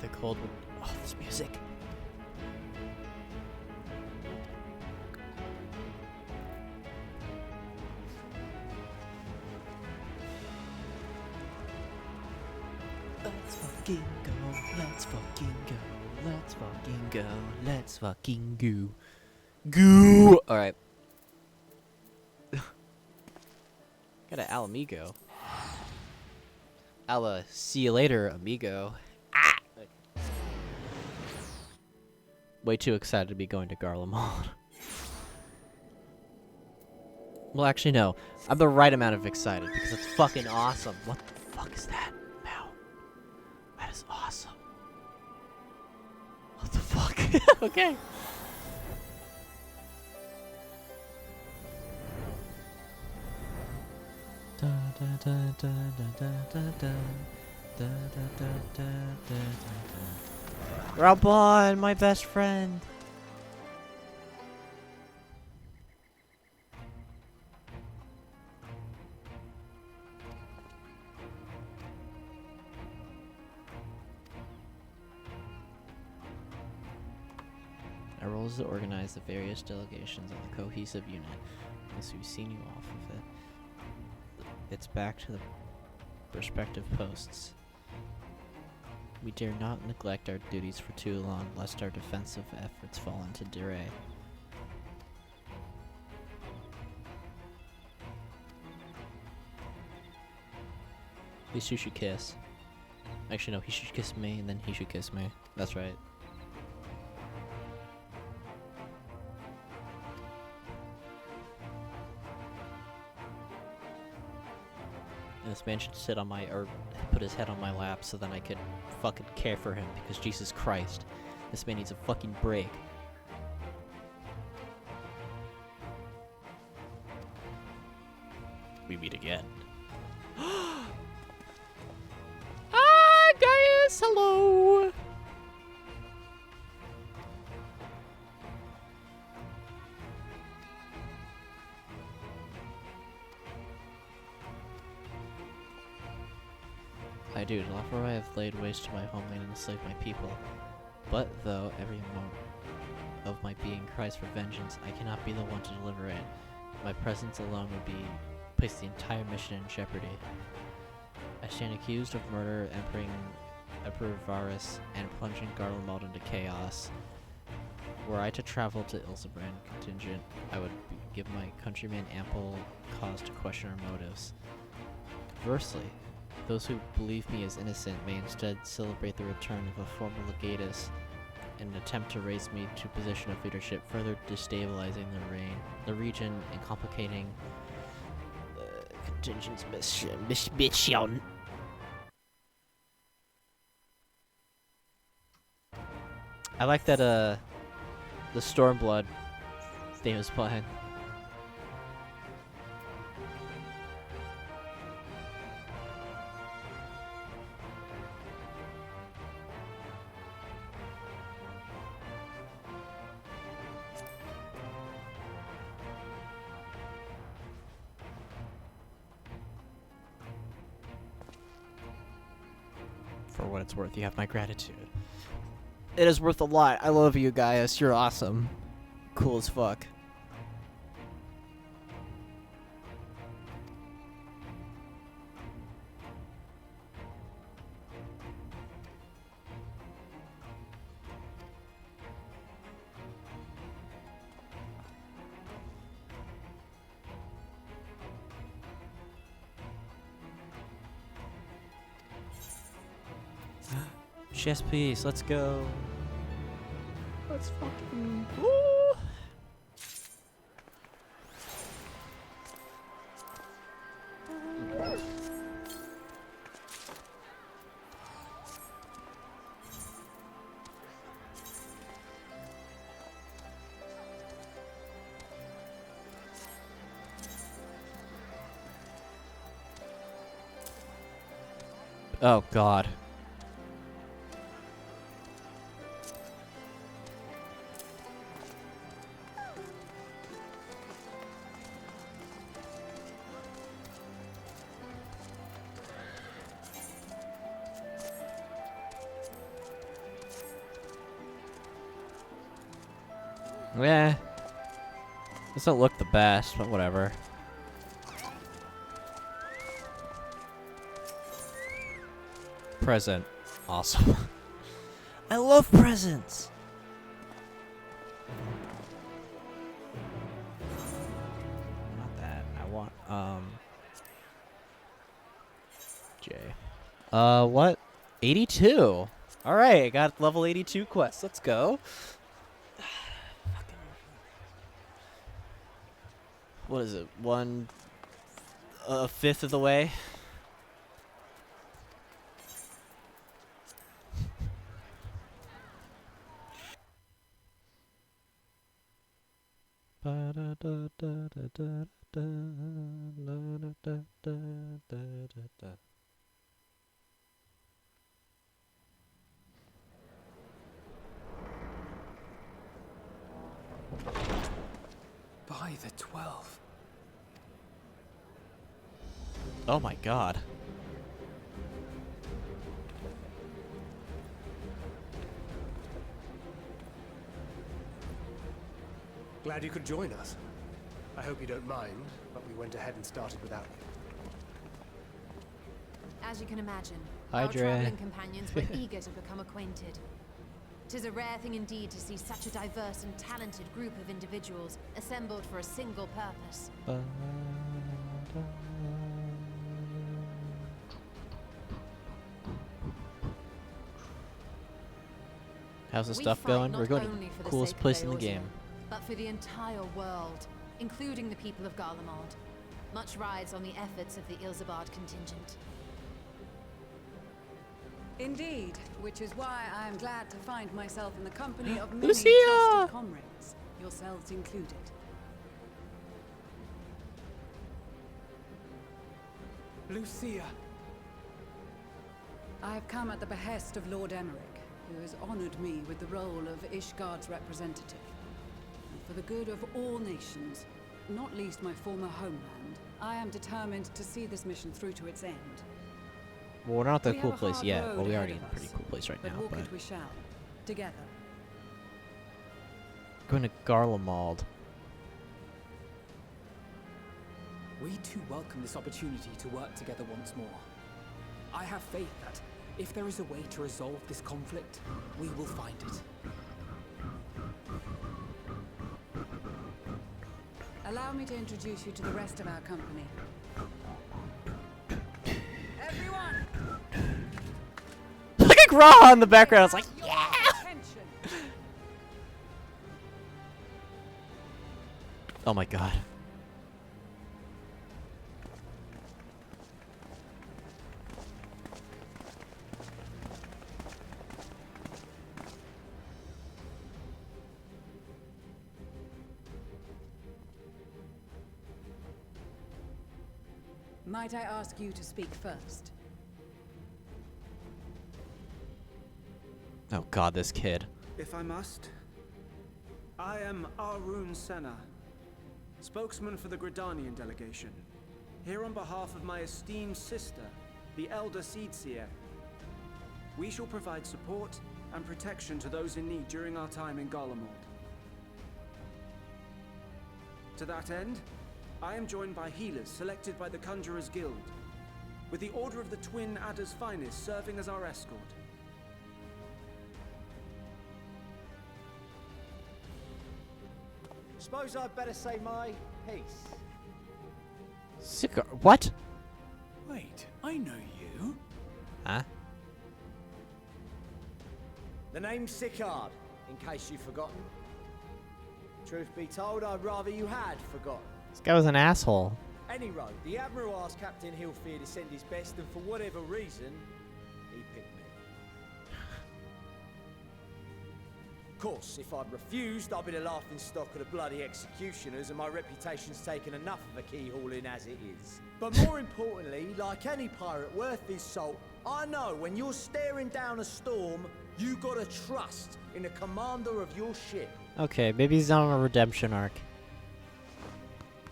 the cold would... Oh, this music. Let's fucking go. Let's fucking go. Let's fucking go. Let's fucking go. Goo! Alright. Got an Alamigo. See you later, amigo. Ah! Way too excited to be going to Garlemald. Well, actually, no. I'm the right amount of excited because it's fucking awesome. What the fuck is that, Mel? That is awesome. What the fuck? Okay. Robon, my best friend. Our role is to organize the various delegations of the cohesive unit. Once we've seen you off of it, it's back to the respective posts. We dare not neglect our duties for too long, lest our defensive efforts fall into disarray. At least you should kiss. Actually, no, he should kiss me, and then he should kiss me. That's right. And this man should sit on my, or put his head on my lap so then I could fucking care for him, because Jesus Christ, this man needs a fucking break. We meet again. Hi guys, hello. I do. Before I have laid waste to my homeland and enslaved my people. But though every moment of my being cries for vengeance, I cannot be the one to deliver it. My presence alone would be place the entire mission in jeopardy. I stand accused of murder, Emperor Varus, and plunging Garlemald into chaos. Were I to travel to Ilsebrand contingent, I would give my countrymen ample cause to question our motives. Conversely, those who believe me as innocent may instead celebrate the return of a former legatus in an attempt to raise me to a position of leadership, further destabilizing the region and complicating the contingent's mission. I like that the Stormblood theme is playing. For what it's worth, you have my gratitude. It is worth a lot. I love you, Gaius. You're awesome. Cool as fuck. Chess piece, let's go. Let's fucking woo. Oh God. Yeah. Doesn't look the best, but whatever. Present. Awesome. I love presents! Not that. I want, J. What? 82! Alright, I got level 82 quest. Let's go. What is it? A fifth of the way? By the 12. Oh my god. Glad you could join us. I hope you don't mind, but we went ahead and started without you. As you can imagine, Hi, our Dre. traveling companions were eager to become acquainted. 'Tis a rare thing indeed to see such a diverse and talented group of individuals assembled for a single purpose. How's the We stuff fight going? not We're going only to for the the coolest sake of place in the Eorzea, game. but for the entire world, including the people of Garlemald. Much rides on the efforts of the Ilzabard contingent. Indeed, which is why I am glad to find myself in the company of many Lucia! trusted comrades, yourselves included. Lucia. I have come at the behest of Lord Emmerich, who has honored me with the role of Ishgard's representative. And for the good of all nations, not least my former homeland, I am determined to see this mission through to its end. Well, we're not at the We cool have a place hard yet. road Well, we ahead already in of a pretty us, cool place right but now, walk but it we shall, together. going to Garlemald. We too welcome this opportunity to work together once more. I have faith that if there is a way to resolve this conflict, we will find it. Allow me to introduce you to the rest of our company. Everyone! Look at Graha in the background. It's like, yeah! Attention! Oh my god. Might I ask you to speak first? Oh god, this kid. If I must. I am Arun Senna, spokesman for the Gridanian delegation, here on behalf of my esteemed sister, the Elder Seedseer. We shall provide support and protection to those in need during our time in Garlemald. To that end, I am joined by healers selected by the Conjurers Guild, with the Order of the Twin Adder's Finest serving as our escort. Suppose I'd better say my piece. Sicker. What? Wait, I know you. Huh? The name's Sicard, in case you've forgotten. Truth be told, I'd rather you had forgotten. This guy was an asshole. Any road, the Admiral asked Captain Hilfear to send his best, and for whatever reason, he picked me. Of course, if I'd refused, I'd be the laughing stock of the bloody executioners, and my reputation's taken enough of a keyhauling as it is. But more importantly, like any pirate worth his salt, I know when you're staring down a storm, you gotta trust in the commander of your ship. Okay, maybe he's not on a redemption arc.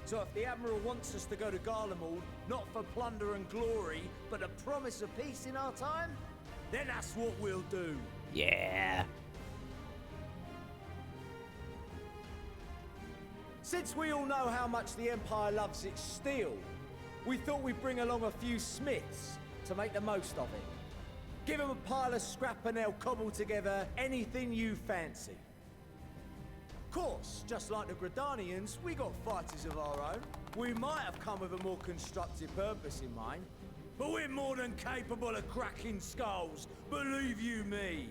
So if the Admiral wants us to go to Garlemald, not for plunder and glory, but a promise of peace in our time, then that's what we'll do. Yeah. Since we all know how much the Empire loves its steel, we thought we'd bring along a few smiths to make the most of it. Give them a pile of scrap and they'll cobble together anything you fancy. Of course, just like the Gridanians, we got fighters of our own. We might have come with a more constructive purpose in mind, but we're more than capable of cracking skulls, believe you me.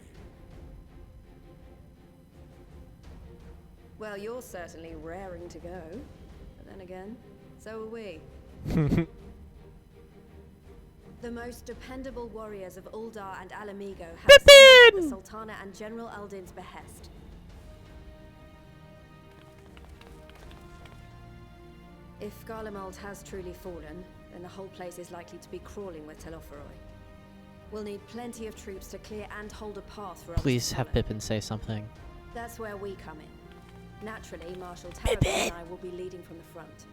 Well, you're certainly raring to go. But then again, so are we. The most dependable warriors of Uldar and Alamigo have served at the Sultana and General Aldin's behest. If Garlemald has truly fallen, then the whole place is likely to be crawling with Telophoroi. We'll need plenty of troops to clear and hold a path for Please others to have follow. Pippin say something. That's where we come in. Naturally, Marshal Terrapin and I will be leading from the front.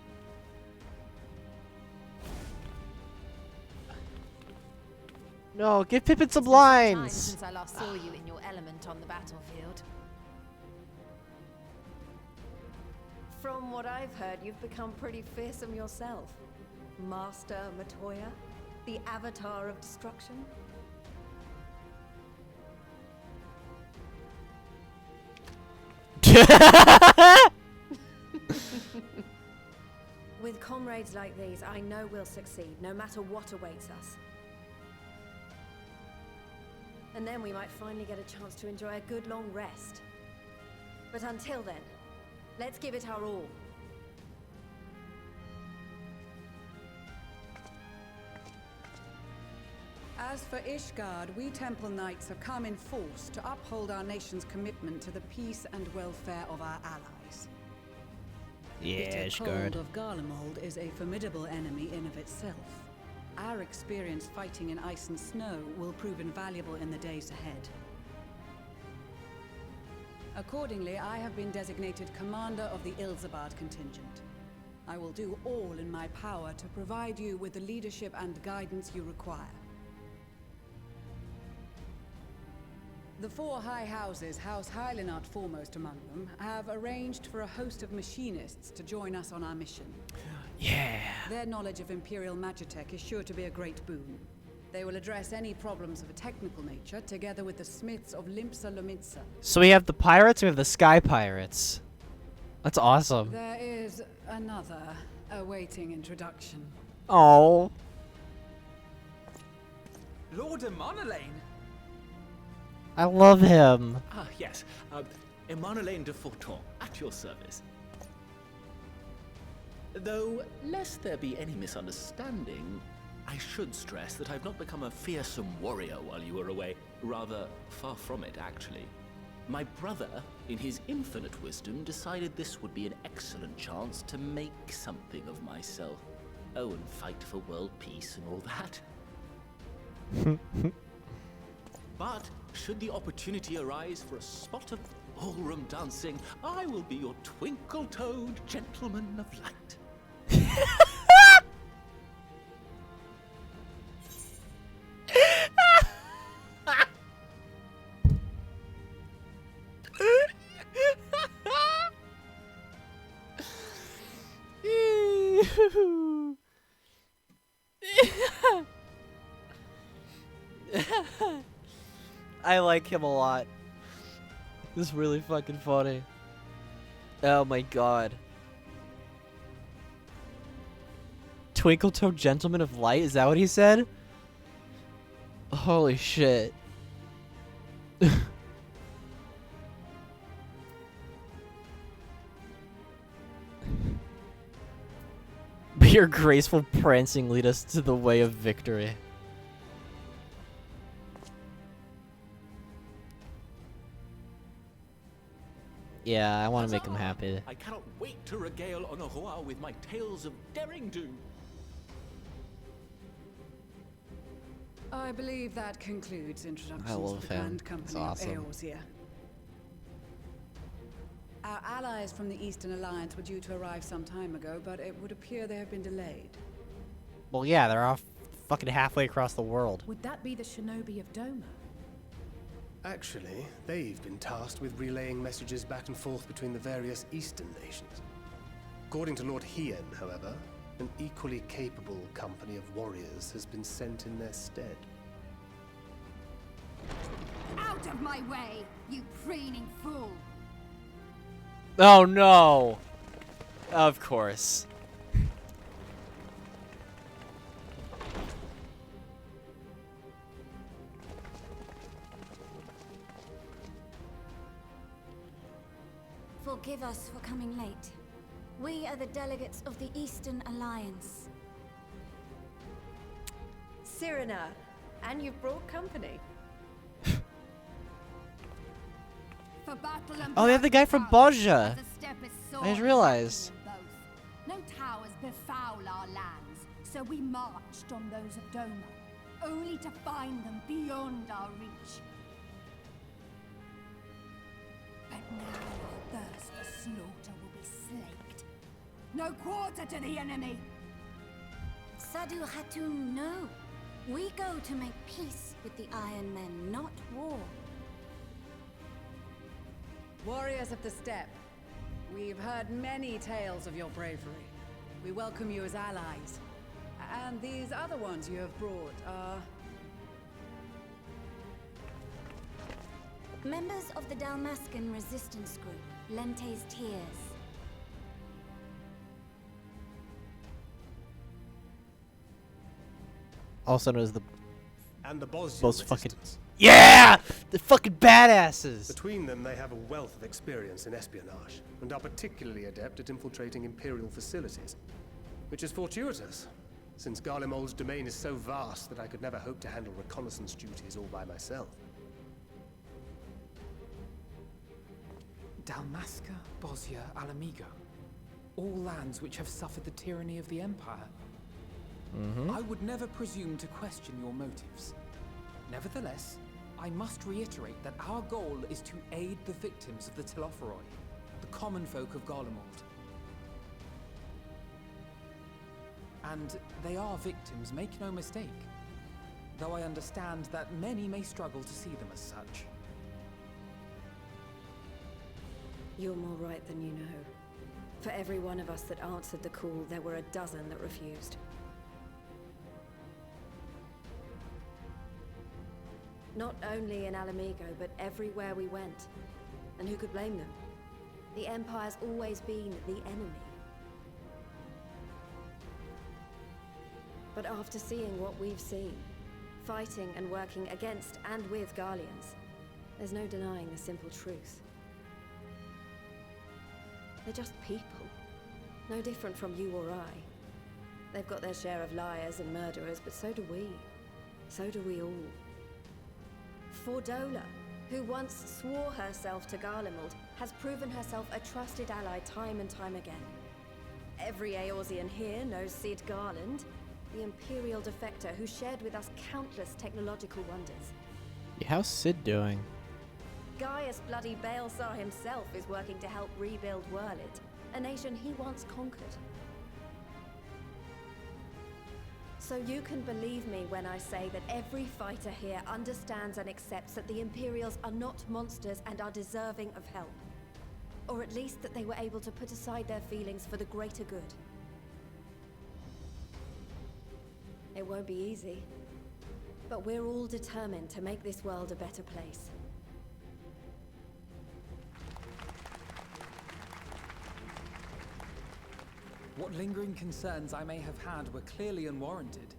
No, give Pippin some It's been some time lines. since I last saw you in your element on the battlefield. From what I've heard, you've become pretty fearsome yourself. Master Matoya, the avatar of destruction. With comrades like these, I know we'll succeed, no matter what awaits us. And then we might finally get a chance to enjoy a good long rest. But until then, let's give it our all. As for Ishgard, we Temple Knights have come in force to uphold our nation's commitment to the peace and welfare of our allies. Yeah, Bitter Ishgard. cold of Garlemald is a formidable enemy in of itself. Our experience fighting in ice and snow will prove invaluable in the days ahead. Accordingly, I have been designated commander of the Ilzabard contingent. I will do all in my power to provide you with the leadership and guidance you require. The four high houses, House Hylinart foremost among them, have arranged for a host of machinists to join us on our mission. Yeah. Their knowledge of Imperial Magitech is sure to be a great boon. They will address any problems of a technical nature, together with the smiths of Limpsa Lomitsa. So we have the pirates, we have the sky pirates. That's awesome. There is another awaiting introduction. Oh. Lord Emanolaine! I love him. Ah, yes. Emanolaine de Forton, at your service. Though, lest there be any misunderstanding, I should stress that I've not become a fearsome warrior while you were away. Rather, far from it, actually. My brother, in his infinite wisdom, decided this would be an excellent chance to make something of myself. Oh, and fight for world peace and all that. But, should the opportunity arise for a spot of ballroom dancing, I will be your twinkle-toed gentleman of light. I like him a lot. This is really fucking funny. Oh my god. Twinkle-toed gentleman of light? Is that what he said? Holy shit. But your graceful prancing lead us to the way of victory. Yeah, I want to make him happy. I cannot wait to regale Honoroa with my tales of daring do. I believe that concludes introductions I love to the him. Grand It's Company awesome. of Eorzea. Our allies from the Eastern Alliance were due to arrive some time ago, but it would appear they have been delayed. Well, yeah, they're off fucking halfway across the world. Would that be the shinobi of Doma? Actually, they've been tasked with relaying messages back and forth between the various eastern nations. According to Lord Hien, however, an equally capable company of warriors has been sent in their stead. Out of my way, you preening fool! Oh no! Of course. Forgive us for coming late. We are the delegates of the Eastern Alliance. Cyrena, and you've brought company. For battle and Oh, they have the guy from Bozja. I just realized. No towers So we marched on those of Doma, only to find them beyond our reach. But now our thirst for slaughter will be slaked. No quarter to the enemy! Sadu Hatun, no. We go to make peace with the Iron Men, not war. Warriors of the Steppe, we've heard many tales of your bravery. We welcome you as allies. And these other ones you have brought are... Members of the Dalmascan resistance group, Lente's Tears. Also known as the... And the Bosnian most fucking... resistance. Yeah! The fucking badasses! Between them, they have a wealth of experience in espionage, and are particularly adept at infiltrating Imperial facilities. Which is fortuitous, since Garlemald's domain is so vast that I could never hope to handle reconnaissance duties all by myself. Dalmasca, Bosnia, Alamigo. All lands which have suffered the tyranny of the Empire. I would never presume to question your motives. Nevertheless, I must reiterate that our goal is to aid the victims of the Telophoroi, the common folk of Garlemald. And they are victims, make no mistake. Though I understand that many may struggle to see them as such. You're more right than you know. For every one of us that answered the call, there were a dozen that refused. Not only in Alamigo, but everywhere we went. And who could blame them? The Empire's always been the enemy. But after seeing what we've seen, fighting and working against and with Garleans, there's no denying the simple truth. They're just people, no different from you or I. They've got their share of liars and murderers, but so do we. So do we all. Fordola, who once swore herself to Garlemald, has proven herself a trusted ally time and time again. Every Eorzean here knows Cid Garland, the Imperial defector who shared with us countless technological wonders. Yeah, how's Cid doing? Gaius bloody Baelsar himself is working to help rebuild Wurlit, a nation he once conquered. So you can believe me when I say that every fighter here understands and accepts that the Imperials are not monsters and are deserving of help. Or at least that they were able to put aside their feelings for the greater good. It won't be easy, but we're all determined to make this world a better place. What lingering concerns I may have had were clearly unwarranted.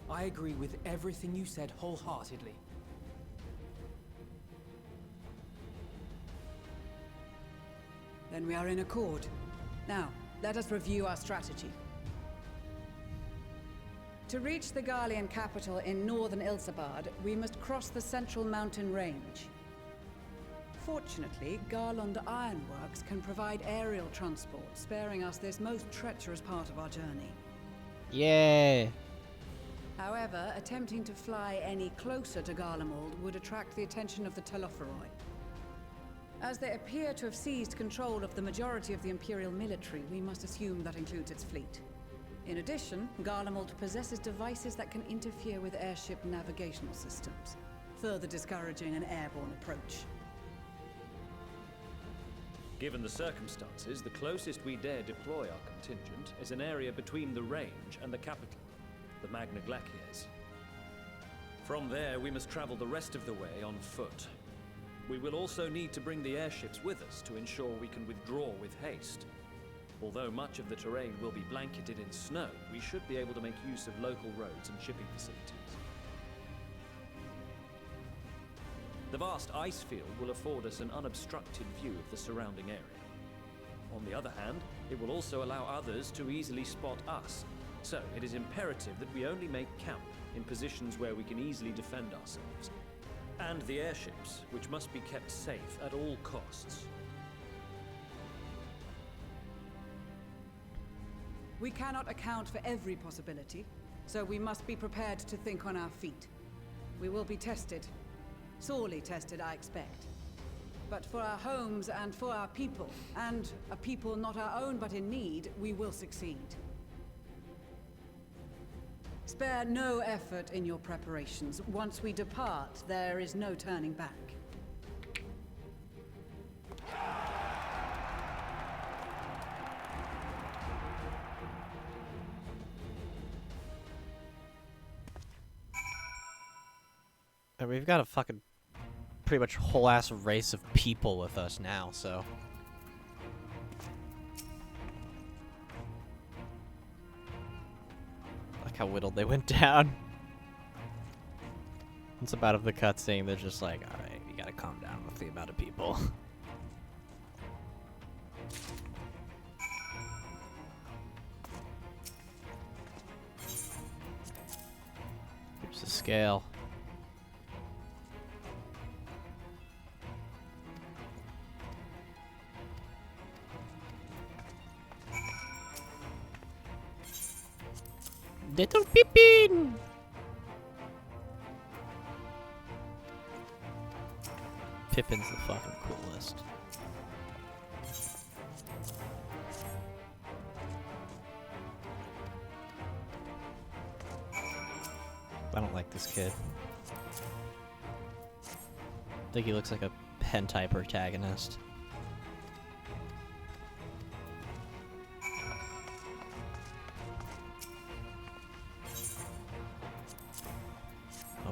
I agree with everything you said wholeheartedly. Then we are in accord. Now, let us review our strategy. To reach the Garlean capital in northern Ilsabard, we must cross the central mountain range. Fortunately, Garland Ironworks can provide aerial transport, sparing us this most treacherous part of our journey. Yay! However, attempting to fly any closer to Garlemald would attract the attention of the Telophoroi. As they appear to have seized control of the majority of the Imperial military, we must assume that includes its fleet. In addition, Garlemald possesses devices that can interfere with airship navigational systems, further discouraging an airborne approach. Given the circumstances, the closest we dare deploy our contingent is an area between the range and the capital, the Magna Glaciers. From there, we must travel the rest of the way on foot. We will also need to bring the airships with us to ensure we can withdraw with haste. Although much of the terrain will be blanketed in snow, we should be able to make use of local roads and shipping facilities. The vast ice field will afford us an unobstructed view of the surrounding area. On the other hand, it will also allow others to easily spot us, so it is imperative that we only make camp in positions where we can easily defend ourselves. And the airships, which must be kept safe at all costs. We cannot account for every possibility, so we must be prepared to think on our feet. We will be tested. Sorely tested, I expect. But for our homes and for our people, and a people not our own but in need, we will succeed. Spare no effort in your preparations. Once we depart, there is no turning back. And we've got a fucking pretty much whole ass race of people with us now, so. Like how whittled they went down. It's about of the cutscene, they're just like, alright, you gotta calm down with the amount of people. Here's the scale. Little Pippin! Pippin's the fucking coolest. I don't like this kid. I think he looks like a hentai protagonist.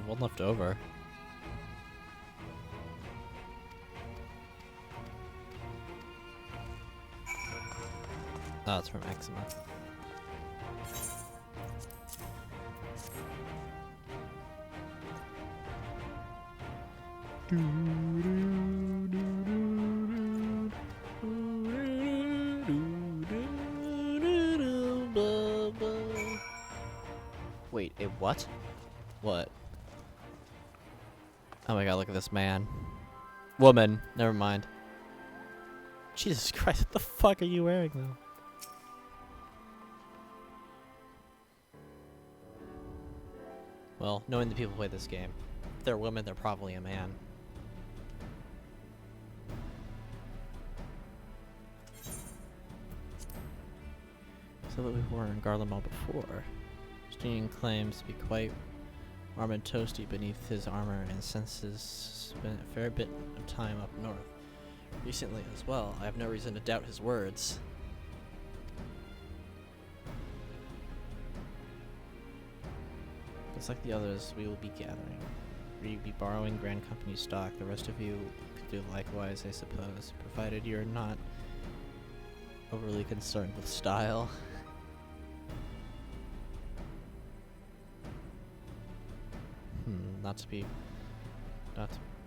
One left over. Oh, it's from Eczema. Wait, a what? What? Oh my god, look at this man. Woman, never mind. Jesus Christ, what the fuck are you wearing though? Well, knowing the people who play this game, if they're women, they're probably a man. So that we were in Garlemald before. Justinian claims to be quite warm and toasty beneath his armor, and senses spent a fair bit of time up north. Recently as well, I have no reason to doubt his words. Just like the others, we will be gathering. We will be borrowing Grand Company stock. The rest of you could do likewise, I suppose, provided you're not overly concerned with style. Not to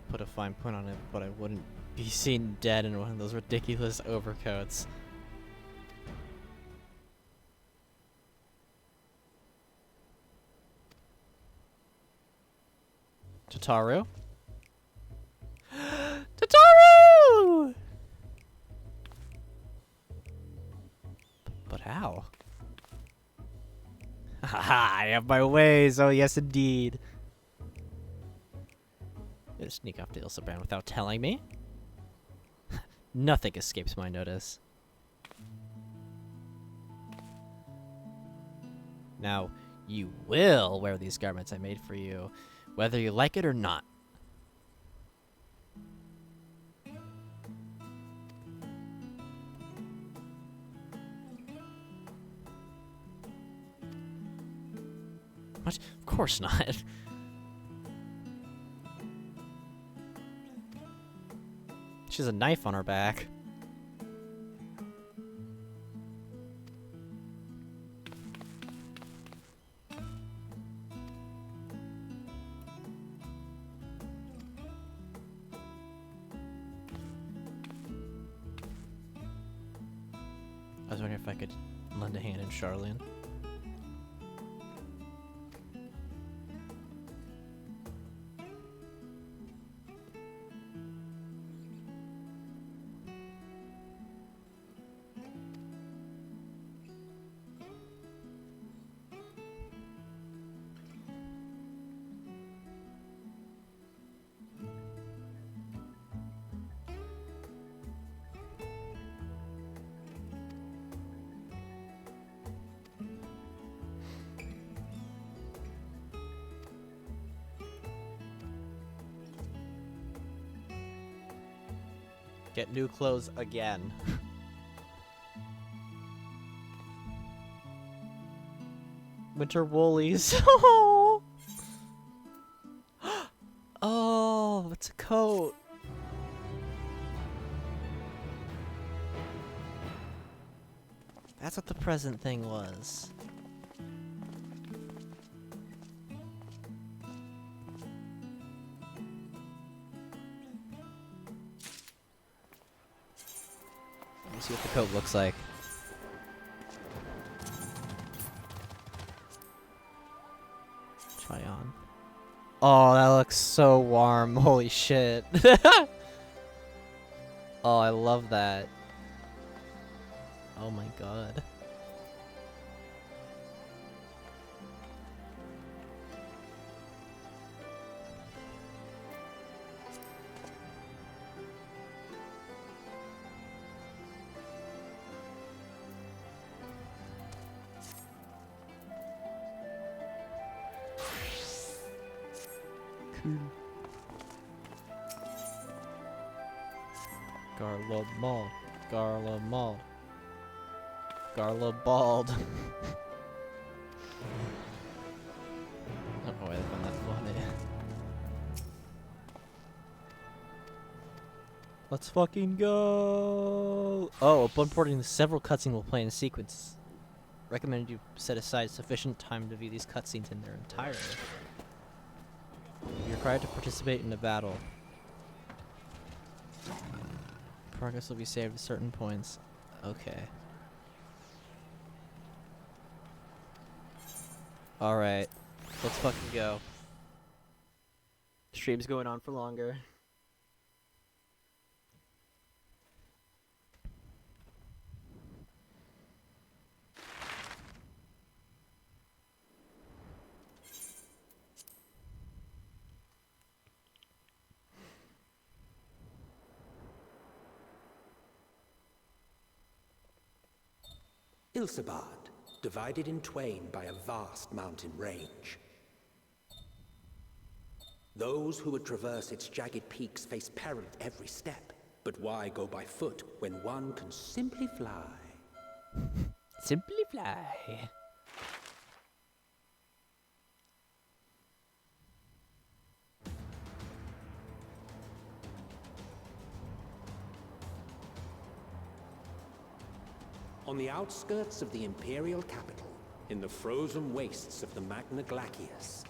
put a fine point on it, but I wouldn't be seen dead in one of those ridiculous overcoats. Tataru? Tataru! But how? Haha, I have my ways, oh yes indeed. Gonna sneak off to Ilsabrand without telling me? Nothing escapes my notice. Now, you will wear these garments I made for you, whether you like it or not. What? Of course not. She has a knife on her back. I was wondering if I could lend a hand in Charlene. Get new clothes again. Winter woolies. Oh, it's a coat. That's what the present thing was. Let me see what the coat looks like. Try on. Oh, that looks so warm. Holy shit. Oh, I love that. Oh my god. Garla Maul. Garla Maul. Garla Bald. I don't know why I found that funny. Let's fucking go! Oh, upon porting, several cutscenes will play in sequence. Recommend you set aside sufficient time to view these cutscenes in their entirety. You're required to participate in a battle. Progress will be saved at certain points. Okay. Alright. Let's fucking go. Stream's going on for longer. Ilsabad, divided in twain by a vast mountain range. Those who would traverse its jagged peaks face peril at every step. But why go by foot when one can simply fly? Simply fly. On the outskirts of the Imperial capital, in the frozen wastes of the Magna Glacius.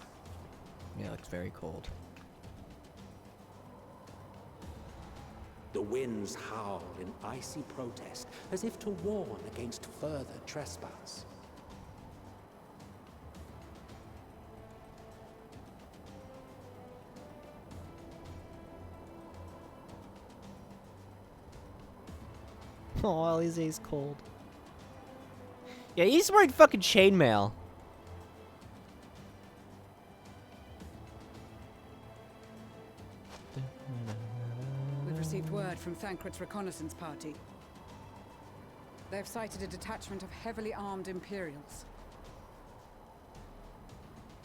Yeah, it looks very cold. The winds howl in icy protest, as if to warn against further trespass. Oh, Alize's cold. Yeah, he's wearing fucking chainmail. We've received word from Thancred's reconnaissance party. They've sighted a detachment of heavily armed Imperials.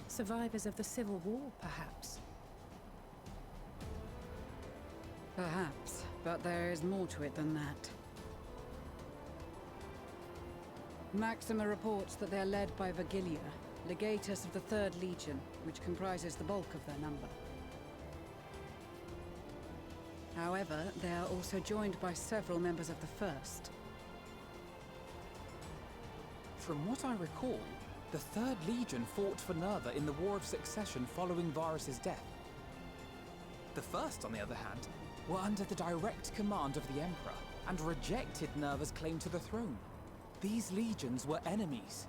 Survivors of the Civil War, perhaps? Perhaps, but there is more to it than that. Maxima reports that they're led by Vergilia, legatus of the 3rd Legion, which comprises the bulk of their number. However, they are also joined by several members of the 1st. From what I recall, the 3rd Legion fought for Nerva in the War of Succession following Varus's death. The 1st, on the other hand, were under the direct command of the Emperor and rejected Nerva's claim to the throne. These legions were enemies.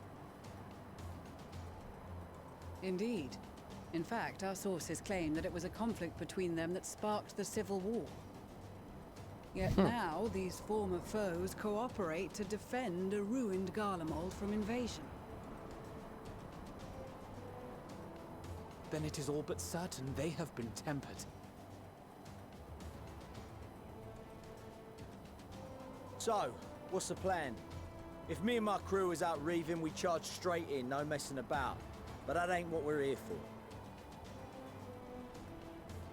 Indeed. In fact, our sources claim that it was a conflict between them that sparked the Civil War. Yet now, these former foes cooperate to defend a ruined Garlemald from invasion. Then it is all but certain they have been tempered. So, what's the plan? If me and my crew is out reaving, we charge straight in, no messing about. But that ain't what we're here for.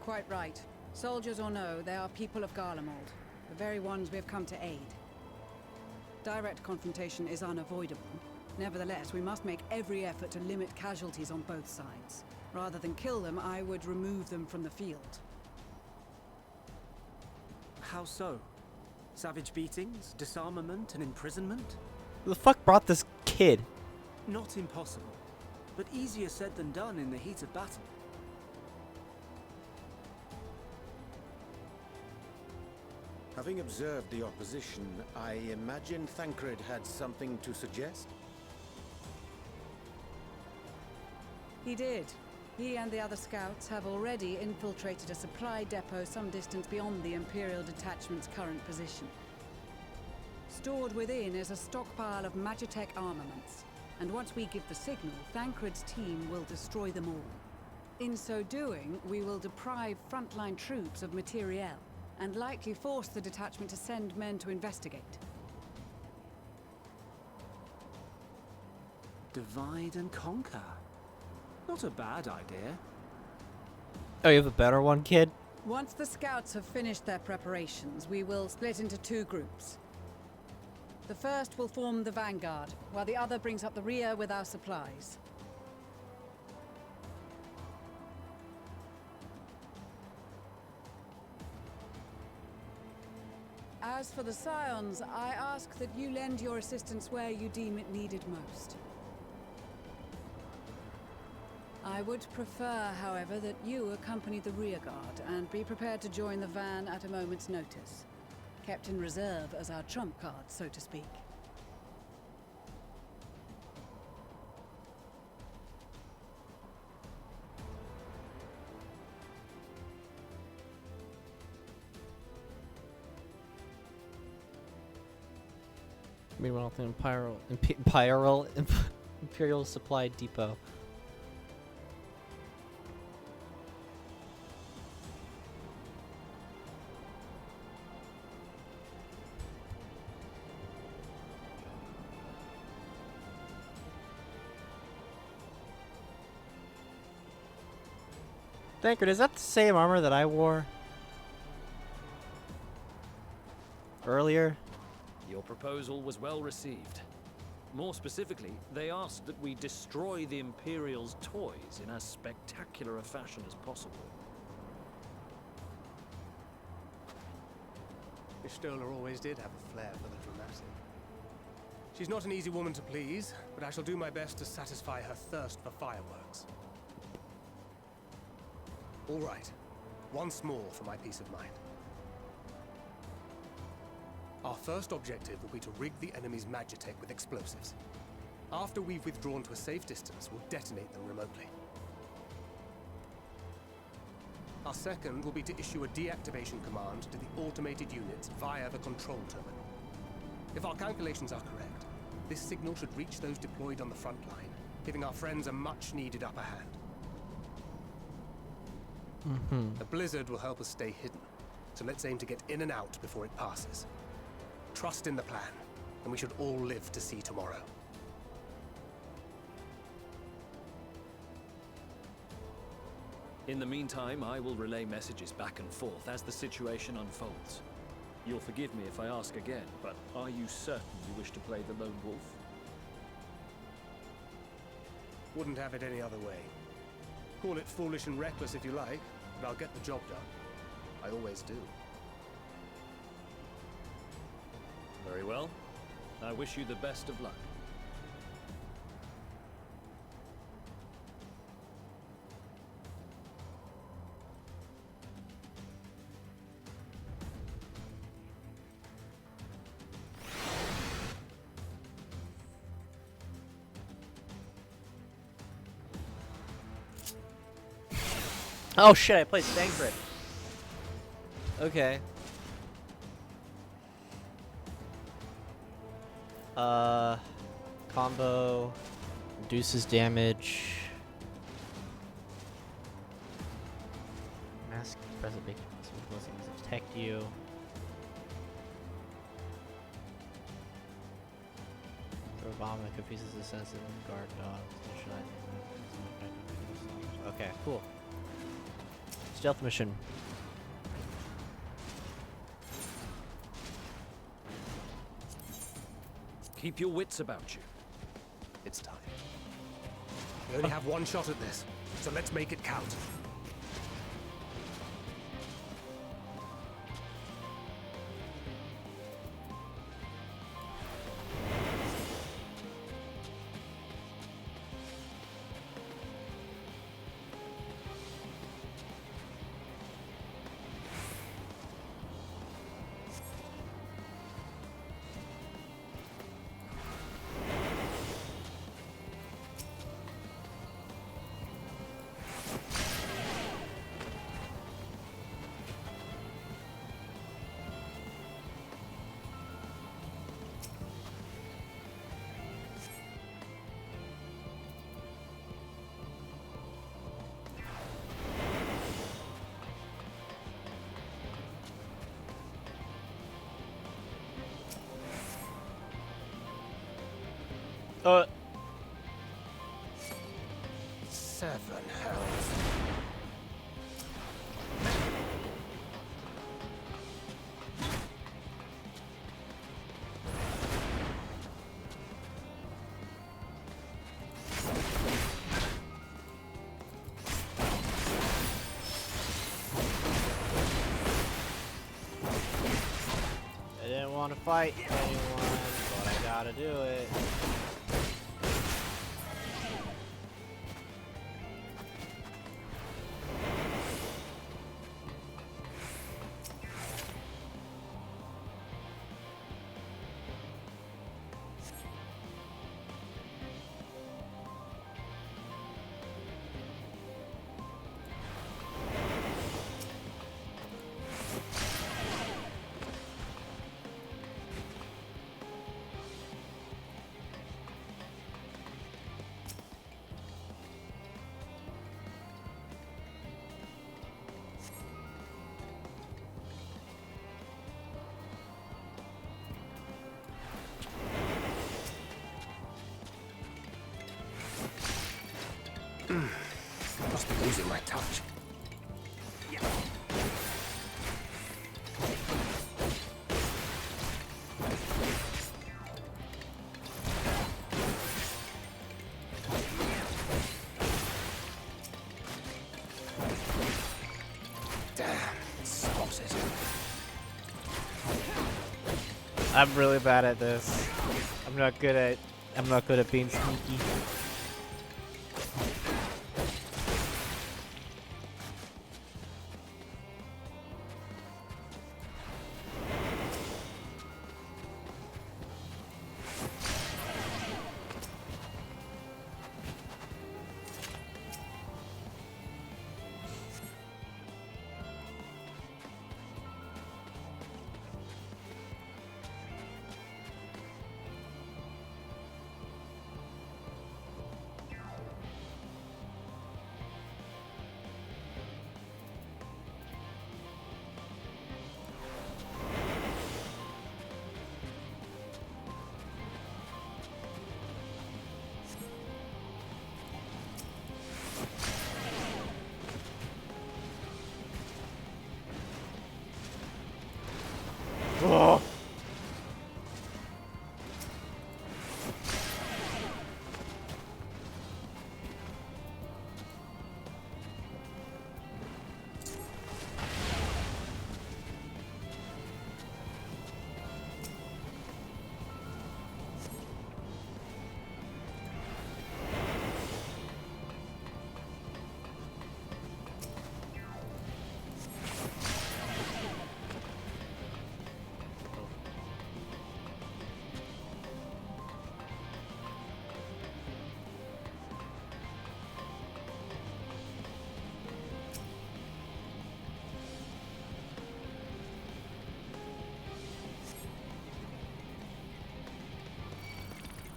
Quite right. Soldiers or no, they are people of Garlemald. the very ones we have come to aid. Direct confrontation is unavoidable. Nevertheless, we must make every effort to limit casualties on both sides. Rather than kill them, I would remove them from the field. How so? Savage beatings, disarmament, and imprisonment? Who the fuck brought this kid? Not impossible, but easier said than done in the heat of battle. Having observed the opposition, I imagine Thancred had something to suggest? He did. He and the other scouts have already infiltrated a supply depot some distance beyond the Imperial detachment's current position. Stored within is a stockpile of Magitech armaments, and once we give the signal, Thancred's team will destroy them all. In so doing, we will deprive frontline troops of materiel, and likely force the detachment to send men to investigate. Divide and conquer. Not a bad idea. Oh, you have a better one, kid? Once the scouts have finished their preparations, we will split into two groups. The first will form the vanguard, while the other brings up the rear with our supplies. As for the Scions, I ask that you lend your assistance where you deem it needed most. I would prefer, however, that you accompany the rearguard and be prepared to join the van at a moment's notice. Kept in reserve as our trump card, so to speak. Meanwhile, at the Imperial Supply Depot. Thancred, is that the same armor that I wore earlier? Your proposal was well received. More specifically, they asked that we destroy the Imperial's toys in as spectacular a fashion as possible. Istola always did have a flair for the dramatic. She's not an easy woman to please, but I shall do my best to satisfy her thirst for fireworks. All right, once more for my peace of mind. Our first objective will be to rig the enemy's Magitech with explosives. After we've withdrawn to a safe distance, we'll detonate them remotely. Our second will be to issue a deactivation command to the automated units via the control terminal. If our calculations are correct, this signal should reach those deployed on the front line, giving our friends a much-needed upper hand. The blizzard will help us stay hidden, so let's aim to get in and out before it passes. Trust in the plan, and we should all live to see tomorrow. In the meantime, I will relay messages back and forth as the situation unfolds. You'll forgive me if I ask again, but are you certain you wish to play the lone wolf? Wouldn't have it any other way. Call it foolish and reckless if you like, but I'll get the job done. I always do. Very well. I wish you the best of luck. Oh shit, I played Thancred. Okay. Combo reduces damage. Mask present big blessings detect you. Throw a bomb that confuses the sensitive guard dogs. Okay, cool. Stealth mission. Keep your wits about you. It's time. We only have one shot at this, so let's make it count. Seven hells. I didn't want to fight anyone, but I gotta do it. Must be losing my touch. Damn, spotted. I'm really bad at this. I'm not good at being sneaky. Oh.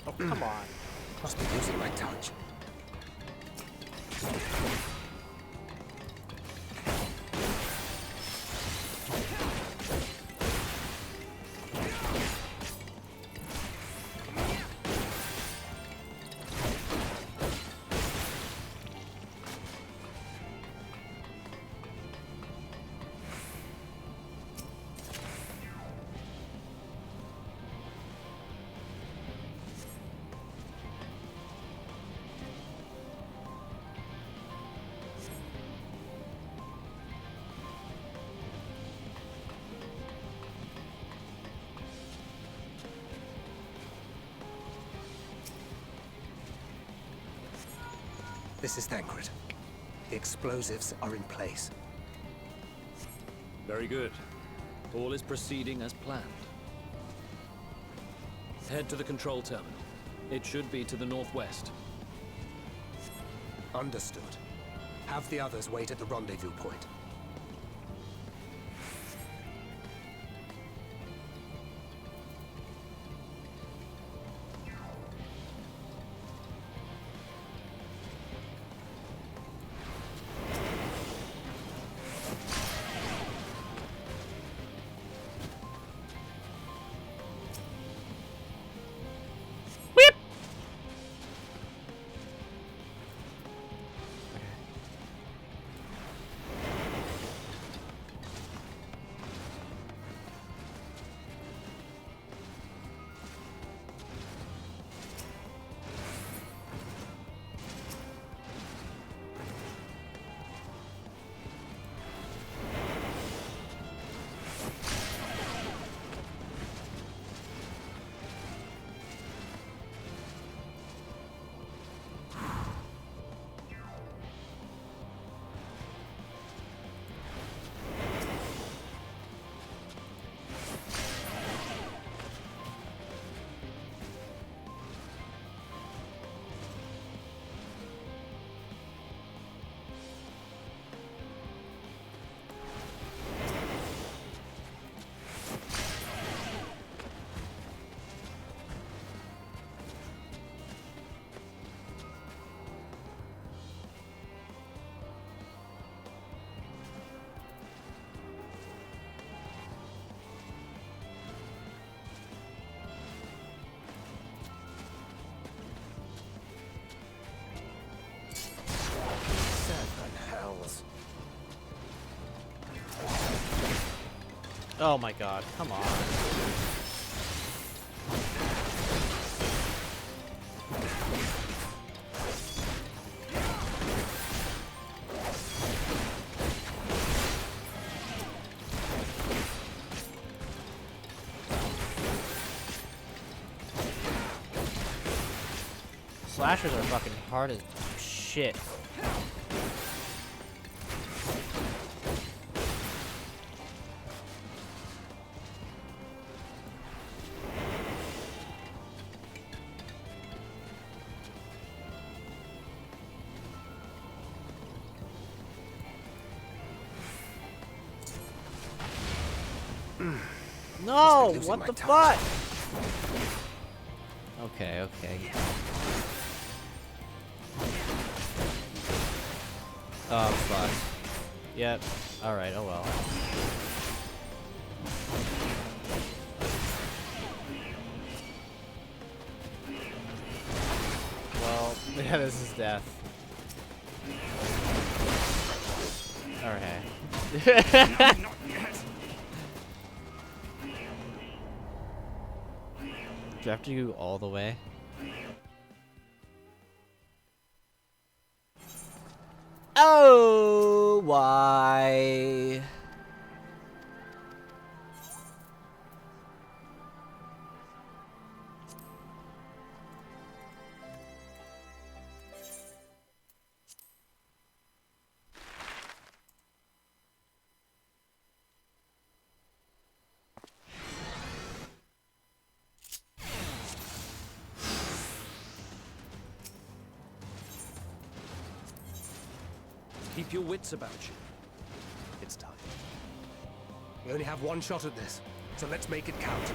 Oh, come on. Must be losing my touch. This is Thancred. The explosives are in place. Very good. All is proceeding as planned. Head to the control terminal. It should be to the northwest. Understood. Have the others wait at the rendezvous point. Oh my god, come on. Slashers are fucking hard as shit. No, what the fuck? Okay, okay. Oh, fuck. Yep. Alright, oh well. Well, yeah, this is death. Alright. Do I have to go all the way? Oh, why? Keep your wits about you. It's time. We only have one shot at this, so let's make it count.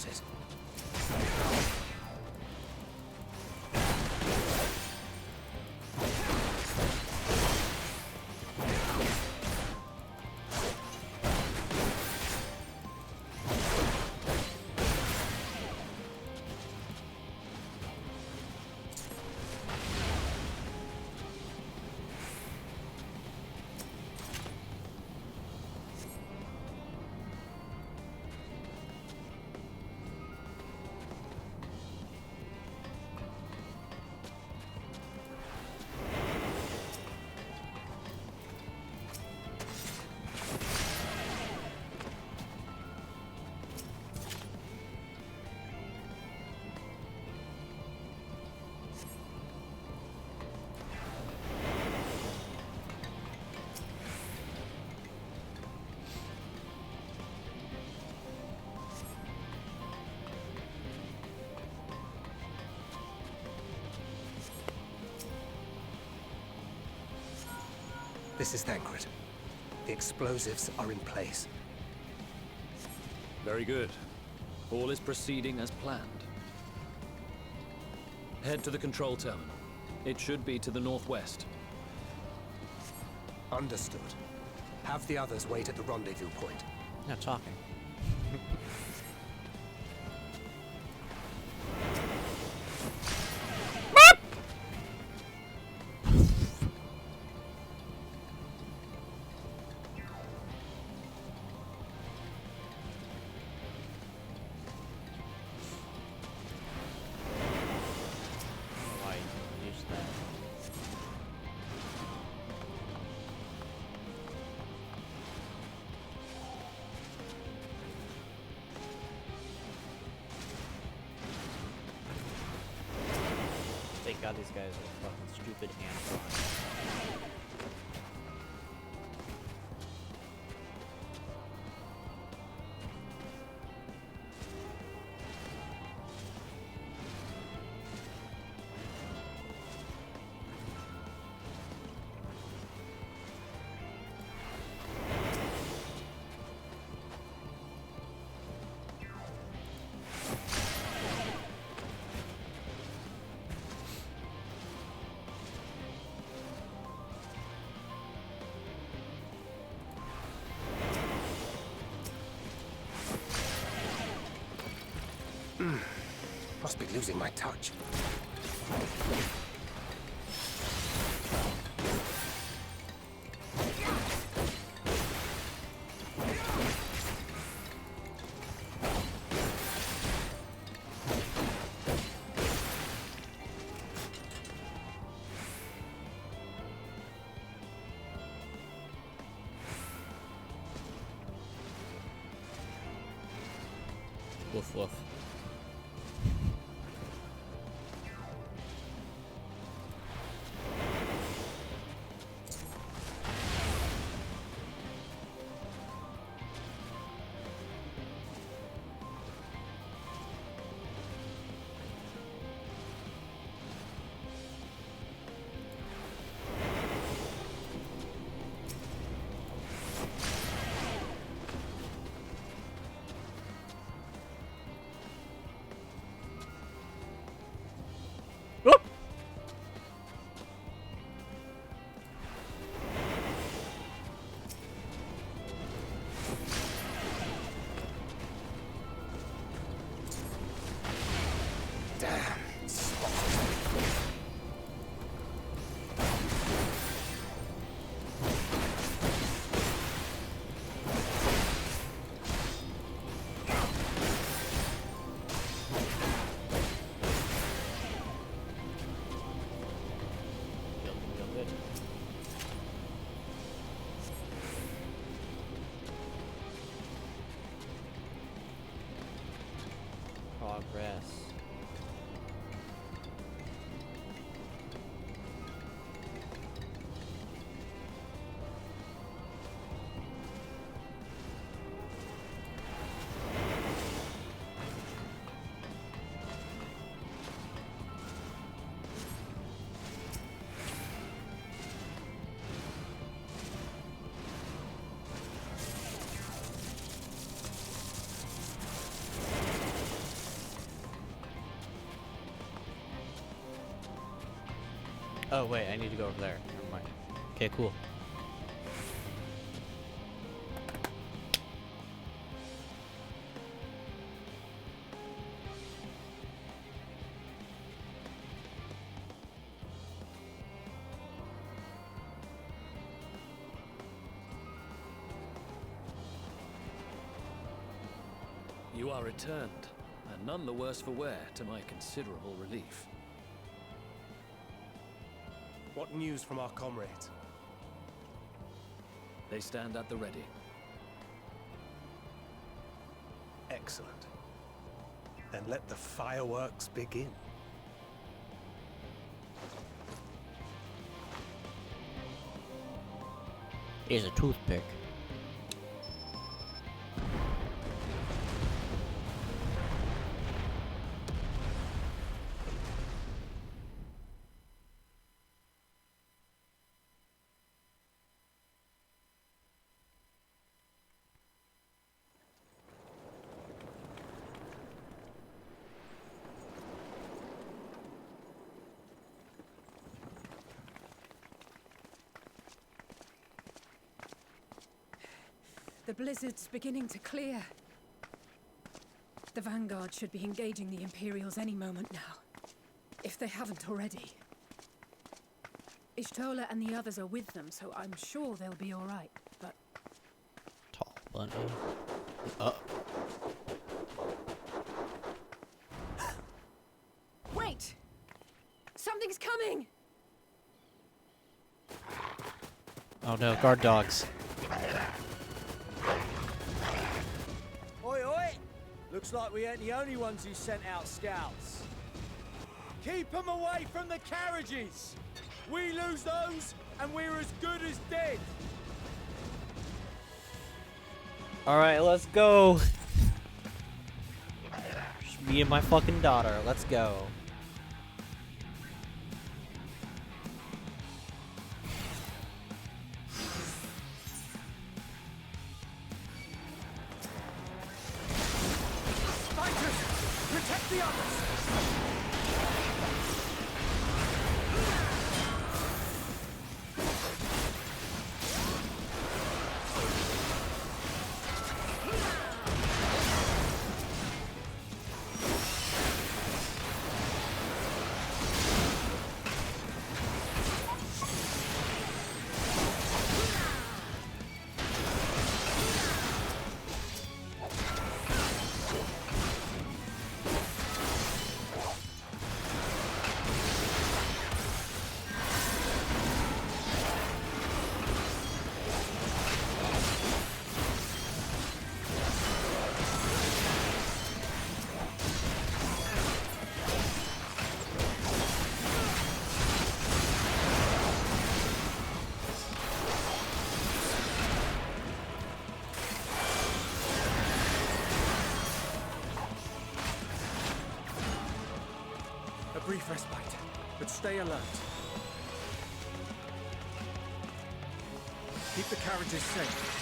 forces. This is Thancred. The explosives are in place. Very good. All is proceeding as planned. Head to the control terminal. It should be to the northwest. Understood. Have the others wait at the rendezvous point. Not talking. Thank God these guys are fucking stupid and Must be losing my touch. Woof woof. Progress. Oh wait, I need to go over there. Never mind. Okay, cool. You are returned, and none the worse for wear, to my considerable relief. What news from our comrades? They stand at the ready. Excellent. Then let the fireworks begin. Here's a toothpick. The blizzard's beginning to clear. The Vanguard should be engaging the Imperials any moment now, if they haven't already. Ishtola and the others are with them, so I'm sure they'll be all right, but... Tall bundle. Wait! Something's coming! Oh no, guard dogs. Oi, oi! Looks like we ain't the only ones who sent out scouts. Keep them away from the carriages! We lose those, and we're as good as dead! Alright, let's go. Just me and my fucking daughter. Let's go. Protect the others! Brief respite, but stay alert. Keep the carriages safe.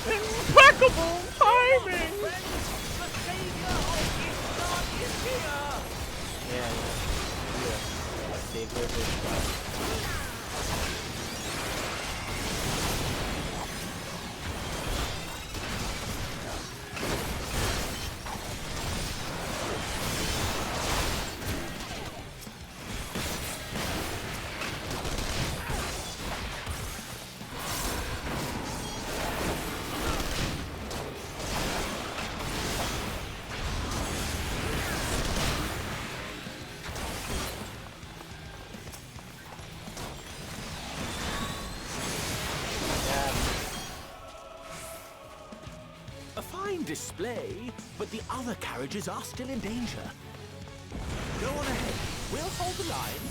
Impeccable timing! Yeah. Savior of Ishtar. Display, but the other carriages are still in danger. Go on ahead. We'll hold the line.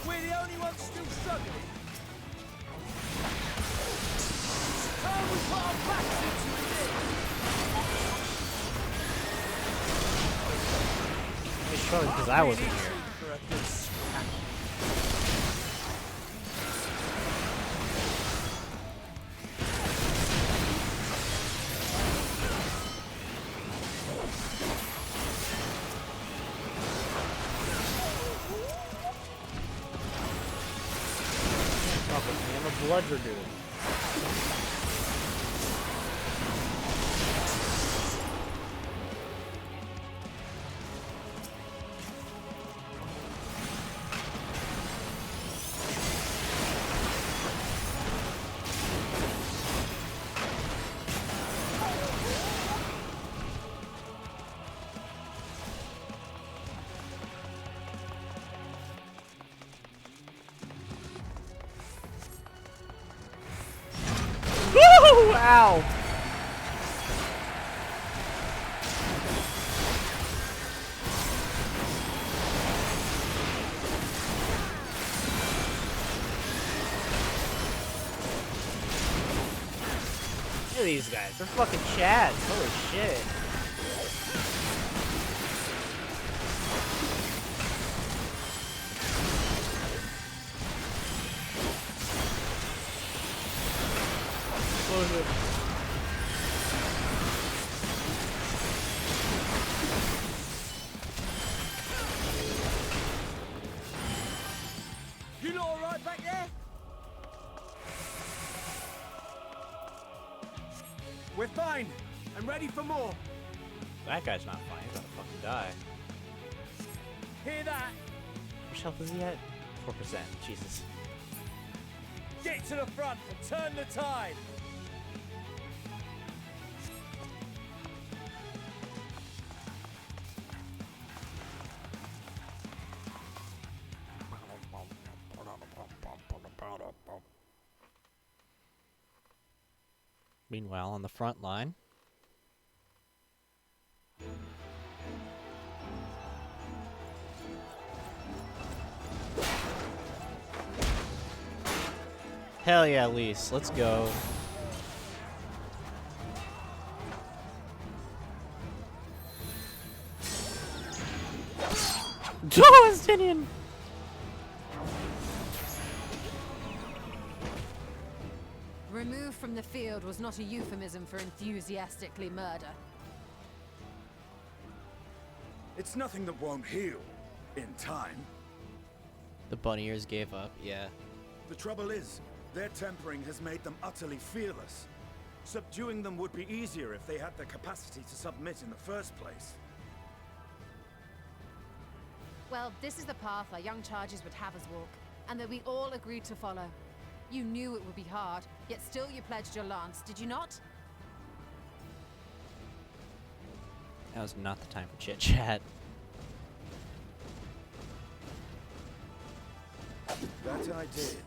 We're the only ones still struggling. It's probably because I wasn't here. I'm a bludger dude. Ow! Look at these guys. They're fucking chads. Holy shit. You lot alright back there? We're fine. I'm ready for more. That guy's not fine. He's gonna fucking die. Hear that? Which health is he at? 4%. Jesus. Get to the front and turn the tide. Meanwhile, on the front line. Hell yeah, Lise. Let's go. Justinian! Removed from the field was not a euphemism for enthusiastically murder. It's nothing that won't heal in time. The bunny ears gave up, yeah. The trouble is, their tempering has made them utterly fearless. Subduing them would be easier if they had the capacity to submit in the first place. Well, this is the path our young charges would have us walk, and that we all agreed to follow. You knew it would be hard, yet still you pledged your lance, did you not? That was not the time for chit-chat. That I did.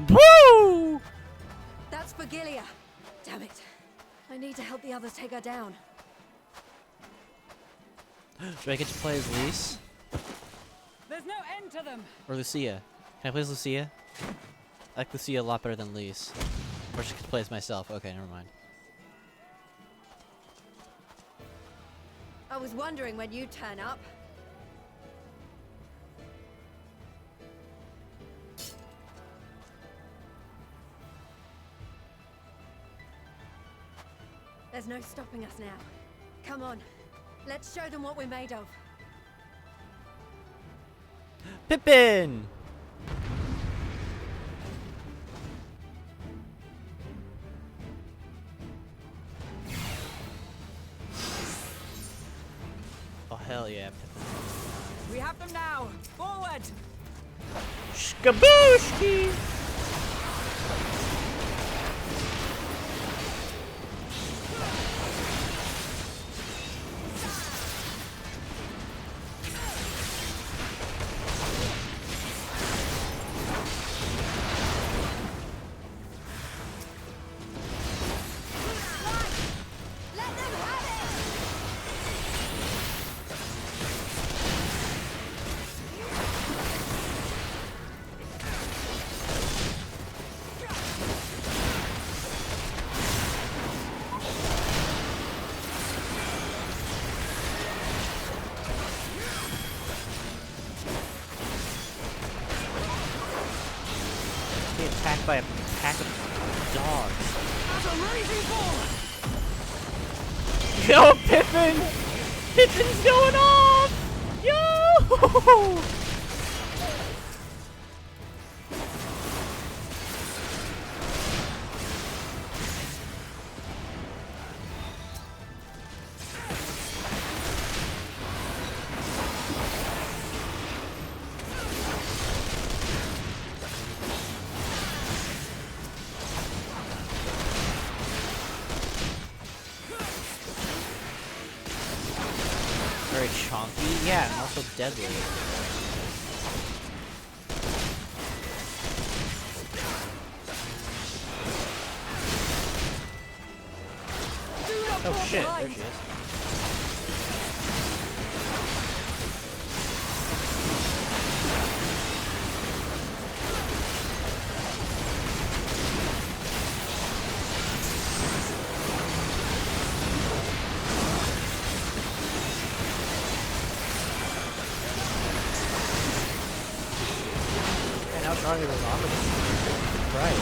Woo! That's for Gilia. Damn it. I need to help the others take her down. Do I get to play as Lise? There's no end to them. Or Lucia? Can I play as Lucia? I like Lucia a lot better than Lise. Or she could play as myself. Okay, never mind. I was wondering when you'd turn up. There's no stopping us now. Come on, let's show them what we're made of. Pippin! Oh hell yeah, Pippin. We have them now. Forward. Skabooshki! Be attacked by a pack of dogs. Yo, Pippin! Pippin's going off! Yo! Very chonky, yeah, and also deadly. Oh shit, there she is. And how strong is this offer? Right.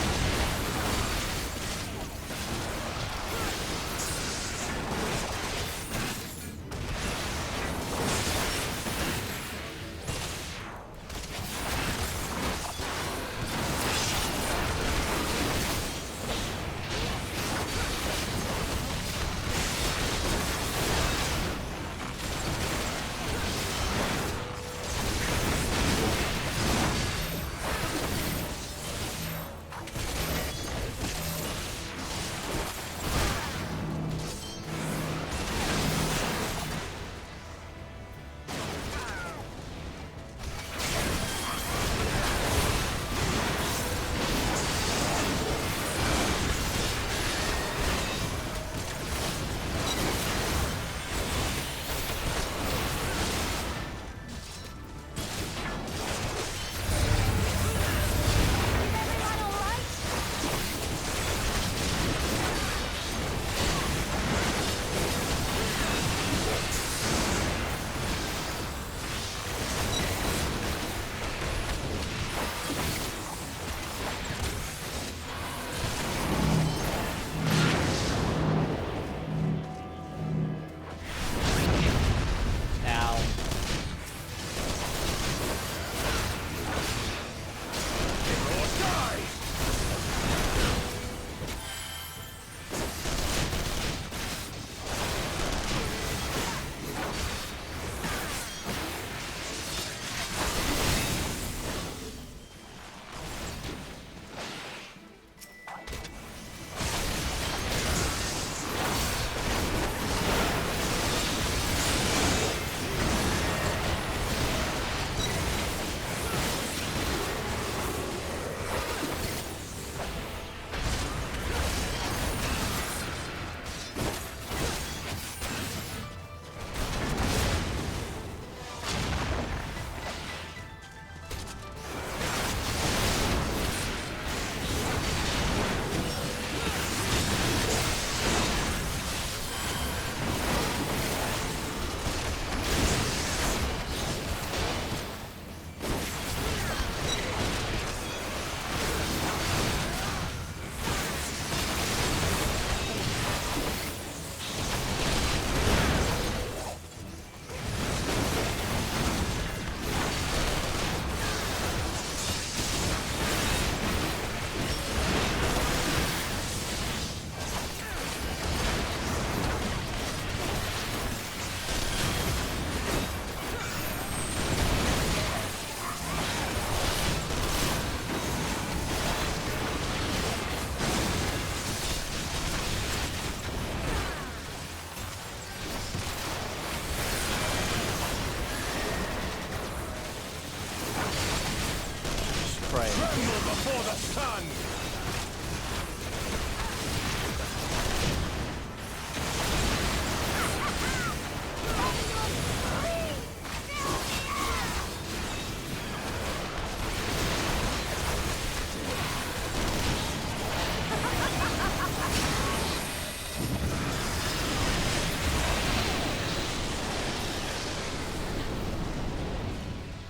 Before the sun!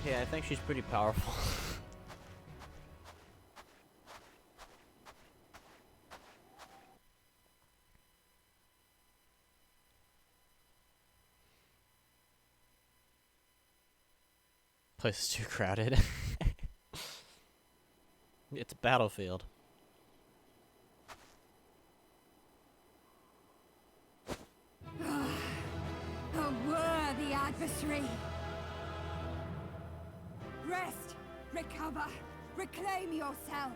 Yeah, I think she's pretty powerful. Place is too crowded. It's a battlefield. A worthy adversary. Rest, recover, reclaim yourself.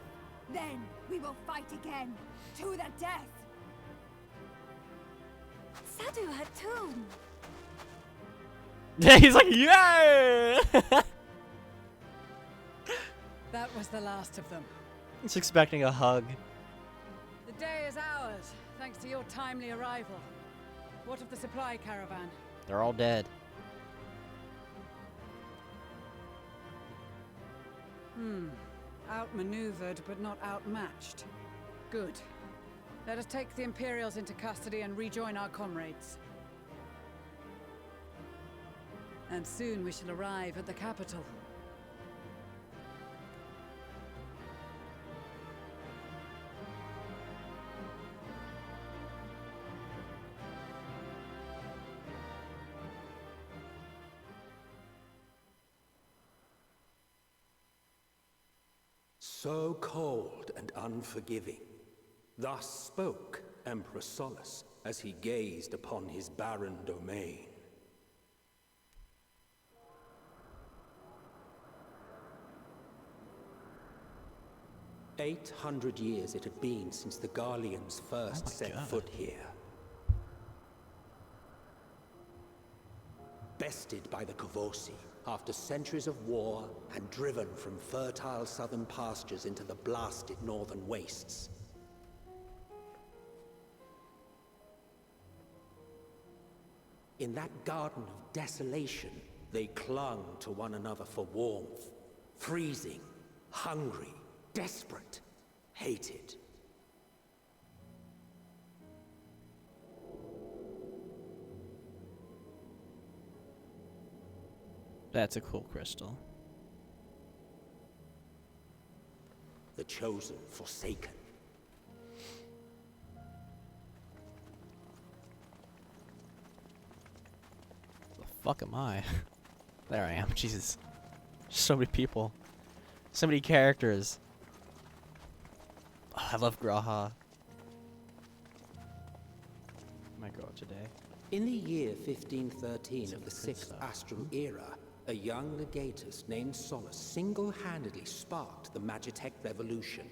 Then we will fight again, to the death. Sadu Hatun. Yeah, he's like, yeah! That was the last of them. He's expecting a hug. The day is ours, thanks to your timely arrival. What of the supply caravan? They're all dead. Outmaneuvered, but not outmatched. Good. Let us take the Imperials into custody and rejoin our comrades. And soon we shall arrive at the capital. So cold and unforgiving. Thus spoke Emperor Solus as he gazed upon his barren domain. "800 years it had been since the Garleans first set foot here. Bested by the Kavosi, after centuries of war and driven from fertile southern pastures into the blasted northern wastes. In that garden of desolation, they clung to one another for warmth, freezing, hungry, desperate, hated. That's a cool crystal. The chosen forsaken. The fuck am I? There I am. Jesus. So many people. So many characters. Oh, I love Graha. My girl today. In the year 1513 of the 6th Astral Era, a young legatus named Solus single-handedly sparked the Magitech Revolution.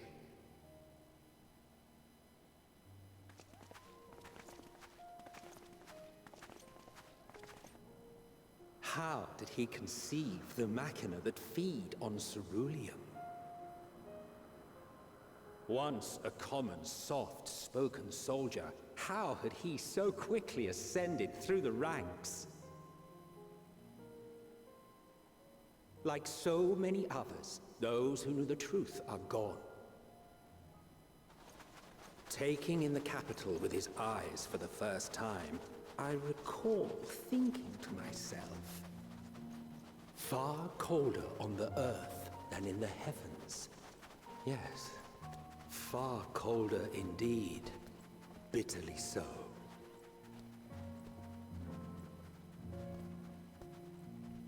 How did he conceive the machina that feed on ceruleum? Once a common, soft-spoken soldier, how had he so quickly ascended through the ranks? Like so many others, those who knew the truth are gone. Taking in the capital with his eyes for the first time, I recall thinking to myself, far colder on the earth than in the heavens. Yes, far colder indeed. Bitterly so.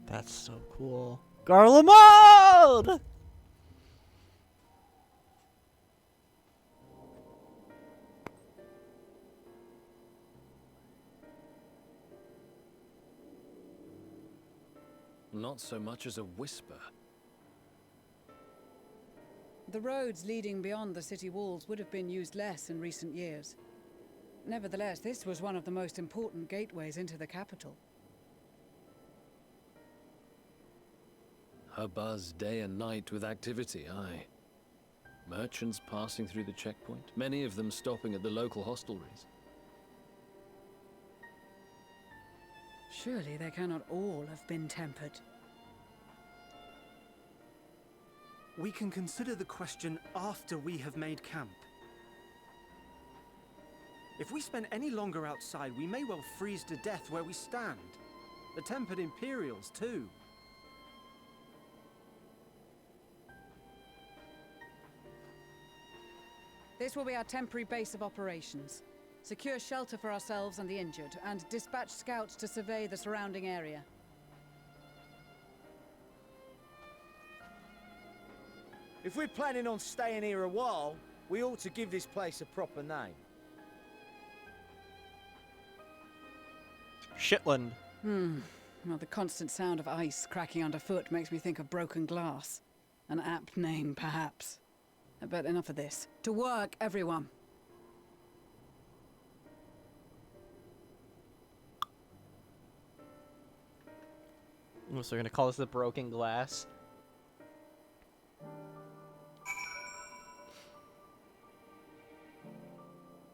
That's so cool. Garlemald! Not so much as a whisper. The roads leading beyond the city walls would have been used less in recent years. Nevertheless, this was one of the most important gateways into the capital. A buzz day and night with activity, aye. Merchants passing through the checkpoint, many of them stopping at the local hostelries. Surely they cannot all have been tempered. We can consider the question after we have made camp. If we spend any longer outside, we may well freeze to death where we stand. The tempered Imperials, too. This will be our temporary base of operations. Secure shelter for ourselves and the injured, and dispatch scouts to survey the surrounding area. If we're planning on staying here a while, we ought to give this place a proper name. Shitland. Well, the constant sound of ice cracking underfoot makes me think of broken glass. An apt name, perhaps. But enough of this. To work, everyone. So we're gonna call this the Broken Glass.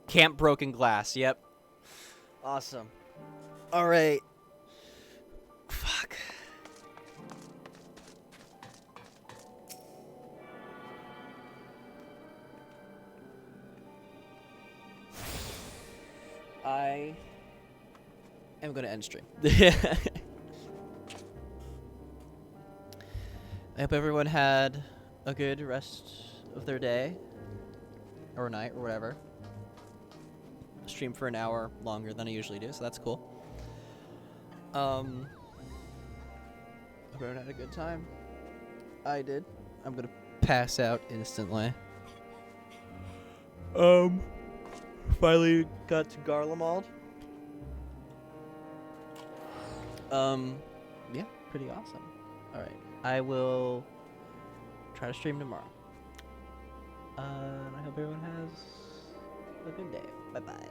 Camp Broken Glass, yep. Awesome. Alright. Fuck. I am gonna end stream. I hope everyone had a good rest of their day or night or whatever. Stream for an hour longer than I usually do, so that's cool. Hope everyone had a good time. I did. I'm gonna pass out instantly. Finally got to Garlemald. Yeah, pretty awesome. Alright, I will try to stream tomorrow. And I hope everyone has a good day. Bye-bye.